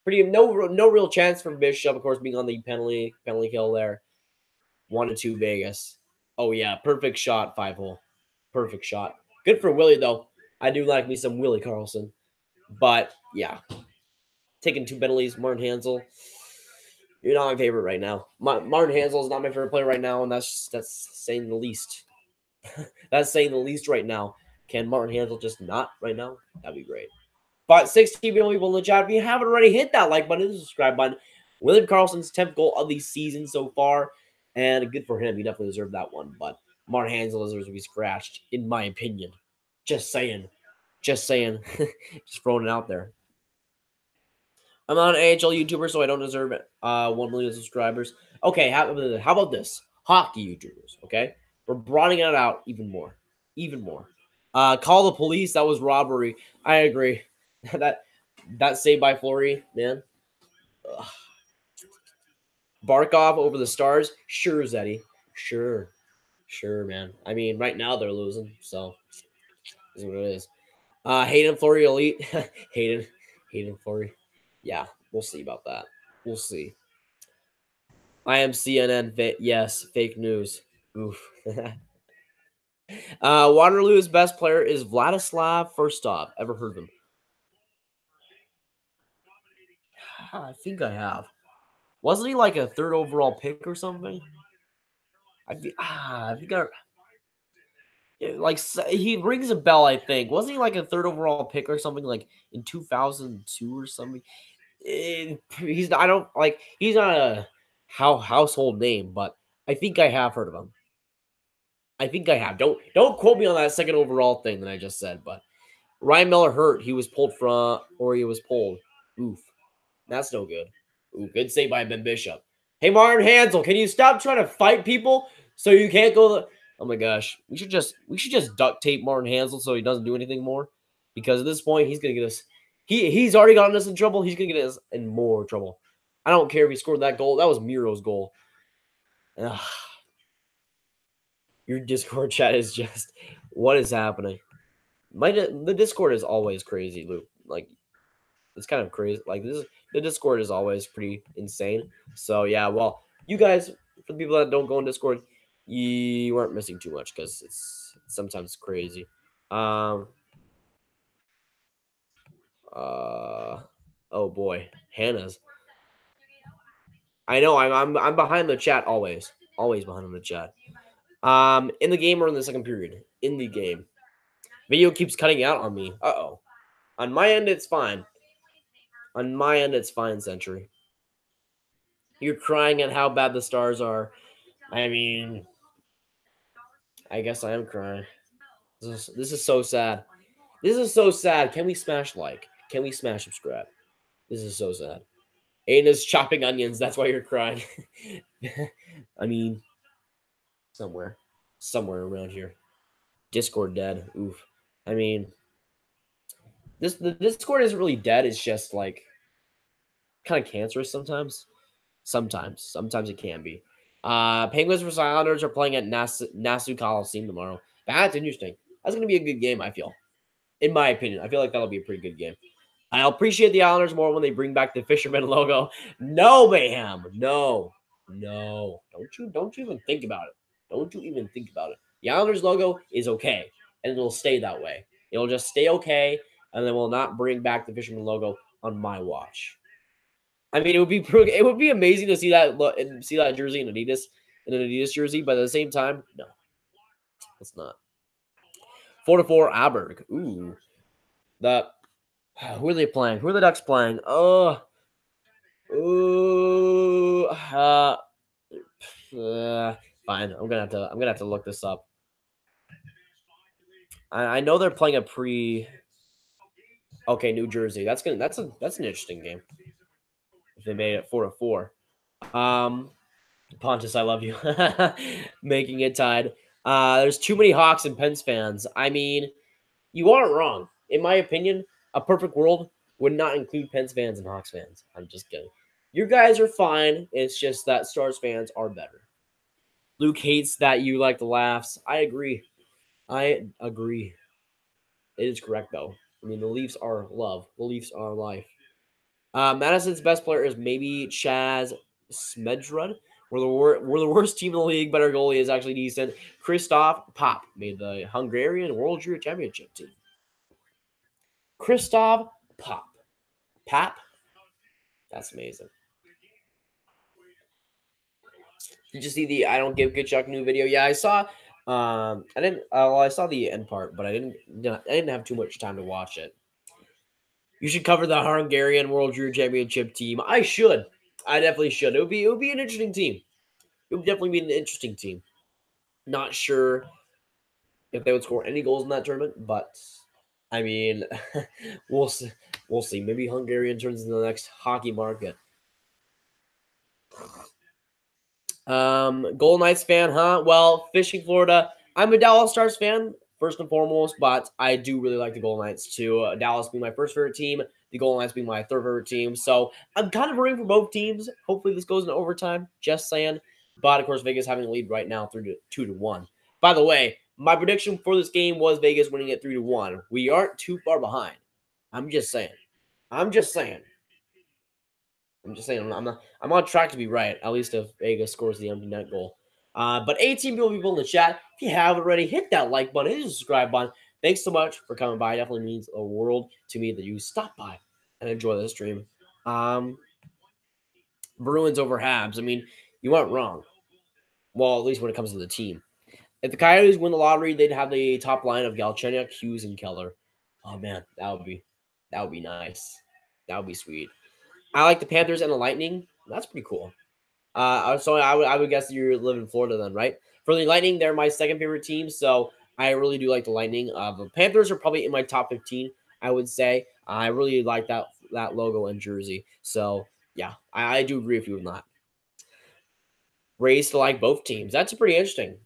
No real chance for Bishop, of course, being on the penalty kill there. 1-2 Vegas. Oh yeah, perfect shot, 5-hole. Perfect shot. Good for Willie though. I do like me some Willie Carlson, but yeah, taking 2 penalties. Martin Hansel, you're not my favorite right now. Martin Hansel is not my favorite player right now, and that's saying the least. That's saying the least right now. Can Martin Hansel just not right now? That'd be great. But 16 million people in the chat. If you haven't already, hit that like button, the subscribe button. William Carlson's 10th goal of the season so far, and good for him. He definitely deserved that one. But Martin Hansel deserves to be scratched, in my opinion. Just saying. Just saying. Just throwing it out there. I'm not an AHL YouTuber, so I don't deserve it. 1 million subscribers. Okay, how about this? Hockey YouTubers, okay? We're broadening it out even more. Even more. Call the police. That was robbery. I agree. that saved by Fleury, man. Ugh. Barkov over the Stars. Sure, Zeddy. Sure. Sure, man. I mean, right now they're losing, so is what it is. Hayden Fleury elite. Hayden Fleury. Yeah, we'll see about that. We'll see. I am CNN. Yes, fake news. Oof. Waterloo's best player is Vladislav Firstov. Ever heard of him? I think I have. Wasn't he like a 3rd overall pick or something? I think like he rings a bell. I think wasn't he like a 3rd overall pick or something like in 2002 or something? He's not. I don't like. He's not a household name, but I think I have heard of him. I think I have. Don't quote me on that 2nd overall thing that I just said. But Ryan Miller hurt. He was pulled from, or he was pulled. Oof, that's no good. Ooh, good save by Ben Bishop. Hey, Martin Hansel, can you stop trying to fight people so you can't go? Oh my gosh, we should just duct tape Martin Hansel so he doesn't do anything more, because at this point he's gonna get us. He's already gotten us in trouble. He's gonna get us in more trouble. I don't care if he scored that goal. That was Miro's goal. Ugh. Your Discord chat is just, what is happening? The Discord is always crazy, Luke. Like, it's kind of crazy. Like, the Discord is always pretty insane. So yeah, well, you guys, for the people that don't go on Discord, you aren't missing too much because it's sometimes crazy. Oh boy, Hannah's. I know I'm behind the chat always behind the chat. In the game or in the second period? In the game. Video keeps cutting out on me. Uh-oh. On my end, it's fine. On my end, it's fine, Century. You're crying at how bad the Stars are. I mean, I guess I am crying. This is so sad. This is so sad. Can we smash like? Can we smash subscribe? This is so sad. Aiden is chopping onions. That's why you're crying. I mean, somewhere around here. Discord dead. Oof. I mean, the Discord isn't really dead. It's just like kind of cancerous sometimes. Sometimes it can be. Penguins vs Islanders are playing at Nassau Coliseum tomorrow. That's interesting. That's gonna be a good game, I feel. In my opinion, I feel like that'll be a pretty good game. I'll appreciate the Islanders more when they bring back the Fisherman logo. No, Mayhem. No. Don't you even think about it. Don't you even think about it. The Islanders logo is okay, and it'll stay that way. It'll just stay okay, and then we'll not bring back the Fisherman logo on my watch. I mean, it would be amazing to see that jersey in an Adidas jersey, but at the same time, no, it's not. 4-4 Aberg. Ooh, who are they playing? Who are the Ducks playing? Fine. I'm gonna have to look this up. I know they're playing a pre. Okay, New Jersey. That's an interesting game. If they made it 4-4. Pontus, I love you. Making it tied. There's too many Hawks and Pens fans. I mean, you aren't wrong. In my opinion, a perfect world would not include Pens fans and Hawks fans. I'm just kidding. You guys are fine. It's just that Stars fans are better. Luke hates that you like the laughs. I agree. It is correct, though. I mean, the Leafs are love. The Leafs are life. Madison's best player is maybe Chaz Smedrud. We're the worst team in the league, but our goalie is actually decent. Christoph Pop made the Hungarian World Junior Championship team. Christoph Pop. Pap? That's amazing. Did you see the I don't give good Chuck new video? Yeah, I saw. I didn't. Well, I saw the end part, but I didn't have too much time to watch it. You should cover the Hungarian World Junior Championship team. I should. I definitely should. It would be an interesting team. It would definitely be an interesting team. Not sure if they would score any goals in that tournament, but I mean, we'll see. We'll see. Maybe Hungarian turns into the next hockey market. Golden Knights fan, huh? Well, Fishing, Florida. I'm a Dallas Stars fan, first and foremost, but I do really like the Golden Knights too. Dallas being my first favorite team, the Golden Knights being my third favorite team. So I'm kind of rooting for both teams. Hopefully this goes into overtime, just saying. But of course, Vegas having a lead right now 2-1. By the way, my prediction for this game was Vegas winning it 3-1. We aren't too far behind. I'm just saying. I'm just saying. I'm on track to be right, at least if Vegas scores the empty net goal. But 18 people in the chat. If you haven't already, hit that like button, hit the subscribe button. Thanks so much for coming by. It definitely means a world to me that you stop by and enjoy the stream. Bruins over Habs. I mean, you weren't wrong. Well, at least when it comes to the team. If the Coyotes win the lottery, they'd have the top line of Galchenyuk, Hughes, and Keller. Oh man, that would be nice. That would be sweet. I like the Panthers and the Lightning. That's pretty cool. So I would guess you live in Florida then, right? For the Lightning, they're my second favorite team, so I really do like the Lightning. The Panthers are probably in my top 15, I would say. I really like that logo and jersey. So yeah, I do agree with you on that. Raised to like both teams. That's pretty interesting.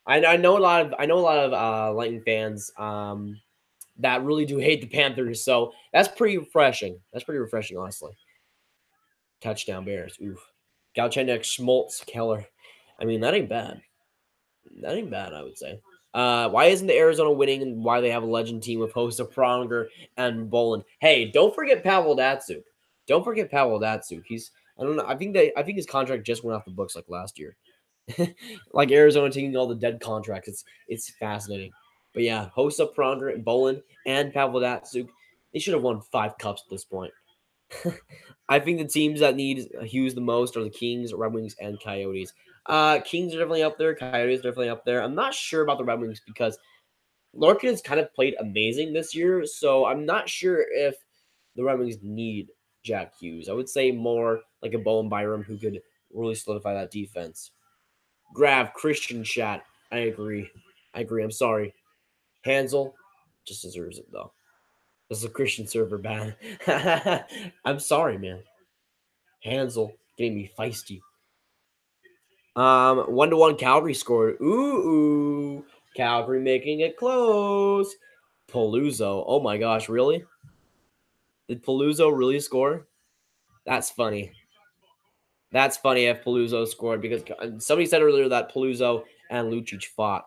I know a lot of Lightning fans that really do hate the Panthers, so that's pretty refreshing. That's pretty refreshing, honestly. Touchdown Bears. Oof. Galchenyuk, Schmaltz, Keller. I mean, that ain't bad. That ain't bad, I would say. Why isn't the Arizona winning and why they have a legend team with Hossa, Pronger, and Bolin? Hey, don't forget Pavel Datsyuk. Don't forget Pavel Datsyuk. He's I don't know. I think his contract just went off the books like last year. Like Arizona taking all the dead contracts. It's fascinating. But yeah, Hossa, Pronger, and Bolin, and Pavel Datsyuk, they should have won 5 cups at this point. I think the teams that need Hughes the most are the Kings, Red Wings, and Coyotes. Kings are definitely up there. Coyotes are definitely up there. I'm not sure about the Red Wings because Larkin has kind of played amazing this year, so I'm not sure if the Red Wings need Jack Hughes. I would say more like a Bowen Byram who could really solidify that defense. Grav, Christian chat. I agree. I'm sorry. Hansel just deserves it, though. This is a Christian server ban. I'm sorry, man. Hansel getting me feisty. 1-1 Calgary scored. Ooh. Calgary making it close. Paluzzo. Oh my gosh, really? Did Paluzzo really score? That's funny. That's funny if Paluzzo scored because somebody said earlier that Paluzzo and Lucic fought.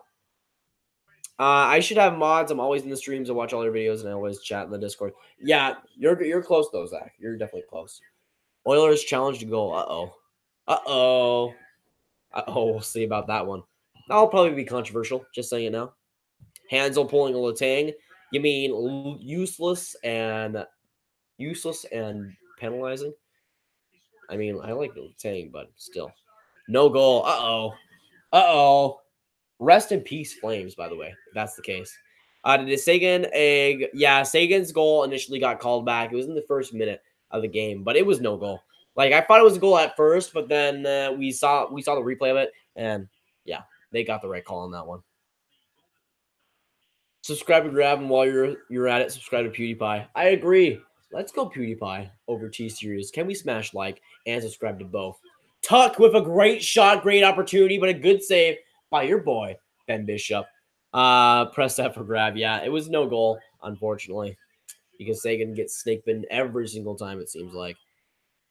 I should have mods. I'm always in the streams. I watch all your videos and I always chat in the Discord. Yeah, you're close though, Zach. You're definitely close. Oilers challenge to goal. Uh-oh. We'll see about that one. That'll probably be controversial, just saying it now. Hansel pulling a Letang. You mean useless and penalizing? I mean, I like Letang, but still. No goal. Uh-oh. Rest in peace, Flames, by the way, if that's the case. Did Seguin egg? Yeah, Sagan's goal initially got called back. It was in the first minute of the game, but it was no goal. Like I thought it was a goal at first, but then we saw the replay of it, and yeah, they got the right call on that one. Subscribe to Grab, and while you're at it, subscribe to PewDiePie. I agree. Let's go PewDiePie over T-Series. Can we smash like and subscribe to both? Tuck with a great shot, great opportunity, but a good save by your boy, Ben Bishop. Press that for Grab. Yeah, it was no goal, unfortunately, because Seguin gets snake bitten every single time, it seems like.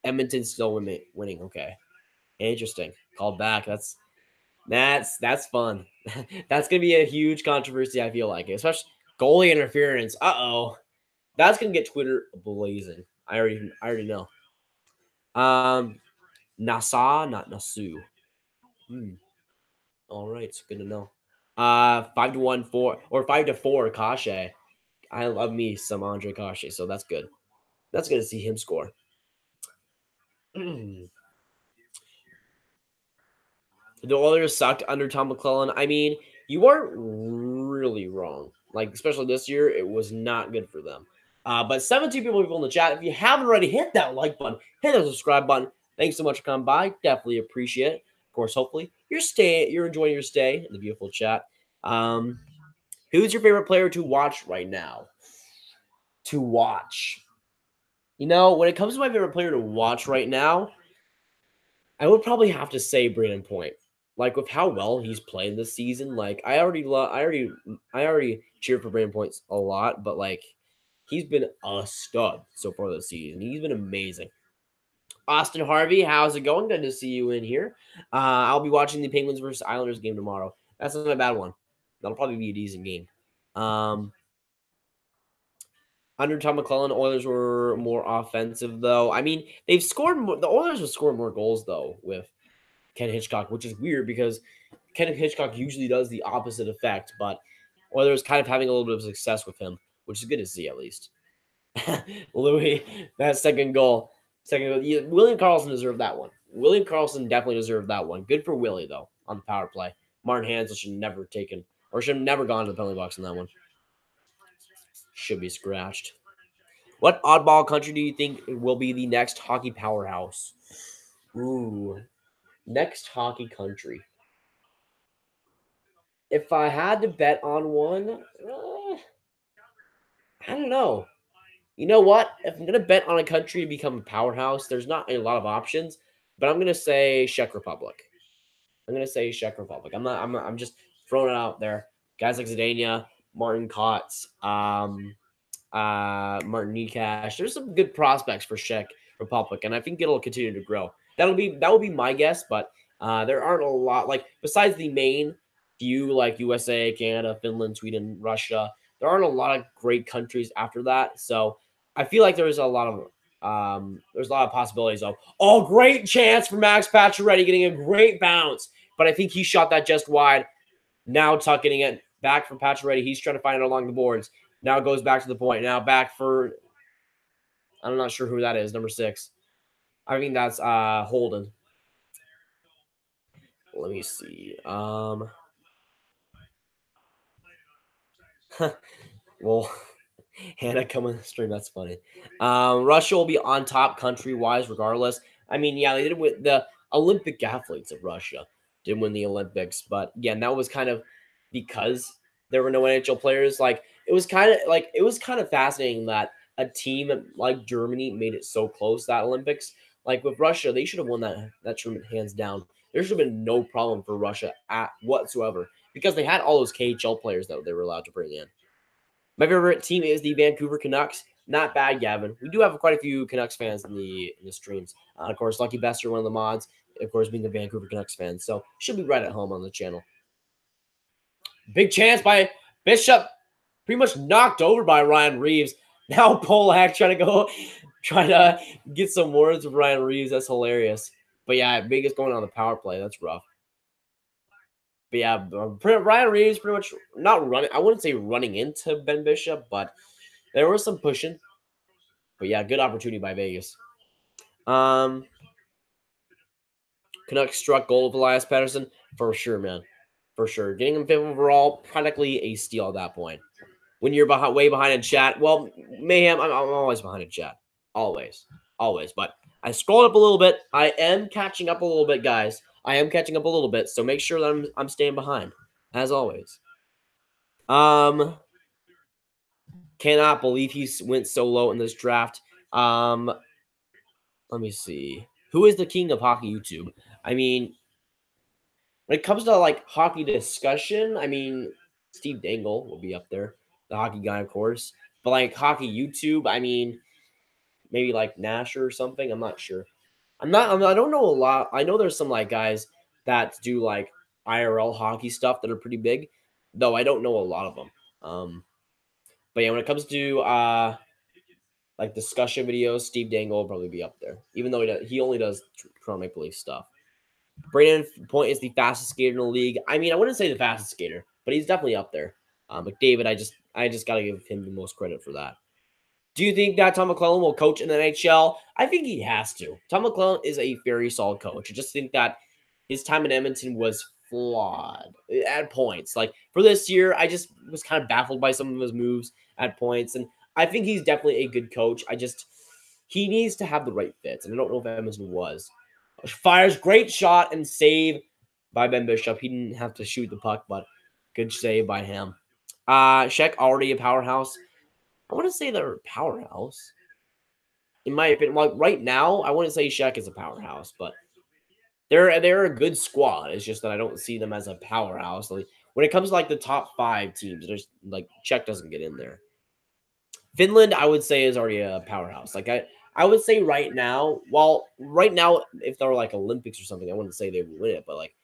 Edmonton's still winning. Okay. Interesting. Called back. That's fun. That's going to be a huge controversy, I feel like. Especially Goalie interference. Uh-oh. That's going to get Twitter blazing. I already know. Nassau, not Nassau. All right, it's good to know. 5-1, 4 or 5-4, Kashe. I love me some Andre Kashe, so that's good. That's good to see him score. The Oilers sucked under Tom McClellan. I mean, you weren't really wrong. Like, especially this year, it was not good for them. But 17 people in the chat. If you haven't already, hit that like button, hit that subscribe button. Thanks so much for coming by. Definitely appreciate it. Of course, hopefully you're enjoying your stay in the beautiful chat. Who's your favorite player to watch right now? To watch. You know, when it comes to my favorite player to watch right now, I would probably have to say Brayden Point. Like with how well he's played this season, like I already cheered for Brayden Point a lot, but like he's been a stud so far this season. He's been amazing. Austin Harvey, how's it going? Good to see you in here. I'll be watching the Penguins versus Islanders game tomorrow. That's not a bad one. That'll probably be a decent game. Under Tom McClellan, Oilers were more offensive, though. I mean, they've scored more. The Oilers have scored more goals, though, with Ken Hitchcock, which is weird because Ken Hitchcock usually does the opposite effect, but Oilers kind of having a little bit of success with him, which is good to see at least. Louis, that second goal. William Karlsson deserved that one. William Karlsson definitely deserved that one. Good for Willie, though, on the power play. Martin Hansel should have never gone to the penalty box in that one. Should be scratched. What oddball country do you think will be the next hockey powerhouse? Ooh, next hockey country. If I had to bet on one, I don't know. You know what? If I'm gonna bet on a country to become a powerhouse, there's not a lot of options, but I'm gonna say Czech Republic. I'm just throwing it out there. Guys like Zdania, Martin Kotz, Martin Nikash. There's some good prospects for Czech Republic, and I think it'll continue to grow. That will be my guess, but there aren't a lot like besides the main few like USA, Canada, Finland, Sweden, Russia. There aren't a lot of great countries after that, so I feel like there's a lot of possibilities of great chance for Max Pacioretty getting a great bounce, but I think he shot that just wide. Now Tuck getting it back from Pacioretty. He's trying to find it along the boards. Now it goes back to the point. Now back for I'm not sure who that is. Number 6. I think that's Holden. Let me see. Well, Hannah coming to stream. That's funny. Russia will be on top country-wise regardless. I mean, yeah, they did with the Olympic athletes of Russia. Did win the Olympics. But, again, that was kind of because there were no NHL players. Like, it was kind of fascinating that a team like Germany made it so close that Olympics. Like, with Russia, they should have won that tournament hands down. There should have been no problem for Russia whatsoever because they had all those KHL players that they were allowed to bring in. My favorite team is the Vancouver Canucks. Not bad, Gavin. We do have quite a few Canucks fans in the streams. Of course, Lucky Bester, one of the mods, of course, being a Vancouver Canucks fan. So should be right at home on the channel. Big chance by Bishop. Pretty much knocked over by Ryan Reeves. Now Polak trying to get some words with Ryan Reeves. That's hilarious. But yeah, biggest going on the power play. That's rough. But yeah, Ryan Reeves pretty much not running. I wouldn't say running into Ben Bishop, but there was some pushing. But yeah, good opportunity by Vegas. Canucks struck goal of Elias Pettersson for sure, man. For sure. Getting him 5th overall, practically a steal at that point. When you're way behind in chat, well, Mayhem, I'm always behind in chat. Always. But I scrolled up a little bit. I am catching up a little bit, guys. I am catching up a little bit, so make sure that I'm staying behind, as always. Cannot believe he went so low in this draft. Let me see. Who is the king of hockey YouTube? I mean, when it comes to like hockey discussion, I mean, Steve Dangle will be up there, the hockey guy, of course. But like hockey YouTube, I mean, maybe like Nasher or something. I'm not sure. I don't know a lot. I know there's some like guys that do like IRL hockey stuff that are pretty big, though I don't know a lot of them. But yeah, when it comes to like discussion videos, Steve Dangle will probably be up there, even though he only does Toronto Maple Leaf stuff. Brayden Point is the fastest skater in the league. I mean, I wouldn't say the fastest skater, but he's definitely up there. McDavid, I just gotta give him the most credit for that. Do you think that Tom McClellan will coach in the NHL? I think he has to. Tom McClellan is a very solid coach. I just think that his time in Edmonton was flawed at points. Like for this year, I just was kind of baffled by some of his moves at points, and I think he's definitely a good coach. He needs to have the right fits, and I don't know if Edmonton was. Fires great shot and save by Ben Bishop. He didn't have to shoot the puck, but good save by him. Sheck already a powerhouse. I want to say they're a powerhouse. In my opinion, like right now, I wouldn't say Sheck is a powerhouse, but they're a good squad. It's just that I don't see them as a powerhouse. Like when it comes to like the top 5 teams, there's like Czech doesn't get in there. Finland, I would say, is already a powerhouse. Like I would say right now, if there were like Olympics or something, I wouldn't say they would win it, but like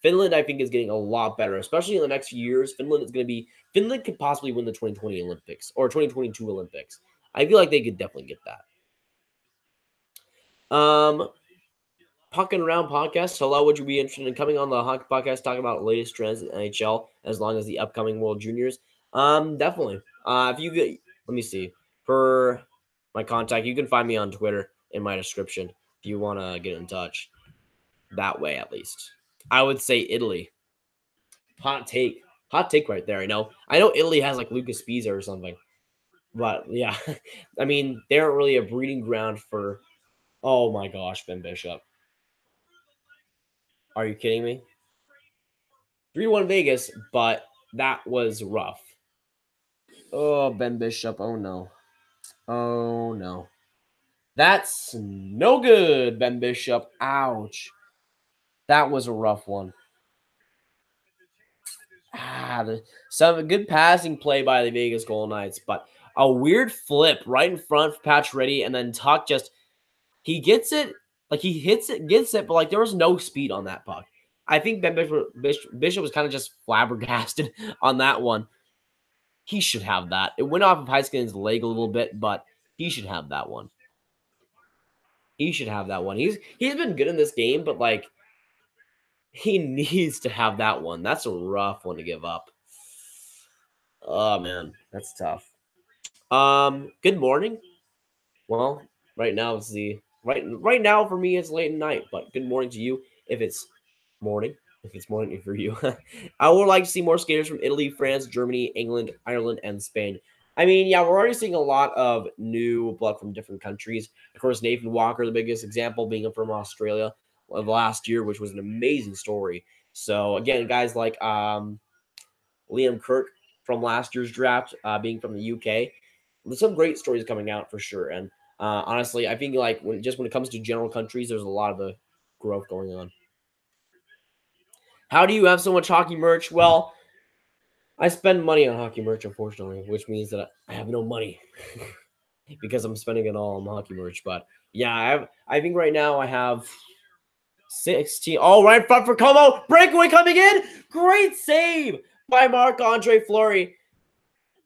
Finland, I think, is getting a lot better, especially in the next few years. Finland could possibly win the 2020 Olympics or 2022 Olympics. I feel like they could definitely get that. Puck and Around podcast. Hello, would you be interested in coming on the hockey podcast, talking about the latest trends in NHL as long as the upcoming World Juniors? Definitely. If you get, let me see. For my contact, you can find me on Twitter in my description if you want to get in touch. That way, at least. I would say Italy. Hot take right there. I know Italy has like Lucas Pisa or something, but yeah, I mean they aren't really a breeding ground for. Oh my gosh, Ben Bishop. Are you kidding me? 3-1 Vegas, but that was rough. Oh, Ben Bishop. Oh no. Oh no. That's no good, Ben Bishop. Ouch. That was a rough one. Some good passing play by the Vegas Golden Knights, but a weird flip right in front for Patch Ready, and then Tuck he gets it, like he hits it, gets it, but like there was no speed on that puck. I think Ben Bishop was kind of just flabbergasted on that one. He should have that. It went off of Heiskanen's leg a little bit, but he should have that one. He should have that one. He's been good in this game, but like he needs to have that one. That's a rough one to give up. Oh man, that's tough. Good morning. Well, right now it's right now for me it's late at night, but good morning to you if it's morning. If it's morning for you. I would like to see more skaters from Italy, France, Germany, England, Ireland, and Spain. I mean, yeah, we're already seeing a lot of new blood from different countries. Of course, Nathan Walker, the biggest example, being from Australia of last year, which was an amazing story. So again, guys like Liam Kirk from last year's draft, being from the UK. There's some great stories coming out for sure. And honestly, I think like when it comes to general countries, there's a lot of the growth going on. How do you have so much hockey merch? Well, I spend money on hockey merch, unfortunately, which means that I have no money because I'm spending it all on hockey merch. But yeah, I think right now I have 16. Oh, right in front for Como. Breakaway coming in. Great save by Marc-Andre Fleury.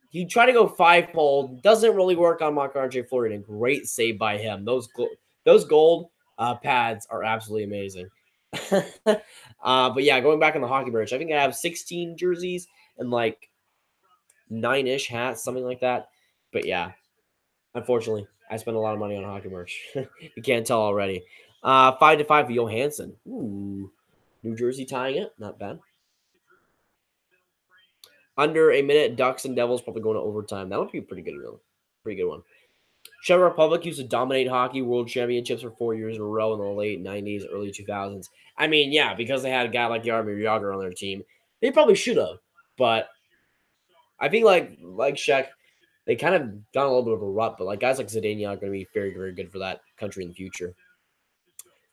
He tried to go 5-pole. Doesn't really work on Marc-Andre Fleury. And a great save by him. Those gold pads are absolutely amazing. But yeah, going back on the hockey merch, I think I have 16 jerseys and like 9-ish hats, something like that. But yeah, unfortunately, I spend a lot of money on hockey merch. You can't tell already. 5-5 for Johansson. Ooh, New Jersey tying it. Not bad. Under a minute, Ducks and Devils probably going to overtime. That would be a pretty good one. Czech Republic used to dominate hockey world championships for 4 years in a row in the late 90s, early 2000s. I mean, yeah, because they had a guy like Jaromir Jagr on their team, they probably should have. But I think like Czech, they kind of got a little bit of a rut. But like guys like Zdeno are going to be very, very good for that country in the future.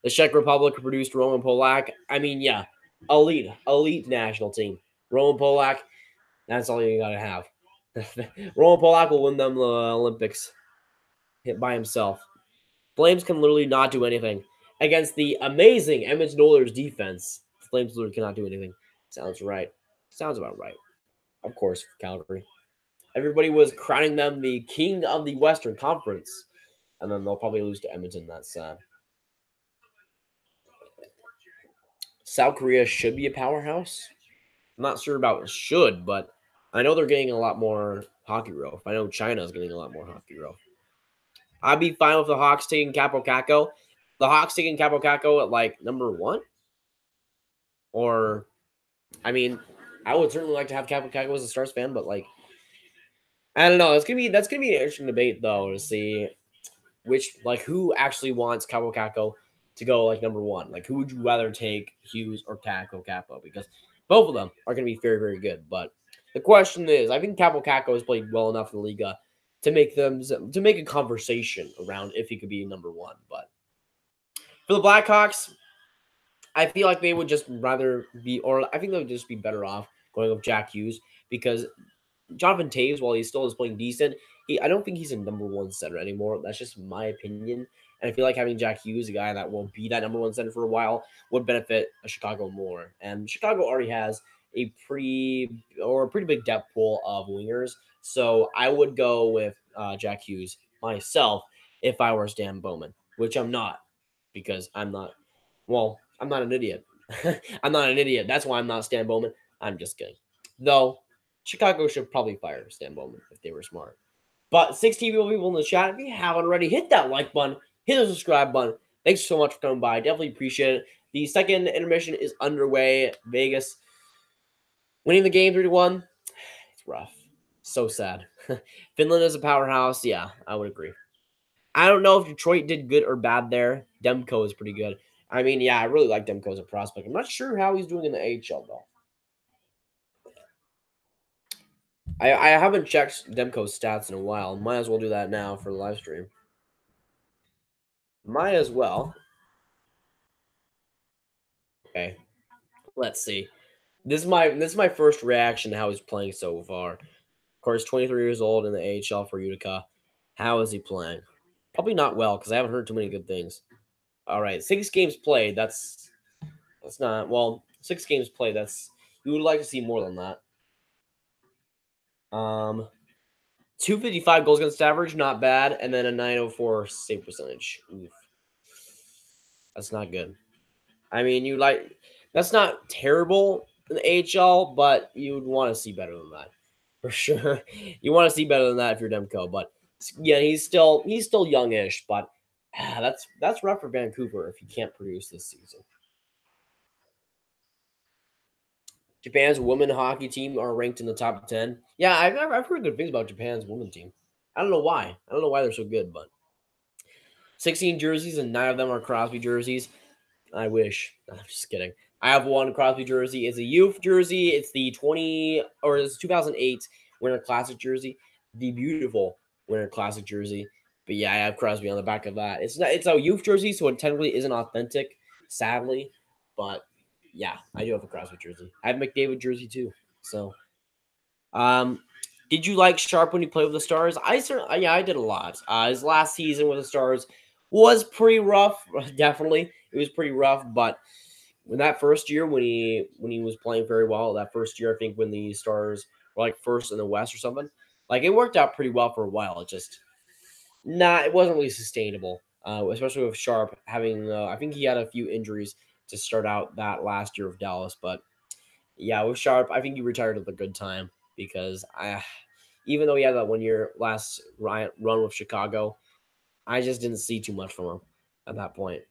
The Czech Republic produced Roman Polak. I mean, yeah, elite national team. Roman Polak, that's all you got to have. Roman Polak will win them the Olympics hit by himself. Flames can literally not do anything against the amazing Edmonton Oilers defense. Flames literally cannot do anything. Sounds right. Sounds about right. Of course, Calgary. Everybody was crowning them the king of the Western Conference. And then they'll probably lose to Edmonton. That's sad. South Korea should be a powerhouse. I'm not sure about should, but I know they're getting a lot more hockey growth. I know China's getting a lot more hockey growth. I'd be fine with the Hawks taking Capo Caco. The Hawks taking Capo Caco at like number 1. Or, I mean, I would certainly like to have Capo Caco as a Stars fan, but like, I don't know. That's gonna be an interesting debate though to see who actually wants Capo Caco to go like number 1. Like, who would you rather take, Hughes or Capo? Because both of them are gonna be very, very good. But the question is, I think Capo Caco has played well enough in the Liga to make a conversation around if he could be number 1. But for the Blackhawks, I feel like they would just rather be, or I think they would just be better off going with Jack Hughes because Jonathan Toews, while he still is playing decent, I don't think he's a number 1 center anymore. That's just my opinion. And I feel like having Jack Hughes, a guy that will be that number 1 center for a while, would benefit Chicago more. And Chicago already has a pretty big depth pool of wingers. So I would go with Jack Hughes myself if I were Stan Bowman, which I'm not because I'm not. Well, I'm not an idiot. I'm not an idiot. That's why I'm not Stan Bowman. I'm just kidding. Though Chicago should probably fire Stan Bowman if they were smart. But 16 people in the chat, if you haven't already, hit that like button, hit the subscribe button. Thanks so much for coming by. Definitely appreciate it. The second intermission is underway. Vegas winning the game 3-1. It's rough. So sad. Finland is a powerhouse. Yeah, I would agree. I don't know if Detroit did good or bad there. Demko is pretty good. I mean, yeah, I really like Demko as a prospect. I'm not sure how he's doing in the AHL, though. I haven't checked Demko's stats in a while. Might as well do that now for the live stream. Might as well. Okay. Let's see. This is my first reaction to how he's playing so far. Of course, 23 years old in the AHL for Utica. How is he playing? Probably not well because I haven't heard too many good things. All right, 6 games played. That's not well. 6 games played. You would like to see more than that. 255 goals against average, not bad, and then a 904 save percentage. Oof. That's not good. I mean, that's not terrible in the AHL, but you'd want to see better than that for sure. You want to see better than that if you're Demko, but yeah, he's still youngish, but that's rough for Vancouver if you can't produce this season. Japan's women hockey team are ranked in the top 10. Yeah, I've heard good things about Japan's women team. I don't know why. I don't know why they're so good, but 16 jerseys and 9 of them are Crosby jerseys. I wish. I'm just kidding. I have one Crosby jersey. It's a youth jersey. It's the 2008 Winter Classic jersey. The beautiful Winter Classic jersey. But yeah, I have Crosby on the back of that. It's a youth jersey, so it technically isn't authentic, sadly. But yeah, I do have a Crosby jersey. I have McDavid jersey too. So, did you like Sharp when you played with the Stars? I did a lot. His last season with the Stars was pretty rough. Definitely, it was pretty rough. But when that first year, when he was playing very well, that first year, I think when the Stars were like first in the West or something, like it worked out pretty well for a while. It just it wasn't really sustainable. Especially with Sharp having, I think he had a few injuries to start out that last year of Dallas. But yeah, with Sharp, I think he retired at a good time because even though he had that 1 year last run with Chicago, I just didn't see too much from him at that point.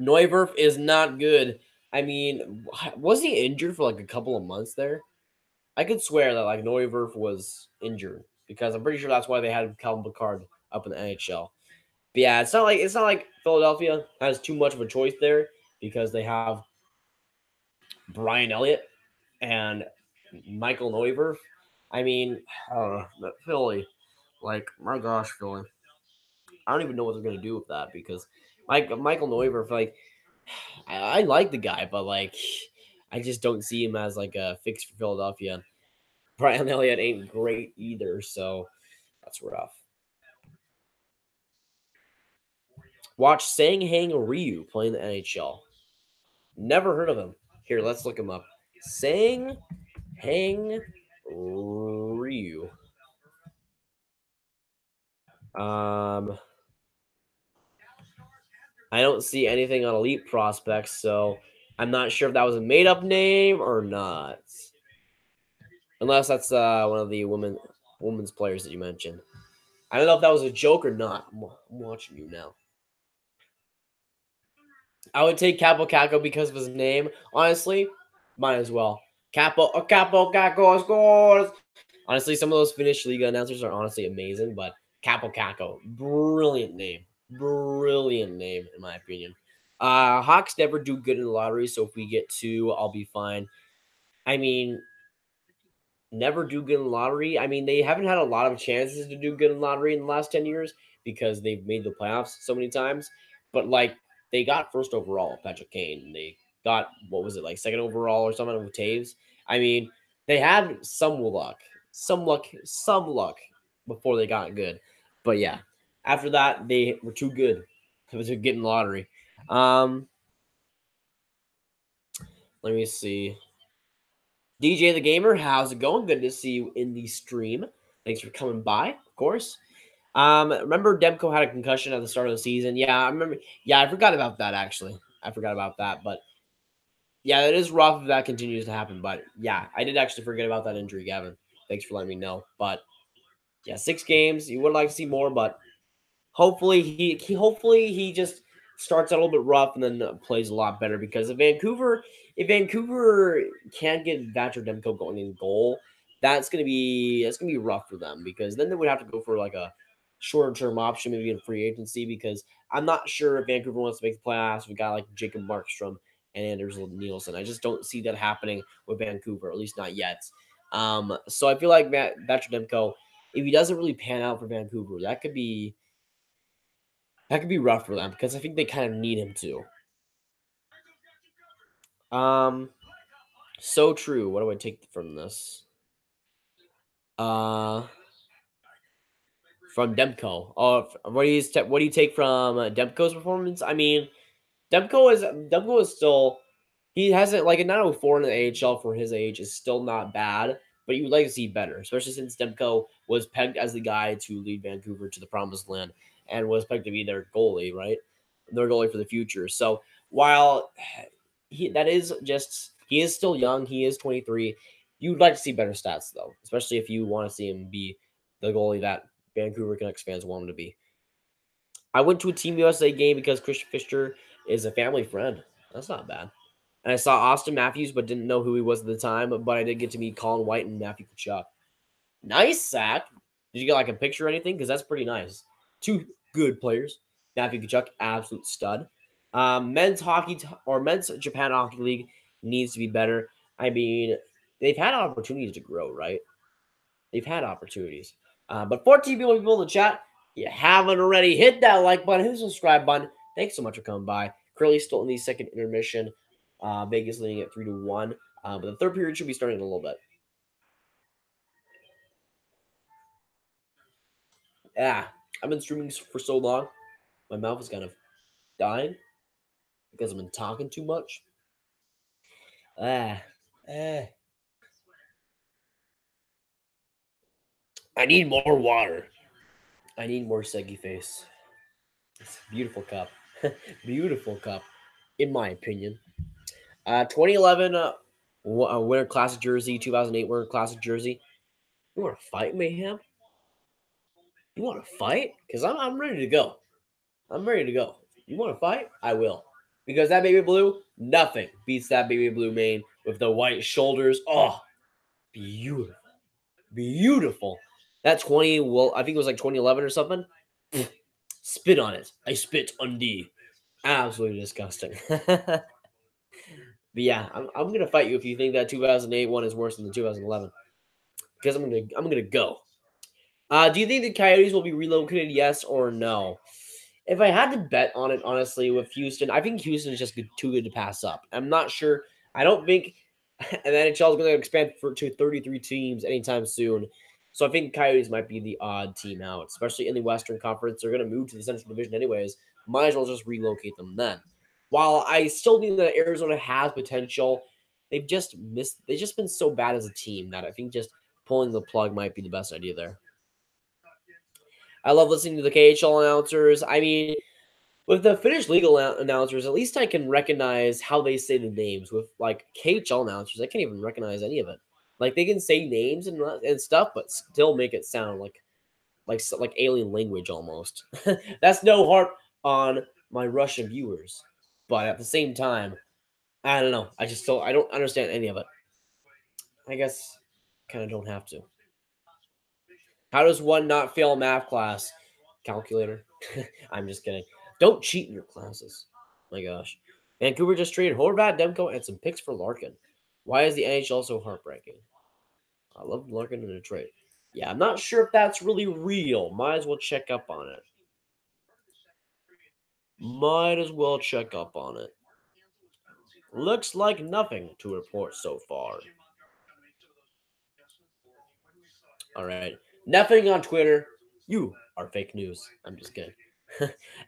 Neuwirth is not good. I mean, was he injured for like a couple of months there? I could swear that like Neuwirth was injured because I'm pretty sure that's why they had Calvin Pickard up in the NHL. But yeah, it's not like Philadelphia has too much of a choice there because they have Brian Elliott and Michael Neuwirth. I mean, Philly, like my gosh, Philly. I don't even know what they're gonna do with that because Michael Neuwirth, like I like the guy, but like I just don't see him as like a fix for Philadelphia. Brian Elliott ain't great either, so that's rough. Watch Sang Hang Ryu play in the NHL. Never heard of him. Here, let's look him up. Sang Hang Ryu. I don't see anything on Elite Prospects, so I'm not sure if that was a made-up name or not. Unless that's one of the women's players that you mentioned. I don't know if that was a joke or not. I'm watching you now. I would take Capo Caco because of his name. Honestly, might as well. Capo Caco scores. Honestly, some of those Finnish Liga announcers are honestly amazing, but Capo Caco, brilliant name. Brilliant name, in my opinion. Hawks never do good in the lottery, so if we get 2, I'll be fine. I mean, never do good in lottery. I mean, they haven't had a lot of chances to do good in lottery in the last 10 years because they've made the playoffs so many times. But like they got first overall, Patrick Kane. They got what was it, like second overall or something with Taves. I mean, they had some luck before they got good. But yeah, after that, they were too good to get in lottery. Let me see. DJ the Gamer, how's it going? Good to see you in the stream. Thanks for coming by, of course. Remember Demko had a concussion at the start of the season? Yeah, I remember. Yeah, I forgot about that actually. I forgot about that, but yeah, it is rough if that continues to happen. But yeah, I did actually forget about that injury, Gavin. Thanks for letting me know. But yeah, 6 games. You would like to see more, but hopefully he just starts out a little bit rough and then plays a lot better because if Vancouver can't get Thatcher Demko going in goal, that's gonna be rough for them because then they would have to go for like a shorter term option, maybe in free agency because I'm not sure if Vancouver wants to make the playoffs. We got like Jacob Markstrom and Anders Nielsen. I just don't see that happening with Vancouver, at least not yet. So I feel like Thatcher Demko, if he doesn't really pan out for Vancouver, that could be rough for them because I think they kind of need him to. Um, so true. What do I take from this? Uh, from Demko. What do you take from Demko's performance? I mean, Demko is still he hasn't like a 904 in the AHL for his age is still not bad, but you would like to see better, especially since Demko was pegged as the guy to lead Vancouver to the promised land and was pegged to be their goalie, right? Their goalie for the future. So while he is still young, he is 23. You'd like to see better stats though, especially if you want to see him be the goalie that Vancouver Canucks fans want him to be. I went to a Team USA game because Christian Fischer is a family friend. That's not bad. And I saw Austin Matthews, but didn't know who he was at the time. But I did get to meet Colin White and Matthew Tkachuk. Nice sack. Did you get like a picture or anything? Because that's pretty nice. Two good players. Matthew Tkachuk, absolute stud. Men's hockey or men's Japan Hockey League needs to be better. I mean, they've had opportunities to grow, right? They've had opportunities. But 14 people in the chat, you haven't already hit that like button, hit the subscribe button. Thanks so much for coming by. Curly's still in the second intermission. Vegas leading at 3-1. But the third period should be starting in a little bit. Yeah, I've been streaming for so long. My mouth is kind of dying because I've been talking too much. Ah, ah. I need more water. I need more Seggy face. It's a beautiful cup. Beautiful cup, in my opinion. 2011 Winter Classic jersey, 2008 Winter Classic jersey. You want to fight, Mayhem? You want to fight? Because I'm ready to go. I'm ready to go. You want to fight? I will. Because that baby blue, nothing beats that baby blue mane with the white shoulders. Oh, beautiful. Beautiful. That 20, well, I think it was like 2011 or something. Spit on it. I spit on D. Absolutely disgusting. But yeah, I'm gonna fight you if you think that 2008 one is worse than the 2011. Because I'm gonna go. Do you think the Coyotes will be relocated? Yes or no? If I had to bet on it, honestly, with Houston, I think Houston is just too good to pass up. I'm not sure. I don't think the NHL is going to expand to 33 teams anytime soon. So I think Coyotes might be the odd team out, especially in the Western Conference. They're going to move to the Central Division anyways. Might as well just relocate them then. While I still think that Arizona has potential, they've just been so bad as a team that I think just pulling the plug might be the best idea there. I love listening to the KHL announcers. I mean, with the Finnish legal announcers, at least I can recognize how they say the names. With like KHL announcers, I can't even recognize any of it. Like they can say names and stuff, but still make it sound like alien language almost. That's no harp on my Russian viewers, but at the same time, I don't know. I don't understand any of it. I guess kind of don't have to. How does one not fail math class? Calculator. I'm just kidding. Don't cheat in your classes. My gosh. Vancouver just traded Horvat, Demko, and some picks for Larkin. Why is the NHL so heartbreaking? I love Larkin in a trade. Yeah, I'm not sure if that's really real. Might as well check up on it. Might as well check up on it. Looks like nothing to report so far. All right. Nothing on Twitter. You are fake news. I'm just kidding.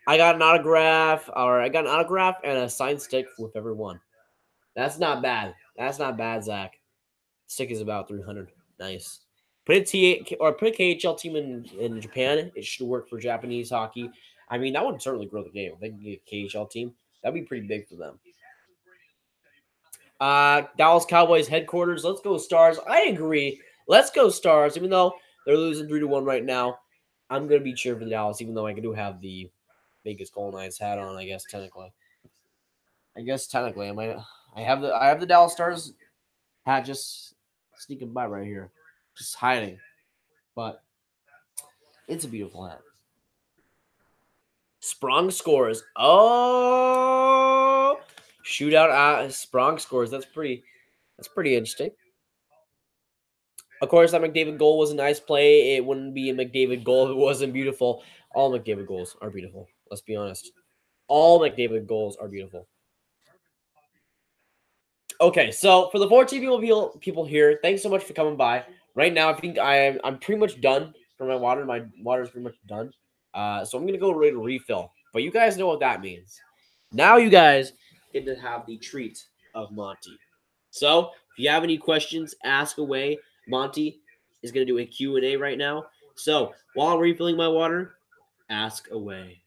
I got an autograph, or I got an autograph and a signed stick with everyone. That's not bad. That's not bad, Zach. Stick is about 300. Nice. Put a put a KHL team in Japan. It should work for Japanese hockey. I mean, that would certainly grow the game. If they can get a KHL team, that'd be pretty big for them. Dallas Cowboys headquarters. Let's go Stars. I agree. Let's go Stars. Even though they're losing 3-1 right now, I'm gonna be cheering for the Dallas. Even though I do have the Vegas Golden Knights hat on. I guess technically. I have the Dallas Stars hat just sneaking by right here, just hiding. But it's a beautiful hat. Sprong scores. Oh, shootout. Sprong scores. That's pretty interesting. Of course, that McDavid goal was a nice play. It wouldn't be a McDavid goal if it wasn't beautiful. All McDavid goals are beautiful. Let's be honest. All McDavid goals are beautiful. Okay, so for the 14 people here, thanks so much for coming by. Right now, I think I'm pretty much done for my water. My water is pretty much done. So I'm gonna go ready to refill. But you guys know what that means. Now you guys get to have the treat of Monty. So if you have any questions, ask away. Monty is gonna do a Q&A right now. So while I'm refilling my water, ask away.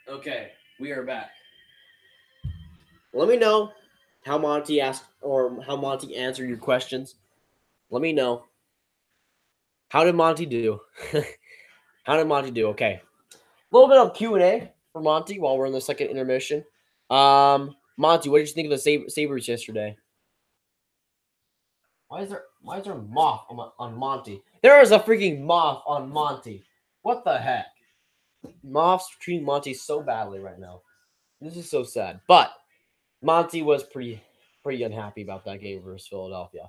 Okay, we are back. Let me know how Monty asked or how Monty answered your questions. Let me know. How did Monty do? How did Monty do? Okay. A little bit of Q&A for Monty while we're in the second intermission. Monty, what did you think of the Sabres yesterday? Why is there a moth on Monty? There is a freaking moth on Monty. What the heck? Moths treating Monty so badly right now. This is so sad. But Monty was pretty unhappy about that game versus Philadelphia.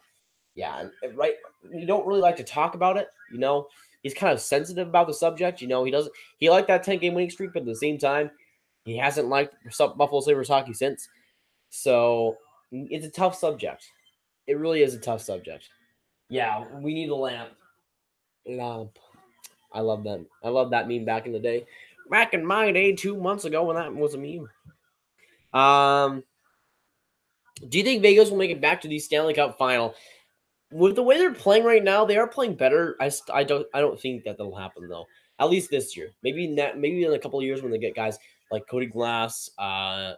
Yeah, right. You don't really like to talk about it. You know, he's kind of sensitive about the subject. You know, he liked that 10-game winning streak, but at the same time, he hasn't liked Buffalo Sabres hockey since. So it's a tough subject. It really is a tough subject. Yeah, we need a lamp. Lamp. I love that. I love that meme back in the day. Back in my day, 2 months ago, when that was a meme. Do you think Vegas will make it back to the Stanley Cup final? With the way they're playing right now, they are playing better. I don't think that that'll happen though. At least this year. Maybe in a couple of years when they get guys like Cody Glass. I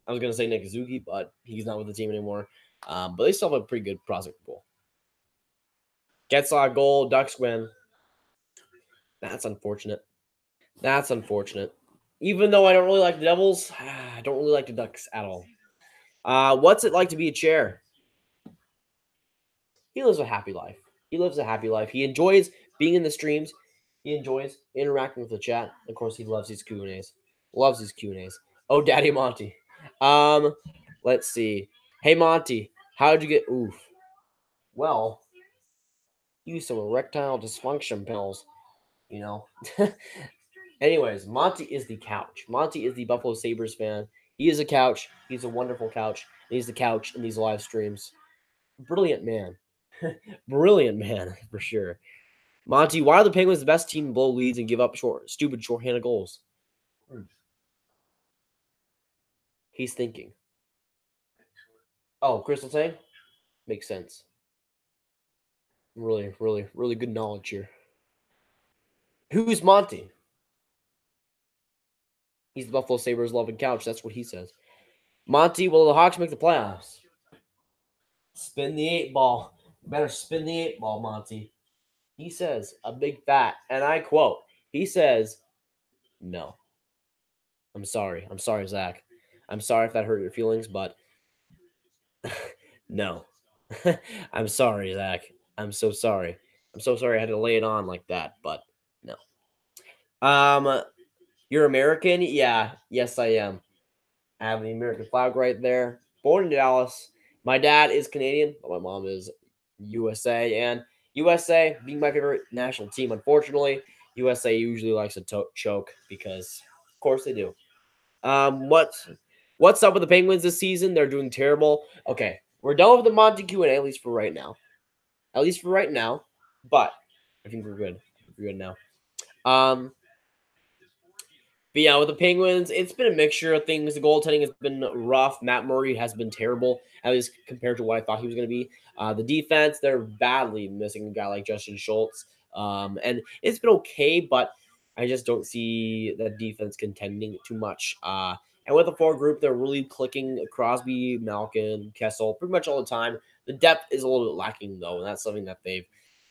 was gonna say Nick Suzuki, but he's not with the team anymore. But they still have a pretty good prospect pool. Getzlaw goal, Ducks win. That's unfortunate. That's unfortunate. Even though I don't really like the Devils, I don't really like the Ducks at all. What's it like to be a chair? He lives a happy life. He lives a happy life. He enjoys being in the streams. He enjoys interacting with the chat. Of course, he loves these Q&As. Loves these Q&As. Oh, Daddy Monty. Let's see. Hey, Monty, how'd you get... Oof. Well, use some erectile dysfunction pills, you know. Anyways, Monty is the couch. Monty is the Buffalo Sabres fan. He is a couch. He's a wonderful couch. He's the couch in these live streams. Brilliant man. Brilliant man, for sure. Monty, why are the Penguins the best team to blow leads and give up stupid shorthanded goals? He's thinking. Oh, Crystal Tang? Makes sense. Really, really, really good knowledge here. Who's Monty? He's the Buffalo Sabres loving couch. That's what he says. Monty, will the Hawks make the playoffs? Spin the 8 ball. Better spin the 8 ball, Monty. He says a big fat, and I quote, he says, no. I'm sorry. I'm sorry, Zach. I'm sorry if that hurt your feelings, but no. I'm sorry, Zach. I'm so sorry. I'm so sorry I had to lay it on like that, but no. You're American? Yeah. Yes, I am. I have the American flag right there. Born in Dallas. My dad is Canadian, but my mom is USA. And USA being my favorite national team, unfortunately, USA usually likes to choke because, of course, they do. What's up with the Penguins this season? They're doing terrible. Okay, we're done with the Monty Q&A, at least for right now. At least for right now. But I think we're good. We're good now. But yeah, with the Penguins, it's been a mixture of things. The goaltending has been rough. Matt Murray has been terrible, at least compared to what I thought he was going to be. The defense, they're badly missing a guy like Justin Schultz. And it's been okay, but I just don't see the defense contending too much. And with the forward group, they're really clicking Crosby, Malkin, Kessel pretty much all the time. The depth is a little bit lacking, though, and that's something that they're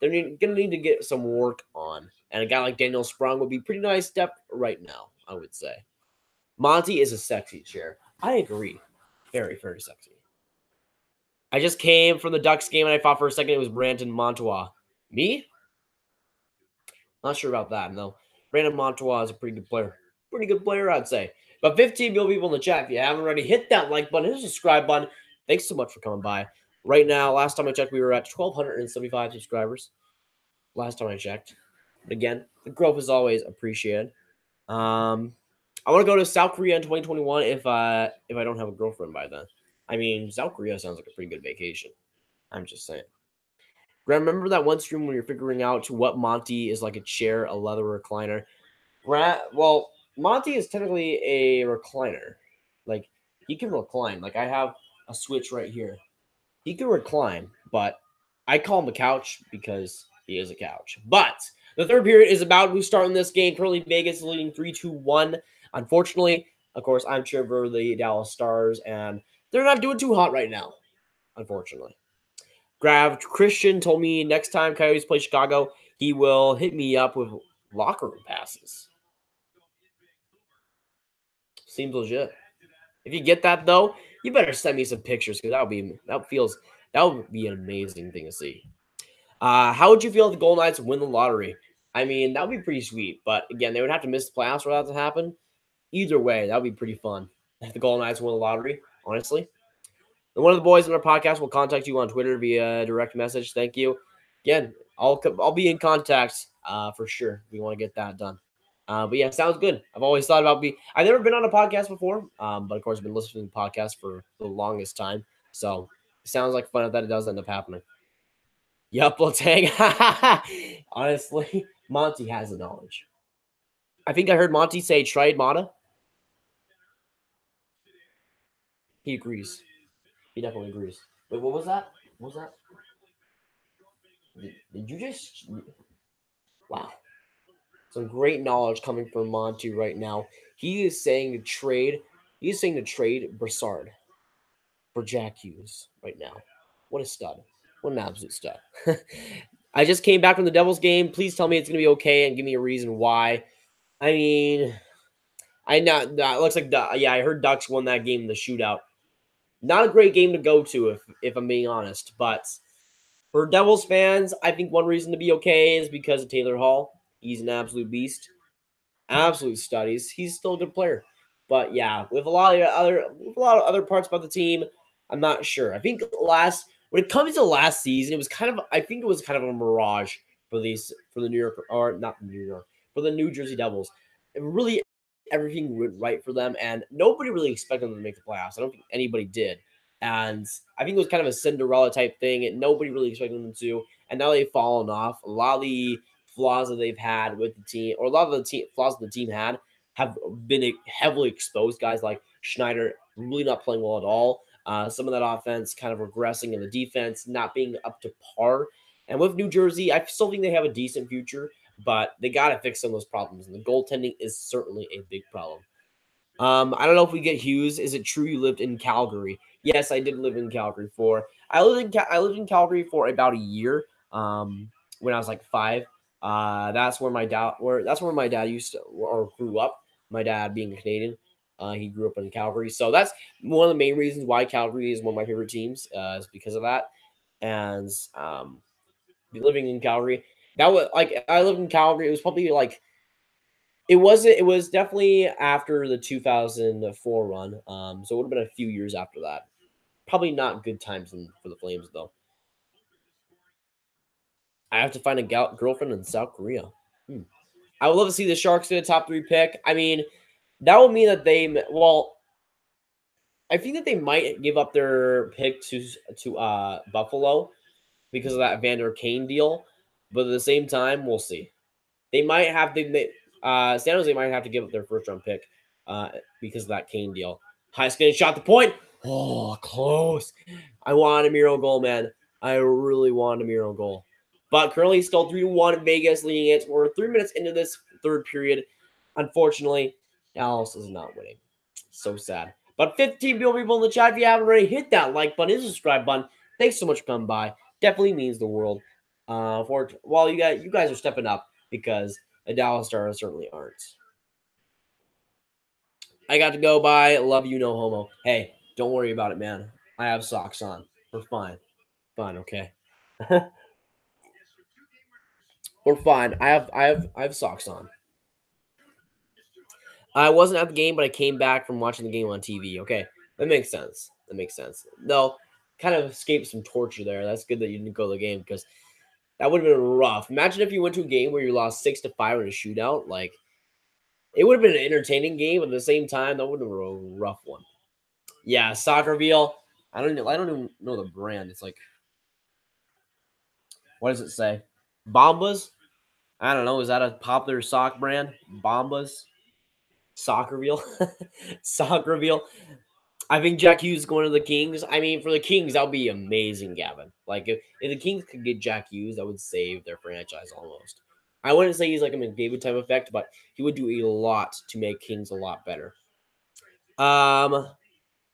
going to need to get some work on. And a guy like Daniel Sprung would be pretty nice depth right now, I would say. Monty is a sexy chair. I agree. Very, very sexy. I just came from the Ducks game, and I thought for a second it was Brandon Montois. Me? Not sure about that, no. Brandon Montois is a pretty good player. Pretty good player, I'd say. But 15 million people in the chat. If you haven't already, hit that like button, hit the subscribe button. Thanks so much for coming by. Right now, last time I checked, we were at 1,275 subscribers. Last time I checked. But again, the growth is always appreciated. I want to go to South Korea in 2021 if I don't have a girlfriend by then. I mean, South Korea sounds like a pretty good vacation. I'm just saying. Remember that one stream when you're figuring out what Monty is like a chair, a leather recliner? Well, Monty is technically a recliner. Like, he can recline. Like, I have a switch right here. He can recline, but I call him a couch because he is a couch. But the third period is about to start in this game. Currently, Vegas is leading 3-2-1. Unfortunately, of course, I'm cheering for the Dallas Stars, and they're not doing too hot right now, unfortunately. Christian told me next time Coyotes play Chicago, he will hit me up with locker room passes. Seems legit. If you get that though, you better send me some pictures because that would be an amazing thing to see. How would you feel if the Golden Knights win the lottery? I mean, that would be pretty sweet, but again, they would have to miss the playoffs for that to happen. Either way, that would be pretty fun if the Golden Knights win the lottery, honestly. And one of the boys in our podcast will contact you on Twitter via direct message. Thank you. Again, I'll be in contact for sure. We want to get that done. But yeah, sounds good. I've always thought about I've never been on a podcast before, but of course I've been listening to podcasts for the longest time. So it sounds like fun that it does end up happening. Yup, let's hang. Honestly, Monty has the knowledge. I think I heard Monty say trade Mata. He agrees. He definitely agrees. Wait, what was that? What was that? Did you just... Wow. Some great knowledge coming from Monty right now. He is saying to trade Brassard for Jack Hughes right now. What a stud. What an absolute stud. I just came back from the Devils game. Please tell me it's going to be okay and give me a reason why. I mean, I know it looks like I heard Ducks won that game in the shootout. Not a great game to go to if I'm being honest, but For Devils fans, I think one reason to be okay is because of Taylor Hall. He's an absolute beast, absolute stud. He's still a good player, but yeah, with a lot of other parts about the team, I'm not sure. I think when it comes to last season, I think it was kind of a mirage for the New York, or not New York, for the New Jersey Devils. It really, everything went right for them, and nobody really expected them to make the playoffs. I don't think anybody did. And I think it was kind of a Cinderella type thing, and nobody really expected them to. And now they've fallen off. A lot of the flaws that they've had with the team, or a lot of the flaws the team had, have been heavily exposed. Guys like Schneider really not playing well at all. Some of that offense kind of regressing, and the defense not being up to par. And with New Jersey, I still think they have a decent future, but they got to fix some of those problems. And the goaltending is certainly a big problem. I don't know if we get Hughes. Is it true you lived in Calgary? Yes, I did live in Calgary I lived in Calgary for about a year. When I was like 5. That's where my dad used to or grew up. My dad being Canadian, he grew up in Calgary, so that's one of the main reasons why Calgary is one of my favorite teams. Is because of that, and living in Calgary. That was like I lived in Calgary. It was probably like it wasn't. It was definitely after the 2004 run. So it would have been a few years after that. Probably not good times for the Flames though. I have to find a girlfriend in South Korea. Hmm. I would love to see the Sharks get a top 3 pick. I mean, that would mean that I think that they might give up their pick to Buffalo because of that Vander Kane deal. But at the same time, we'll see. They might have to. San Jose might have to give up their first round pick because of that Kane deal. Heiskanen shot the point. Oh, close. I want a Miro goal, man. I really want a Miro goal. But currently, still 3-1 in Vegas, leading it. We're 3 minutes into this third period. Unfortunately, Dallas is not winning. So sad. But 15 people in the chat. If you haven't already, hit that like button, hit the subscribe button. Thanks so much for coming by. Definitely means the world. You guys are stepping up because the Dallas Stars certainly aren't. I got to go by. Love you, no homo. Hey, don't worry about it, man. I have socks on. We're fine. Fine, okay. We're fine. I have socks on. I wasn't at the game, but I came back from watching the game on TV. Okay, that makes sense. That makes sense. No, kind of escaped some torture there. That's good that you didn't go to the game because that would have been rough. Imagine if you went to a game where you lost 6-5 in a shootout. Like, it would have been an entertaining game, but at the same time, that would have been a rough one. Yeah, Soccer Veal. I don't even know the brand. It's like, what does it say? Bombas? I don't know. Is that a popular sock brand? Bombas? Soccer Veal? Soccer Veal. I think Jack Hughes is going to the Kings. I mean, for the Kings, that would be amazing, Gavin. Like, if the Kings could get Jack Hughes, that would save their franchise almost. I wouldn't say he's like a McDavid type effect, but he would do a lot to make Kings a lot better.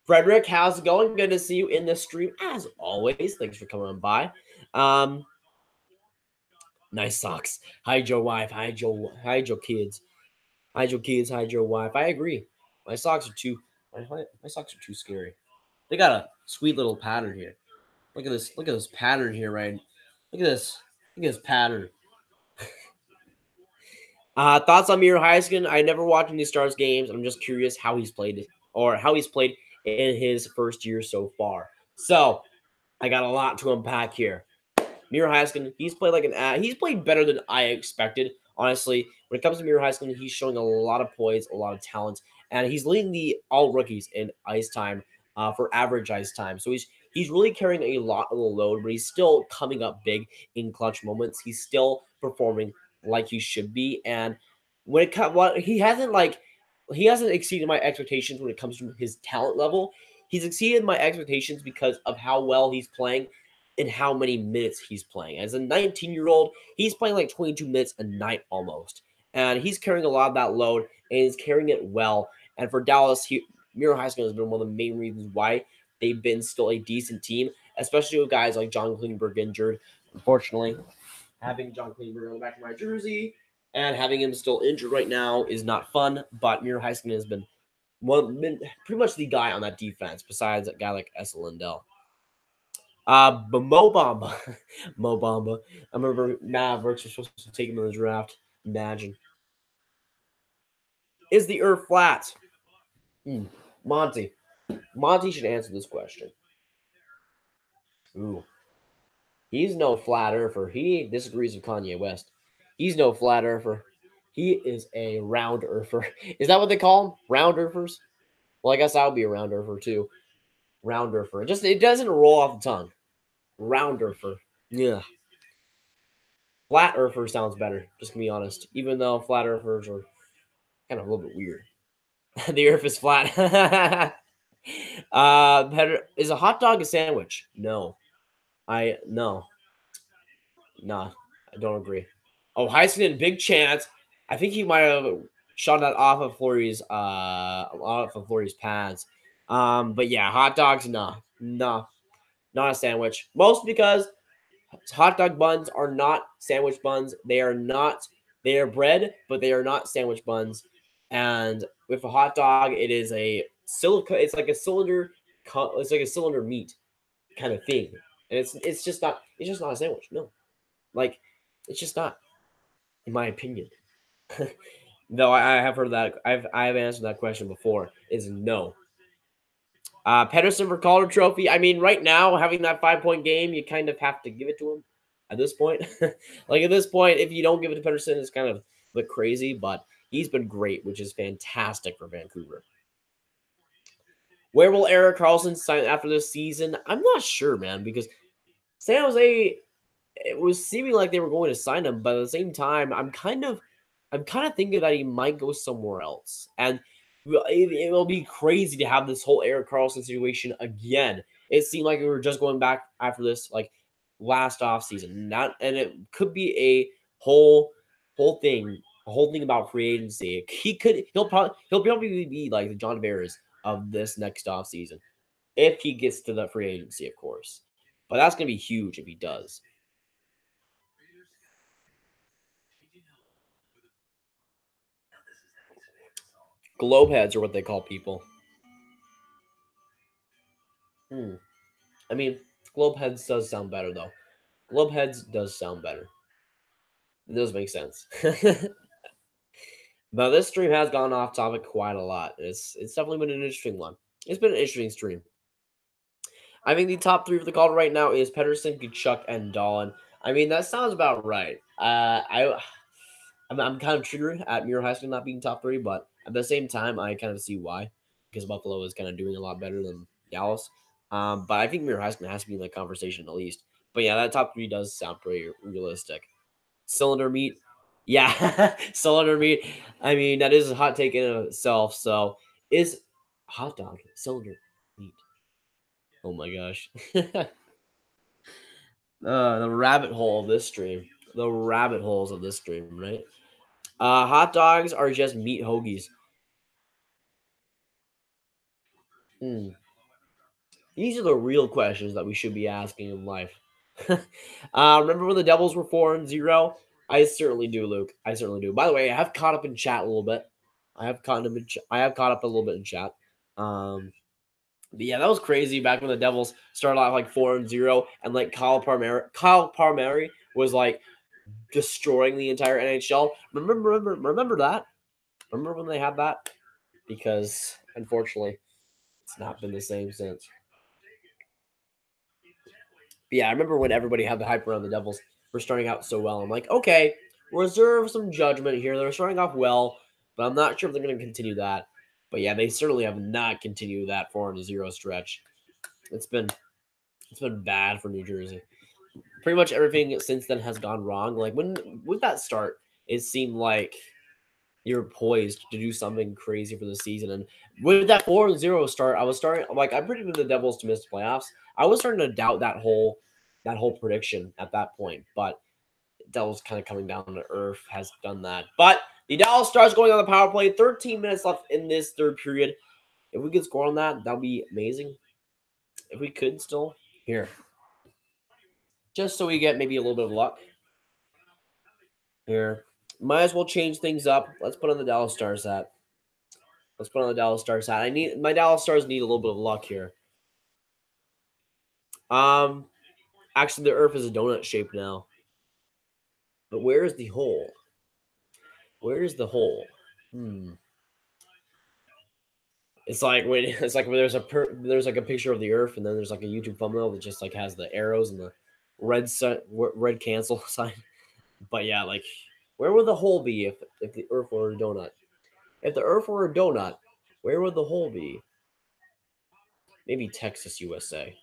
Frederick, how's it going? Good to see you in the stream as always. Thanks for coming on by. Nice socks. Hide your wife. Hide your kids. Hide your kids. Hide your wife. I agree. My socks are too. My socks are too scary. They got a sweet little pattern here. Look at this. Look at this pattern here, right? Look at this. Look at this pattern. Thoughts on Miro Heiskanen? I never watched any Stars games. I'm just curious how he's played in his first year so far. So I got a lot to unpack here. Miro Heiskanen, he's played better than I expected. Honestly, when it comes to Miro Heiskanen, he's showing a lot of poise, a lot of talent, and he's leading the all rookies in ice time for average ice time. So he's really carrying a lot of the load, but he's still coming up big in clutch moments. He's still performing like he should be, and when it comes, he hasn't exceeded my expectations when it comes to his talent level. He's exceeded my expectations because of how well he's playing and how many minutes he's playing. As a 19-year-old, he's playing like 22 minutes a night almost. And he's carrying a lot of that load, and he's carrying it well. And for Dallas, Miro Heiskanen has been one of the main reasons why they've been still a decent team, especially with guys like John Klingberg injured. Unfortunately, having John Klingberg on the back of my jersey and having him still injured right now is not fun, but Miro Heiskanen has been pretty much the guy on that defense besides a guy like Esa Lindell. Mo Bamba. Mo Bamba. I remember Mavericks were supposed to take him in the draft. Imagine. Is the Earth flat? Monty. Monty should answer this question. Ooh. He's no flat earther. He disagrees with Kanye West. He's no flat earther. He is a round earther. Is that what they call them? Round earthers? Well, I guess I would be a round earther too. Round earther. It doesn't roll off the tongue. Round earther. Yeah. Flat earther sounds better, just to be honest. Even though flat earthers are kind of a little bit weird. The earth is flat. Is a hot dog a sandwich? No. No. Nah, I don't agree. Oh, Heisman, big chance. I think he might have shot that off of Fleury's pads. But yeah, hot dogs, nah, not a sandwich. Mostly because hot dog buns are not sandwich buns. They are not. They are bread, but they are not sandwich buns. And with a hot dog, it is a silica. It's like a cylinder. It's like a cylinder meat kind of thing, and it's just not. It's just not a sandwich. No, like it's just not, in my opinion. Though I have heard that I have answered that question before. Is no. Pedersen for Calder Trophy. I mean, right now, having that 5-point game, you kind of have to give it to him at this point. Like, at this point, if you don't give it to Pedersen, it's kind of a bit crazy, but he's been great, which is fantastic for Vancouver. Where will Erik Karlsson sign after this season? I'm not sure, man, because San Jose, it was seeming like they were going to sign him, but at the same time, I'm kind of thinking that he might go somewhere else, and it will be crazy to have this whole Erik Karlsson situation again. It seemed like we were just going back after this, like last offseason. And it could be a whole thing, about free agency. He'll probably be like the John Bears of this next offseason if he gets to the free agency, of course. But that's gonna be huge if he does. Globeheads are what they call people. I mean, Globeheads does sound better though. Globeheads does sound better. It does make sense. But this stream has gone off topic quite a lot. It's definitely been an interesting one. It's been an interesting stream. I think the top three for the call right now is Pedersen, Kachuk, and Dahlin. I mean, that sounds about right. I'm kind of triggered at Miro Heiskanen not being top three, but at the same time, I kind of see why, because Buffalo is kind of doing a lot better than Dallas. But I think Miro Heiskanen has to be in the conversation at least. But yeah, that top three does sound pretty realistic. Cylinder meat, yeah, cylinder meat. I mean, that is a hot take in and of itself. So, is hot dog cylinder meat? Oh my gosh. The rabbit hole of this stream. The rabbit holes of this stream, right? Hot dogs are just meat hoagies. These are the real questions that we should be asking in life. Remember when the Devils were 4-0? I certainly do, Luke. I certainly do. By the way, I have caught up in chat a little bit. I have caught up a little bit in chat. But yeah, that was crazy back when the Devils started off like 4-0, and like Kyle Palmieri was like destroying the entire NHL. Remember that? Remember when they had that? Because unfortunately, it's not been the same since. But yeah, I remember when everybody had the hype around the Devils for starting out so well. I'm like, okay, reserve some judgment here. They're starting off well, but I'm not sure if they're going to continue that. But yeah, they certainly have not continued that 4-0 stretch. It's been bad for New Jersey. Pretty much everything since then has gone wrong. Like when with that start, it seemed like you're poised to do something crazy for the season. And with that 4-0 start, I was starting like I predicted the Devils to miss the playoffs. I was starting to doubt that whole prediction at that point, but Devils kind of coming down to earth has done that. But the Dallas Stars going on the power play. 13 minutes left in this third period. If we could score on that, that'd be amazing. If we could still here, just so we get maybe a little bit of luck here. Might as well change things up. Let's put on the Dallas Stars hat. Let's put on the Dallas Stars hat. My Dallas Stars need a little bit of luck here. Actually, the Earth is a donut shape now. But where is the hole? Where is the hole? It's like when there's like a picture of the Earth, and then there's like a YouTube thumbnail that just like has the arrows and the red cancel sign. But yeah, like where would the hole be if the Earth were a donut? If the Earth were a donut, where would the hole be? Maybe Texas, USA.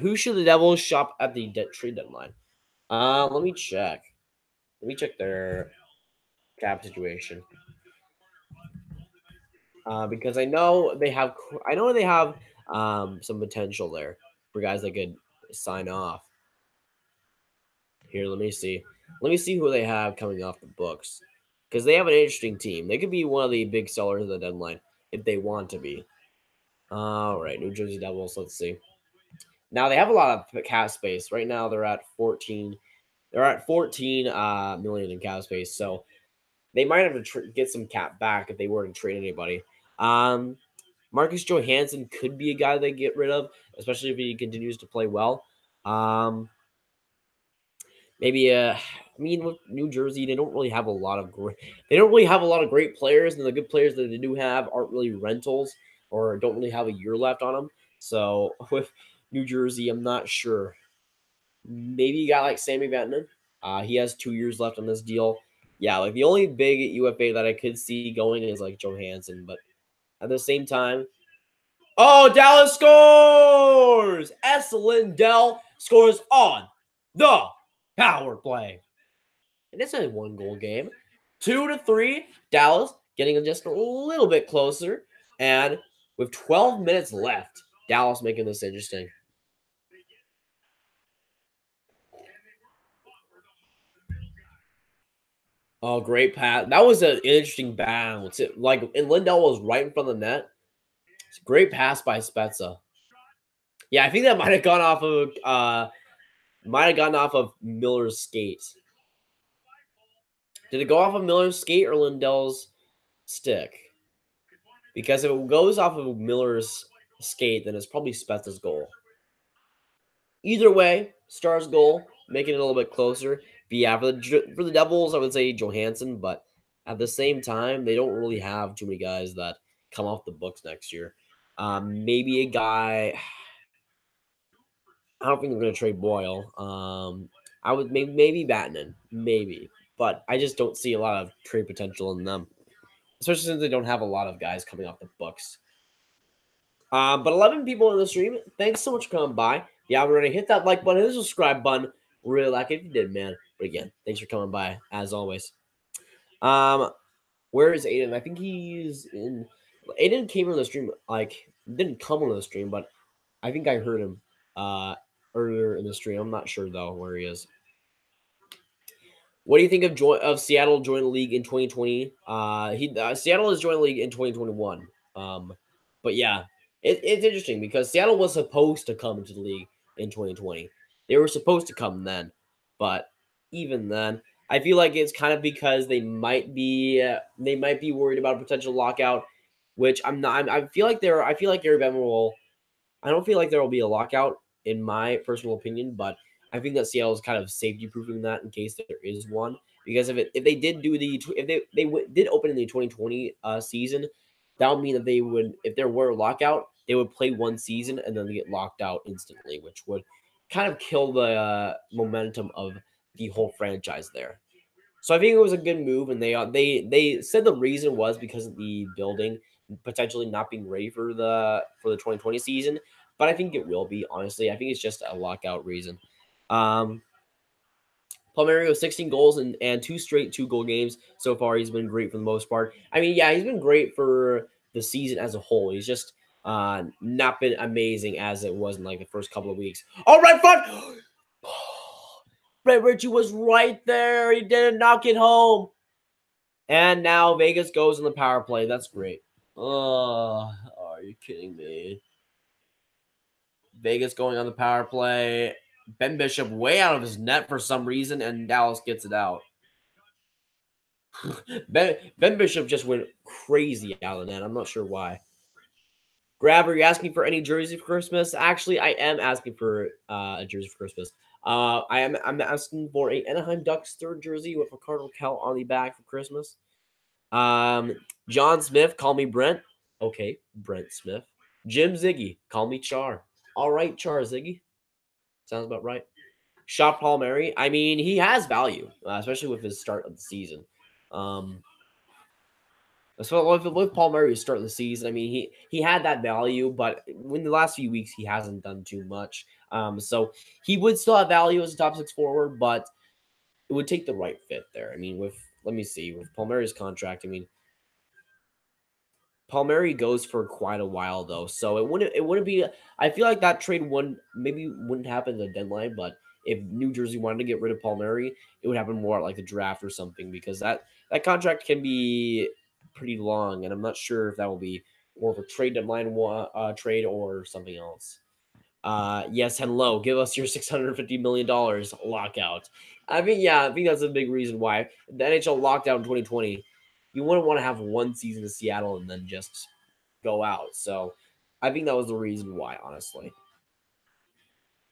Who should the Devils shop at the trade deadline? Let me check. Let me check their cap situation. Because I know they have some potential there for guys that could sign off. Here, let me see. Let me see who they have coming off the books. Because they have an interesting team. They could be one of the big sellers of the deadline if they want to be. All right, New Jersey Devils. Let's see. Now they have a lot of cap space. Right now they're at 14. They're at 14 million in cap space. So they might have to get some cap back if they were to trade anybody. Marcus Johansson could be a guy they get rid of, especially if he continues to play well. Maybe I mean, with New Jersey, they don't really have a lot of great players, and the good players that they do have aren't really rentals or don't really have a year left on them. So with New Jersey, I'm not sure. Maybe you got like Sammy Vatanen. He has 2 years left on this deal. Yeah, like the only big UFA that I could see going is like Johansson, but at the same time, oh, Dallas scores! Lindell scores on the power play. And it's a 1-goal game. 2-3, Dallas getting just a little bit closer. And with 12 minutes left, Dallas making this interesting. Oh, great pass. That was an interesting bounce. And Lindell was right in front of the net. It's a great pass by Spezza. Yeah, I think that might have gone off of Miller's skate. Did it go off of Miller's skate or Lindell's stick? Because if it goes off of Miller's skate, then it's probably Spezza's goal. Either way, Star's goal, making it a little bit closer. But yeah, for the Devils, I would say Johansson, but at the same time, they don't really have too many guys that come off the books next year. Maybe a guy. I don't think they're going to trade Boyle. I would maybe Vatanen, maybe, but I just don't see a lot of trade potential in them, especially since they don't have a lot of guys coming off the books. But 11 people in the stream. Thanks so much for coming by. Yeah, we're gonna hit that like button, hit the subscribe button. Really like it if you did, man. But again, thanks for coming by as always. Where is Aiden? I think he's in. Aiden came on the stream, like didn't come on the stream, but I think I heard him earlier in the stream. I'm not sure though where he is. What do you think of Seattle joining the league in 2020? Seattle has joined the league in 2021. But yeah, it's interesting because Seattle was supposed to come into the league in 2020. They were supposed to come then, but even then, I feel like it's kind of because they might be worried about a potential lockout, which I'm not. I feel like Gary Bettman will. I don't feel like there will be a lockout in my personal opinion, but I think that Seattle is kind of safety proofing that in case there is one. Because if they did do did open in the 2020 season, that would mean that they would, if there were a lockout, they would play one season and then get locked out instantly, which would kind of kill the momentum of the whole franchise there. So I think it was a good move, and they said the reason was because of the building potentially not being ready for the 2020 season, but I think it will be, honestly. I think it's just a lockout reason. Palmieri with 16 goals and 2 straight 2-goal games so far. He's been great for the most part. I mean, yeah, he's been great for the season as a whole. He's just not been amazing as it was in like the first couple of weeks. All right, front. Brett Ritchie was right there. He didn't knock it home. And now Vegas goes in the power play. That's great. Oh, are you kidding me? Vegas going on the power play. Ben Bishop way out of his net for some reason, and Dallas gets it out. Ben Bishop just went crazy out of the net. I'm not sure why. Grab, are you asking for any jersey for Christmas? Actually, I am asking for a jersey for Christmas. I'm asking for a Anaheim Ducks third jersey with a Cardinal Cal on the back for Christmas. John Smith, call me Brent. Okay, Brent Smith. Jim Ziggy, call me Char. All right, Char Ziggy. Sounds about right. Shot Palmieri. I mean, he has value, especially with his start of the season. So with Palmieri's start of the season, I mean, he had that value, but in the last few weeks, he hasn't done too much. So he would still have value as a top 6 forward, but it would take the right fit there. I mean, let me see, with Palmieri's contract, I mean, Palmieri goes for quite a while though, so it wouldn't be. I feel like that trade wouldn't happen at the deadline, but if New Jersey wanted to get rid of Palmieri, it would happen more at like the draft or something because that contract can be pretty long, and I'm not sure if that will be more of a trade deadline trade or something else. Yes, hello. Give us your $650 million lockout. I mean, yeah, I think that's a big reason why the NHL lockdown in 2020. You wouldn't want to have one season in Seattle and then just go out. So I think that was the reason why, honestly.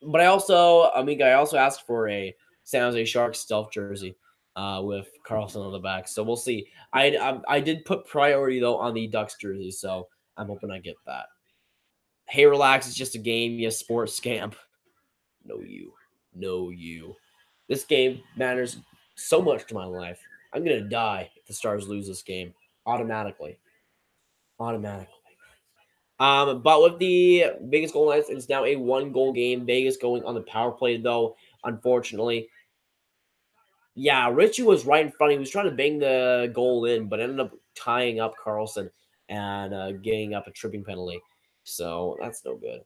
But I also asked for a San Jose Sharks stealth jersey with Carlson on the back. So we'll see. I did put priority though on the Ducks jersey, so I'm hoping I get that. Hey, relax. It's just a game. You sports scamp. No, you. No, you. This game matters so much to my life. I'm going to die if the Stars lose this game. Automatically. Automatically. But with the Vegas Golden Knights, it's now a 1-goal game. Vegas going on the power play, though, unfortunately. Yeah, Richie was right in front. He was trying to bang the goal in, but ended up tying up Carlson and getting up a tripping penalty. So that's no good.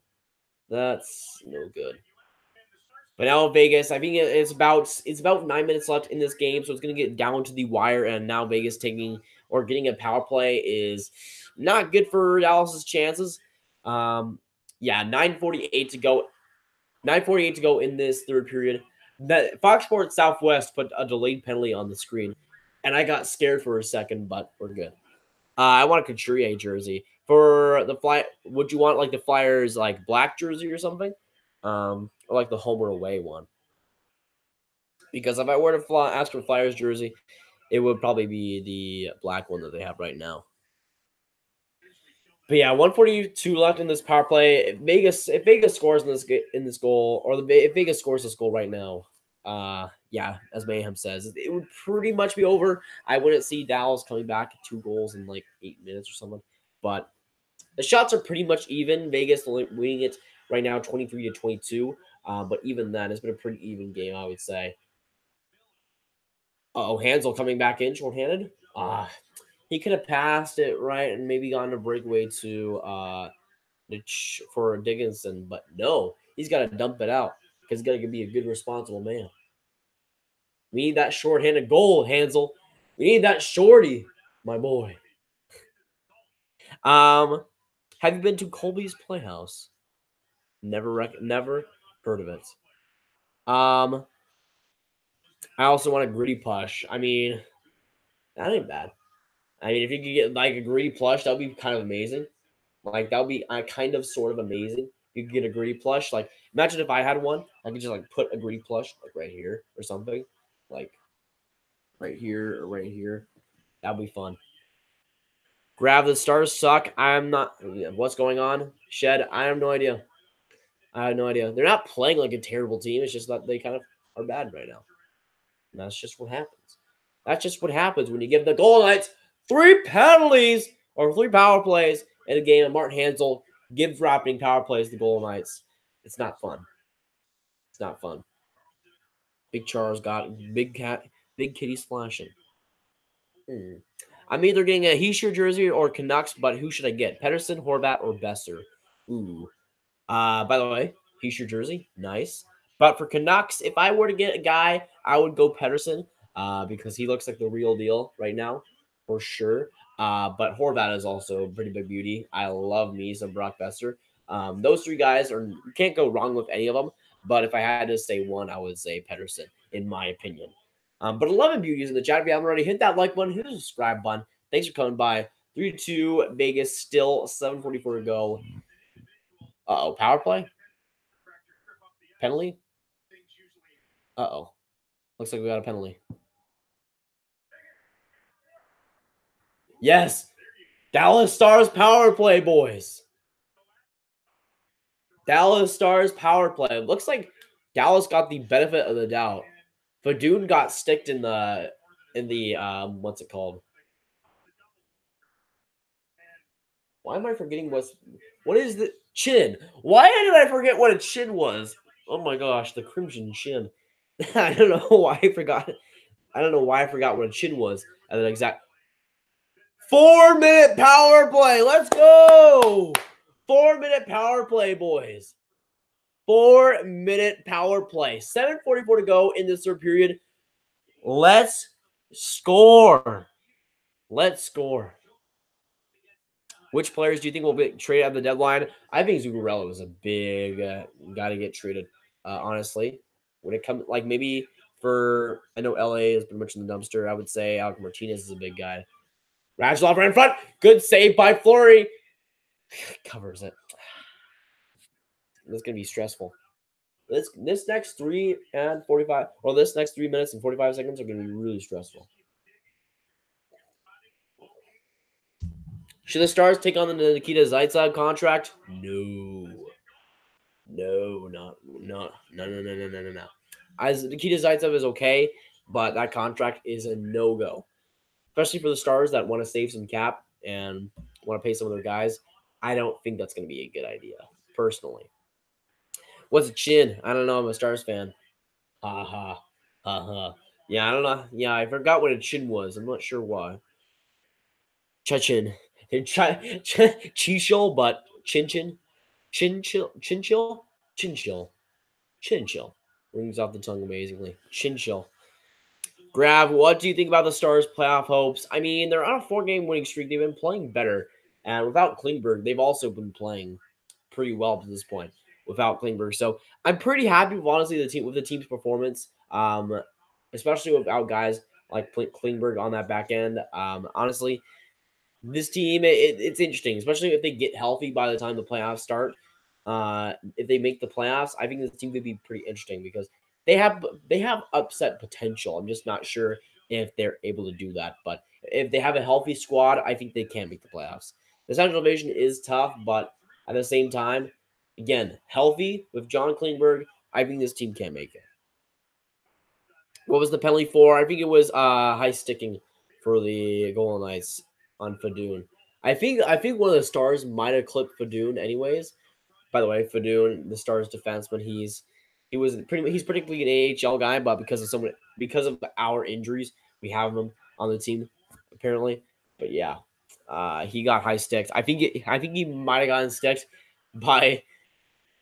That's no good. But now Vegas, I think it's about 9 minutes left in this game, so it's gonna get down to the wire. And now Vegas taking or getting a power play is not good for Dallas's chances. Yeah, 9:48 to go. 9:48 to go in this third period. That Fox Sports Southwest put a delayed penalty on the screen, and I got scared for a second, but we're good. I want a Couturier jersey for the Fly. Would you want like the Flyers like black jersey or something? Or like the home or away one. Because if I were to ask for Flyers jersey, it would probably be the black one that they have right now. But yeah, 142 left in this power play. If Vegas scores in this goal, or if Vegas scores this goal right now, yeah, as Mayhem says, it would pretty much be over. I wouldn't see Dallas coming back 2 goals in like 8 minutes or something. But the shots are pretty much even. Vegas winning it right now, 23-22. But even then, it's been a pretty even game, I would say. Hansel coming back in shorthanded. He could have passed it right and maybe gotten a breakaway for Dickinson, but no, he's got to dump it out because he's got to be a good, responsible man. We need that shorthanded goal, Hansel. We need that shorty, my boy. Have you been to Colby's Playhouse? Never heard of it. I also want a gritty plush. I mean, that ain't bad. I mean, if you could get like a gritty plush, that would be kind of amazing. Like that would be kind of sort of amazing. You could get a gritty plush. Like imagine if I had one, I could just like put a gritty plush like right here or something, like right here or right here. That'd be fun. Grab the Stars suck. I'm not. What's going on? Shed. I have no idea. I have no idea. They're not playing like a terrible team. It's just that they kind of are bad right now. And that's just what happens. That's just what happens when you give the Golden Knights 3 penalties or 3 power plays in a game. And Martin Hansel gives dropping power plays to the Golden Knights. It's not fun. It's not fun. Big Charles got big kitty splashing. I'm either getting a Heischer jersey or Canucks, but who should I get? Pedersen, Horvat, or Besser? Ooh. By the way, Heischer jersey, nice. But for Canucks, if I were to get a guy, I would go Pedersen because he looks like the real deal right now, for sure. But Horvat is also a pretty big beauty. I love me some Brock Besser. Those 3 guys you can't go wrong with any of them. But if I had to say one, I would say Pedersen, in my opinion. But 11 beauties in the chat. If you haven't already, hit that like button, hit the subscribe button. Thanks for coming by. 3-2 Vegas, still 7:44 to go. Uh-oh, power play? Penalty? Uh-oh. Looks like we got a penalty. Yes! Dallas Stars power play, boys. Dallas Stars power play. Looks like Dallas got the benefit of the doubt. Fadoon got sticked in the what's it called? Why am I forgetting what is the chin? Why did I forget what a chin was? Oh my gosh, the crimson chin. I don't know why I forgot. I don't know why I forgot what a chin was at an exact 4-minute power play. Let's go. 4-minute power play, boys. 4-minute power play. 7:44 to go in the third period. Let's score. Let's score. Which players do you think will be traded at the deadline? I think Zuccarello is a big guy to get traded, honestly. When it comes, like maybe for, I know LA is pretty much in the dumpster. I would say Alec Martinez is a big guy. Radulov right in front. Good save by Fleury. Covers it. This is going to be stressful. This next 3 and 45, or this next 3 minutes and 45 seconds are going to be really stressful. Should the Stars take on the Nikita Zaitsev contract? No. No. As Nikita Zaitsev is okay, but that contract is a no-go. Especially for the Stars that want to save some cap and want to pay some of their guys. I don't think that's going to be a good idea, personally. What's a chin? I don't know. I'm a Stars fan. Ha ha. Ha ha. Yeah, I don't know. Yeah, I forgot what a chin was. I'm not sure why. Chechin. Chichil, but Chinchill. Chinchill. Rings off the tongue amazingly. Chinchill. Grav, what do you think about the Stars' playoff hopes? I mean, they're on a 4-game winning streak. They've been playing better. And without Klingberg, they've also been playing pretty well to this point without Klingberg. So I'm pretty happy with, honestly, the team's performance, especially without guys like Klingberg on that back end. Honestly, this team, it's interesting, especially if they get healthy by the time the playoffs start. If they make the playoffs, I think this team could be pretty interesting because they have upset potential. I'm just not sure if they're able to do that. But if they have a healthy squad, I think they can make the playoffs. The Central Division is tough, but at the same time, again, healthy with John Klingberg, I think this team can make it. What was the penalty for? I think it was high sticking for the Golden Knights on Fadoon. I think one of the Stars might have clipped Fadoon anyways. By the way, Fadoon, the Stars defenseman, he's particularly an AHL guy, but because of our injuries, we have him on the team apparently. But yeah, he got high sticked. I think he might have gotten sticked by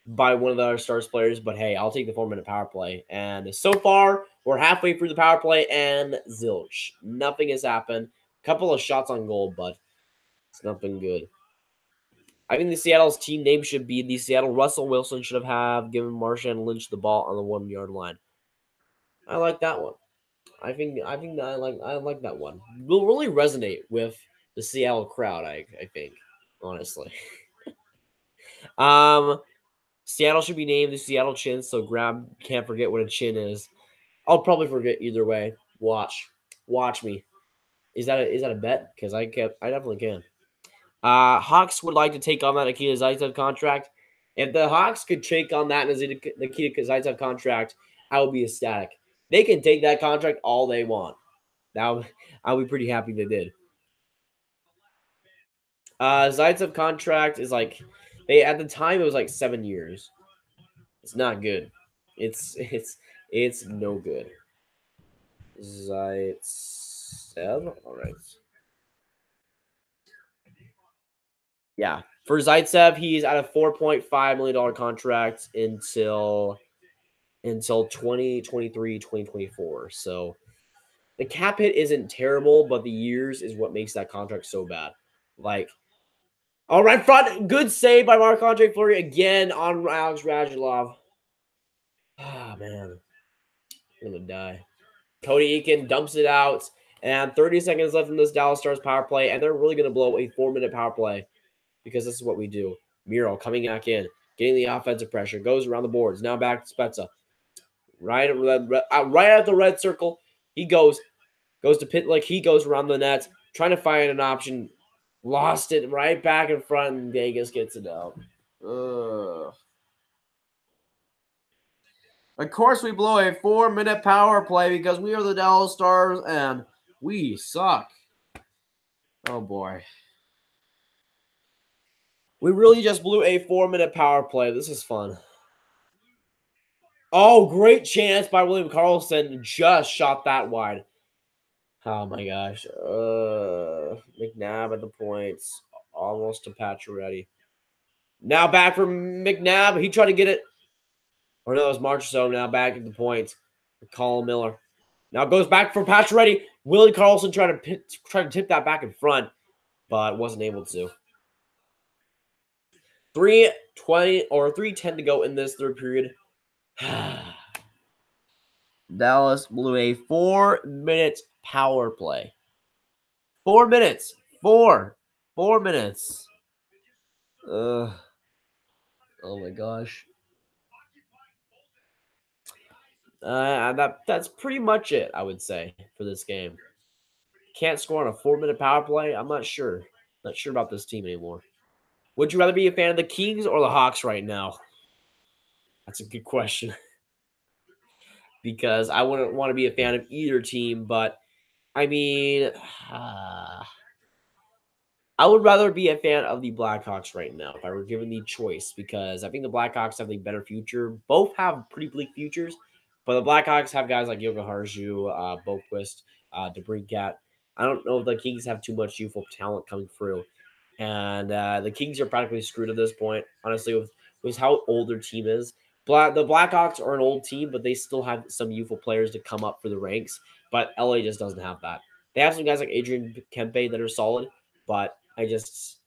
one of the other Stars players. But hey, I'll take the 4-minute power play. And so far, we're halfway through the power play, and zilch, nothing has happened. Couple of shots on goal, but it's not been good. I think the Seattle's team name should be the Seattle Russell Wilson should have given Marshawn Lynch the ball on the 1-yard line. I like that one. I think that I like that one. Will really resonate with the Seattle crowd, I think, honestly. Seattle should be named the Seattle Chin, so Grab can't forget what a chin is. I'll probably forget either way. Watch me. Is that a bet? Because I definitely can. Hawks would like to take on that Nikita Zaitsev contract. If the Hawks could take on that Nikita Zaitsev contract, I would be ecstatic. They can take that contract all they want. I'll be pretty happy they did. Zaitsev contract is like at the time it was like 7 years. It's not good. It's no good. Zaitsev, all right. Yeah, for Zaitsev, he's at a $4.5 million contract until 2023, 2024. So the cap hit isn't terrible, but the years is what makes that contract so bad. Like, all right, front, good save by Marc-Andre Fleury again on Alex Radulov. Ah, man, I'm gonna die. Cody Eakin dumps it out, And 30 seconds left in this Dallas Stars power play, and they're really going to blow a 4-minute power play because this is what we do. Miro coming back in, getting the offensive pressure, goes around the boards. Now back to Spezza. Right at the red circle, he goes to pit like he goes around the net, trying to find an option. Lost it right back in front, and Vegas gets it out. Ugh. Of course, we blow a 4-minute power play because we are the Dallas Stars and we suck. Oh boy. We really just blew a 4-minute power play. This is fun. Oh, great chance by William Karlsson. Just shot that wide. Oh my gosh. McNabb at the points. Almost to Pacioretty. Now back for McNabb. He tried to get it. Or no, it was Marchessault. Now back at the points. Colin Miller. Now goes back for Pacioretty. Willie Karlsson tried to tip that back in front, but wasn't able to. 3:20 or 3:10 to go in this third period. Dallas blew a 4-minute power play. 4 minutes. 4 minutes. Oh my gosh. That's pretty much it, I would say, for this game. Can't score on a 4-minute power play. I'm not sure. Not sure about this team anymore. Would you rather be a fan of the Kings or the Hawks right now? That's a good question. Because I wouldn't want to be a fan of either team, but I mean, I would rather be a fan of the Blackhawks right now if I were given the choice, because I think the Blackhawks have a better future. Both have pretty bleak futures, but the Blackhawks have guys like Yoga Harju, Boquist, DeBrincat. I don't know if the Kings have too much youthful talent coming through. And the Kings are practically screwed at this point, honestly, with how old their team is. The Blackhawks are an old team, but they still have some youthful players to come up for the ranks. But LA just doesn't have that. They have some guys like Adrian Kempe that are solid, but I just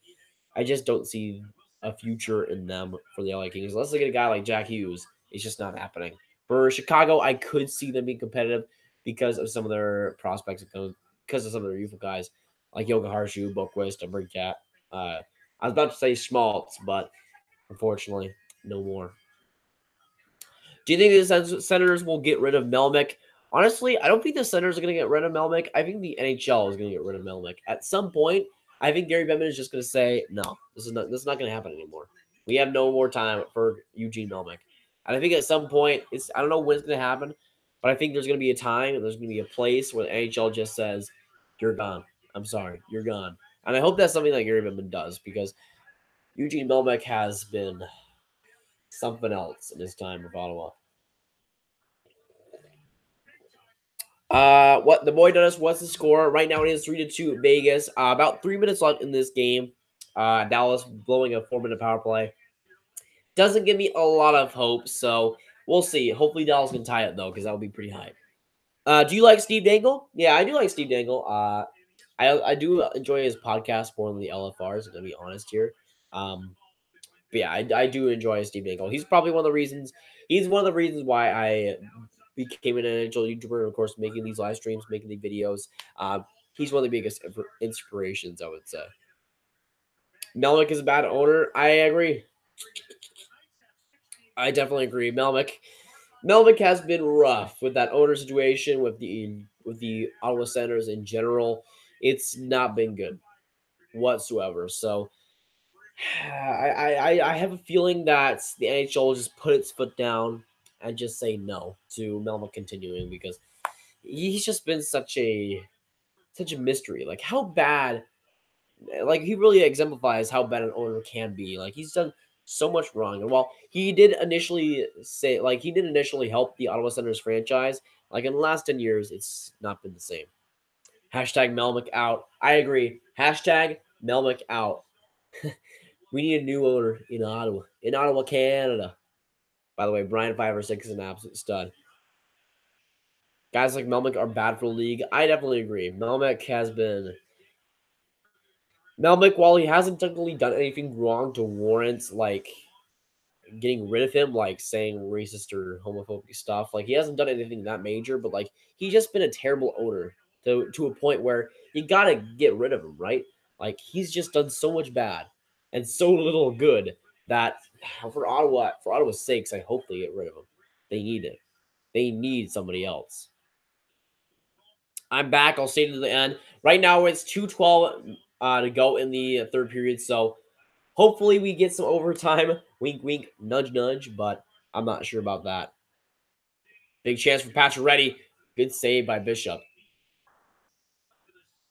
don't see a future in them for the LA Kings. Unless they get a guy like Jack Hughes, it's just not happening. For Chicago, I could see them being competitive because of some of their prospects, because of some of their youthful guys like Yoga Harshu, Boquist, and Brickcat. I was about to say Schmaltz, but unfortunately, no more. Do you think the Senators will get rid of Melnyk? Honestly, I don't think the Senators are going to get rid of Melnyk. I think the NHL is going to get rid of Melnyk. At some point, I think Gary Bettman is just going to say, no, this is not going to happen anymore. We have no more time for Eugene Melnyk. And I think at some point, I don't know when it's going to happen, but I think there's going to be a time and there's going to be a place where the NHL just says, you're gone. I'm sorry, you're gone. And I hope that's something that Gary Bettman does, because Eugene Melnyk has been something else in his time with Ottawa. What the boy does? What's the score right now? It is 3-2 Vegas. About 3 minutes left in this game. Dallas blowing a 4-minute power play doesn't give me a lot of hope, so we'll see. Hopefully Dallas can tie it though, because that would be pretty high. Do you like Steve Dangle? Yeah, I do like Steve Dangle. I do enjoy his podcast more than the LFRs. I'm gonna be honest here. But yeah, I do enjoy Steve Dangle. He's probably one of the reasons. He's one of the reasons why I became an NHL YouTuber. Of course, making these live streams, making the videos. He's one of the biggest inspirations, I would say. Melnyk is a bad owner. I agree. I definitely agree. Melnyk has been rough with that owner situation, with the Ottawa Senators in general. It's not been good whatsoever. So I have a feeling that the NHL will just put its foot down and just say no to Melnyk continuing, because he's just been such a mystery. Like, how bad, like, he really exemplifies how bad an owner can be. Like, he's done so much wrong. And while he did initially help the Ottawa Senators franchise, like, in the last 10 years, it's not been the same. Hashtag Melnyk out. I agree. Hashtag Melnyk out. We need a new owner in Ottawa, Canada. By the way, Brian 5 or 6 is an absolute stud. Guys like Melnyk are bad for the league. I definitely agree. Melnyk, while he hasn't technically done anything wrong to warrant, like, getting rid of him, like saying racist or homophobic stuff, like, he hasn't done anything that major, but, like, he's just been a terrible owner. to a point where you gotta get rid of him, right? Like he's just done so much bad and so little good that for Ottawa's sakes, I hope they get rid of him. They need it. They need somebody else. I'm back. I'll stay to the end. Right now it's 2:12 to go in the third period, so hopefully we get some overtime. Wink, wink, nudge, nudge, but I'm not sure about that. Big chance for Pacioretty. Good save by Bishop.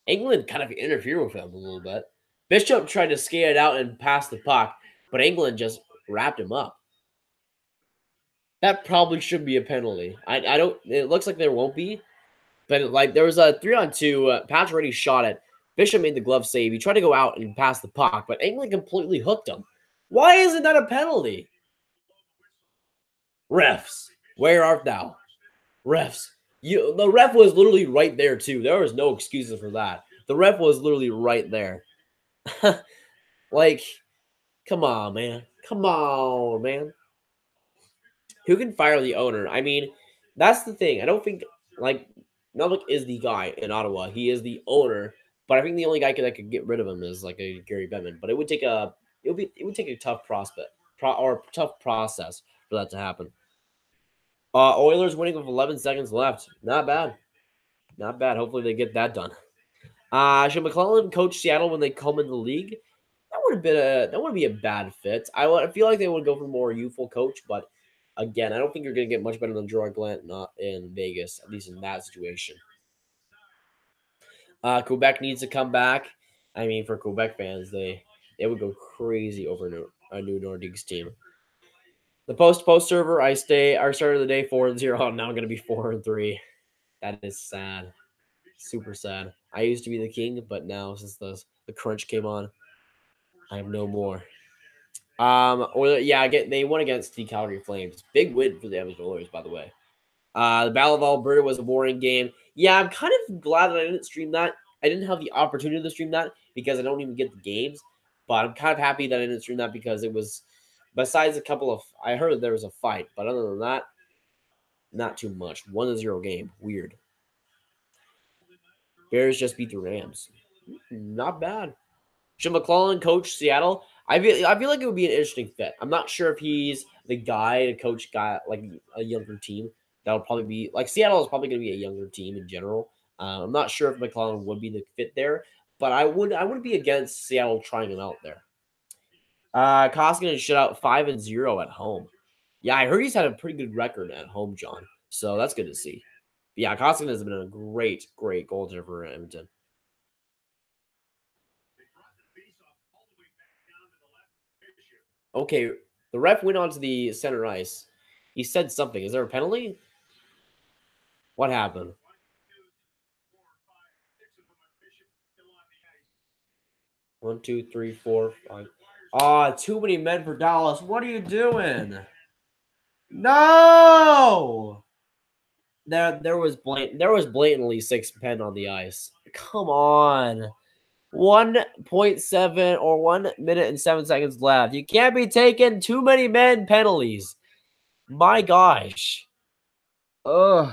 England kind of interfered with him a little bit. Bishop tried to skate it out and pass the puck, but England just wrapped him up. That probably should be a penalty. I don't. It looks like there won't be, but like there was a 3-on-2. Pacioretty shot it. Bishop made the glove save. He tried to go out and pass the puck, but England completely hooked him. Why isn't that a penalty? Refs, where art thou? Refs. The ref was literally right there too. There was no excuses for that. The ref was literally right there. Like, come on, man. Come on, man. Who can fire the owner? I mean, that's the thing. I don't think like Melnick is the guy in Ottawa. He is the owner, but I think the only guy that could get rid of him is like a Gary Bettman. But it would take a tough tough process for that to happen. Oilers winning with 11 seconds left. Not bad. Not bad. Hopefully they get that done. Should McClellan coach Seattle when they come in the league? That wouldn't be a bad fit. I feel like they would go for a more youthful coach, but again, I don't think you're going to get much better than Gerard Gallant not in Vegas, at least in that situation. Quebec needs to come back. I mean, for Quebec fans, they would go crazy over a new Nordiques team. The post server, I started the day 4-0. I'm now going to be 4-3. That is sad. Super sad. I used to be the king, but now since the crunch came on, I have no more. They won against the Calgary Flames. Big win for the Edmonton Oilers, by the way. The Battle of Alberta was a boring game. Yeah, I'm kind of glad that I didn't stream that. I didn't have the opportunity to stream that because I don't even get the games. But I'm kind of happy that I didn't stream that because it was, besides a couple of, I heard there was a fight, but other than that, not too much. 1-0 game. Weird. Bears just beat the Rams. Not bad. Should McClellan coach Seattle? I feel like it would be an interesting fit. I'm not sure if he's the guy to coach like a younger team. That would probably be like Seattle is probably going to be a younger team in general. I'm not sure if McClellan would be the fit there, but I wouldn't be against Seattle trying him out there. Koskinen shut out 5-0 at home. Yeah, I heard he's had a pretty good record at home, John. So that's good to see. But yeah, Koskinen has been a great goaltender for Edmonton. Okay, the ref went onto the center ice. He said something. Is there a penalty? What happened? One, two, three, four, five. Too many men for Dallas. What are you doing? No! There was blatantly 6 men on the ice. Come on. 1.7 or 1 minute and 7 seconds left. You can't be taking too many men penalties. My gosh. Ugh.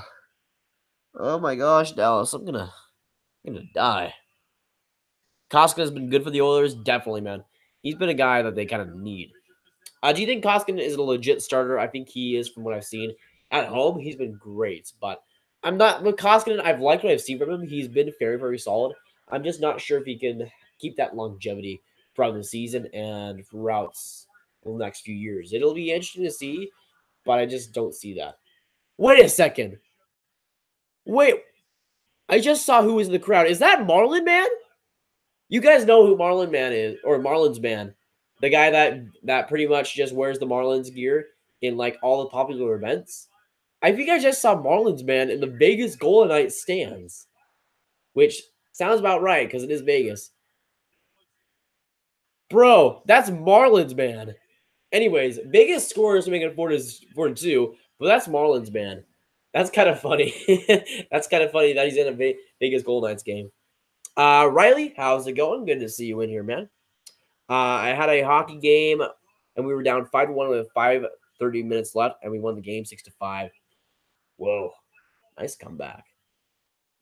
Oh my gosh, Dallas. I'm gonna die. Koskinen has been good for the Oilers, definitely, man. He's been a guy that they kind of need. Do you think Koskinen is a legit starter? I think he is from what I've seen. At home, he's been great, but I'm not with Koskinen. I've liked what I've seen from him. He's been very solid. I'm just not sure if he can keep that longevity throughout the season and throughout the next few years. It'll be interesting to see, but I just don't see that. Wait a second. Wait, I just saw who was in the crowd. Is that Marlin Man? You guys know who Marlin Man is, or Marlins Man. The guy that pretty much just wears the Marlins gear in like all the popular events. I think I just saw Marlins Man in the Vegas Golden Knights stands. Which sounds about right, because it is Vegas. Bro, that's Marlins Man. Anyways, Vegas scores to make it 4-2, but that's Marlins Man. That's kind of funny. That's kind of funny that he's in a Vegas Golden Knights game. Riley, how's it going? Good to see you in here, man. I had a hockey game, and we were down 5-1 with 5:30 minutes left, and we won the game 6-5. Whoa, nice comeback.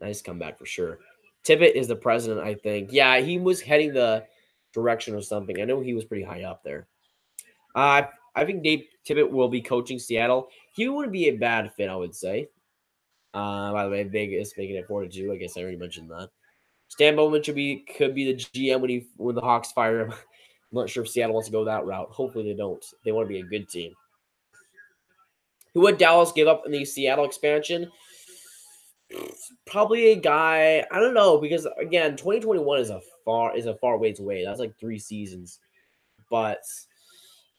Nice comeback for sure. Tippett is the president, I think. Yeah, he was heading the direction or something. I know he was pretty high up there. I think Dave Tippett will be coaching Seattle. He wouldn't be a bad fit, I would say. By the way, Vegas making it 4-2. I guess I already mentioned that. Stan Bowman could be the GM when the Hawks fire him. I'm not sure if Seattle wants to go that route. Hopefully they don't. They want to be a good team. Who would Dallas give up in the Seattle expansion? Probably a guy. I don't know, because again, 2021 is a far ways away. That's like 3 seasons. But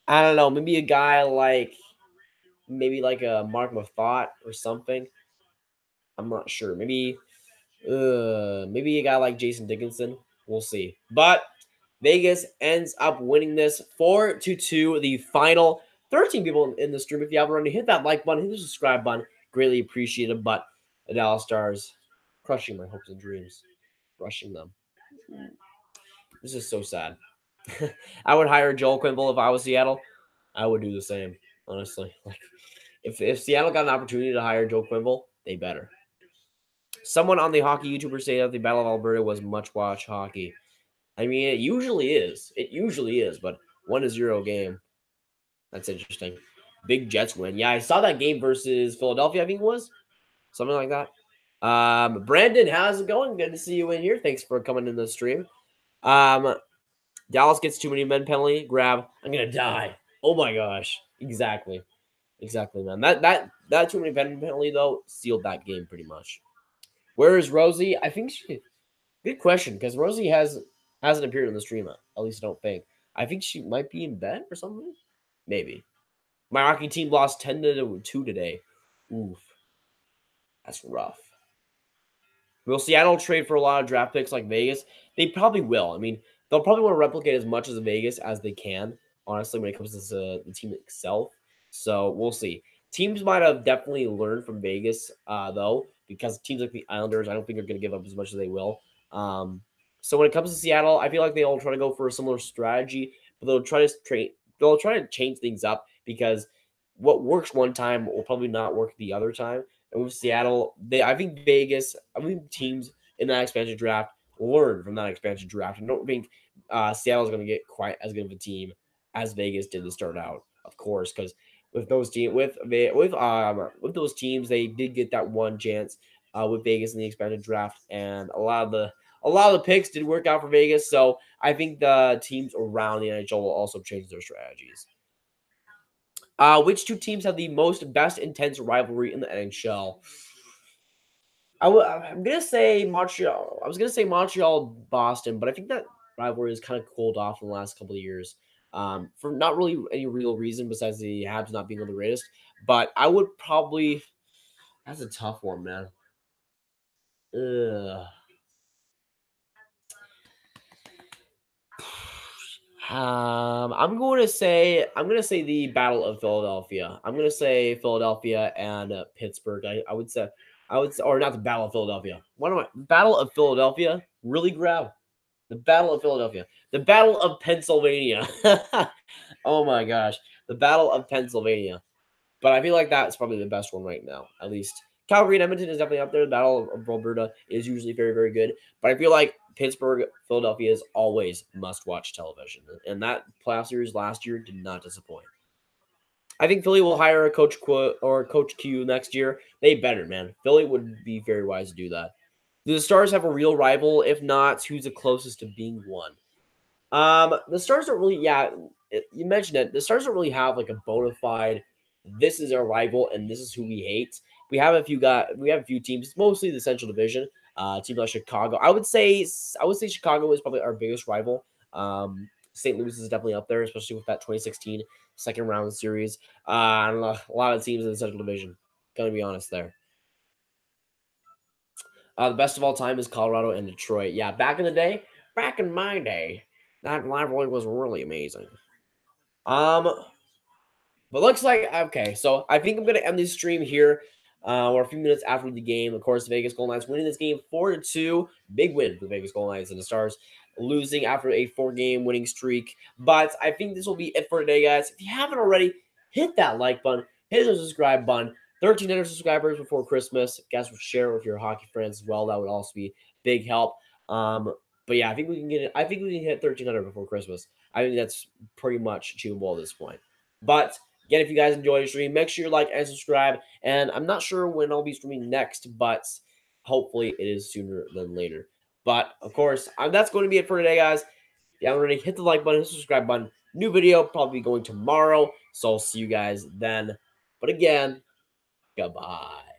I don't know. Maybe a guy like a Mark Mathot or something. I'm not sure. Maybe a guy like Jason Dickinson. We'll see. But Vegas ends up winning this 4-2. The final 13 people in the stream. If you haven't already, hit that like button, hit the subscribe button. Greatly appreciated. But the Dallas Stars crushing my hopes and dreams, crushing them. This is so sad. I would hire Joel Quenneville if I was Seattle. I would do the same, honestly. Like, if Seattle got an opportunity to hire Joel Quenneville, they better. Someone on the hockey YouTuber say that the Battle of Alberta was much-watch hockey. I mean, it usually is. It usually is, but 1-0 game. That's interesting. Big Jets win. Yeah, I saw that game versus Philadelphia, I think it was. Something like that. Brandon, how's it going? Good to see you in here. Thanks for coming in the stream. Dallas gets too many men penalty. Grab. I'm gonna die. Oh my gosh. Exactly, man. That too many men penalty though sealed that game pretty much. Where is Rosie? I think she. Good question, because Rosie hasn't appeared on the stream. At least I don't think. I think she might be in bed or something. Maybe. My hockey team lost 10-2 today. Oof. That's rough. Will Seattle trade for a lot of draft picks like Vegas? They probably will. I mean, they'll probably want to replicate as much as Vegas as they can, honestly, when it comes to the team itself. So we'll see. Teams might have definitely learned from Vegas, though, because teams like the Islanders, I don't think are going to give up as much as they will. So when it comes to Seattle, I feel like they'll try to go for a similar strategy, but they'll try to change things up, because what works one time will probably not work the other time. And with Seattle, I think teams in that expansion draft learned from that expansion draft. I don't think Seattle's going to get quite as good of a team as Vegas did to start out, of course, because with those teams, they did get that one chance with Vegas in the expansion draft, and a lot of the picks did work out for Vegas. So I think the teams around the NHL will also change their strategies. Which two teams have the best intense rivalry in the NHL? I'm gonna say Montreal. I was gonna say Montreal, Boston, but I think that rivalry has kind of cooled off in the last couple of years, for not really any real reason besides the Habs not being on the greatest. But I would probably. That's a tough one, man. Ugh. I'm gonna say the Battle of Philadelphia. I'm gonna say Philadelphia and Pittsburgh. I would say, or not the Battle of Philadelphia. What am I? Battle of Philadelphia. Really, Grab? The Battle of Philadelphia. The Battle of Pennsylvania. Oh my gosh, the Battle of Pennsylvania. But I feel like that's probably the best one right now, at least. Calgary and Edmonton is definitely up there. The Battle of Alberta is usually very, very good. But I feel like Pittsburgh, Philadelphia is always must-watch television. And that playoff series last year did not disappoint. I think Philly will hire a Coach Q next year. They better, man. Philly would be very wise to do that. Do the Stars have a real rival? If not, who's the closest to being one? The Stars don't really, you mentioned it. The Stars don't really have like a bona fide, this is our rival and this is who we hate. We have a few teams, mostly the Central Division. Teams like Chicago. I would say Chicago is probably our biggest rival. St. Louis is definitely up there, especially with that 2016 second round series. I don't know, a lot of teams in the Central Division. Gonna be honest there. The best of all time is Colorado and Detroit. Yeah, back in my day, that rivalry was really amazing. But looks like, okay, so I think I'm going to end this stream here. We're a few minutes after the game. Of course, the Vegas Golden Knights winning this game 4-2. Big win for the Vegas Golden Knights, and the Stars losing after a 4-game winning streak. But I think this will be it for today, guys. If you haven't already, hit that like button, hit the subscribe button. 1,300 subscribers before Christmas. Guys, will share with your hockey friends as well. That would also be big help. But yeah, I think we can get it. I think we can hit 1,300 before Christmas. I think that's pretty much achievable at this point. But again, if you guys enjoy the stream, make sure you like and subscribe. And I'm not sure when I'll be streaming next, but hopefully it is sooner than later. But of course, that's going to be it for today, guys. If you haven't already, hit the like button, hit the subscribe button. New video probably going tomorrow. So I'll see you guys then. But again, goodbye.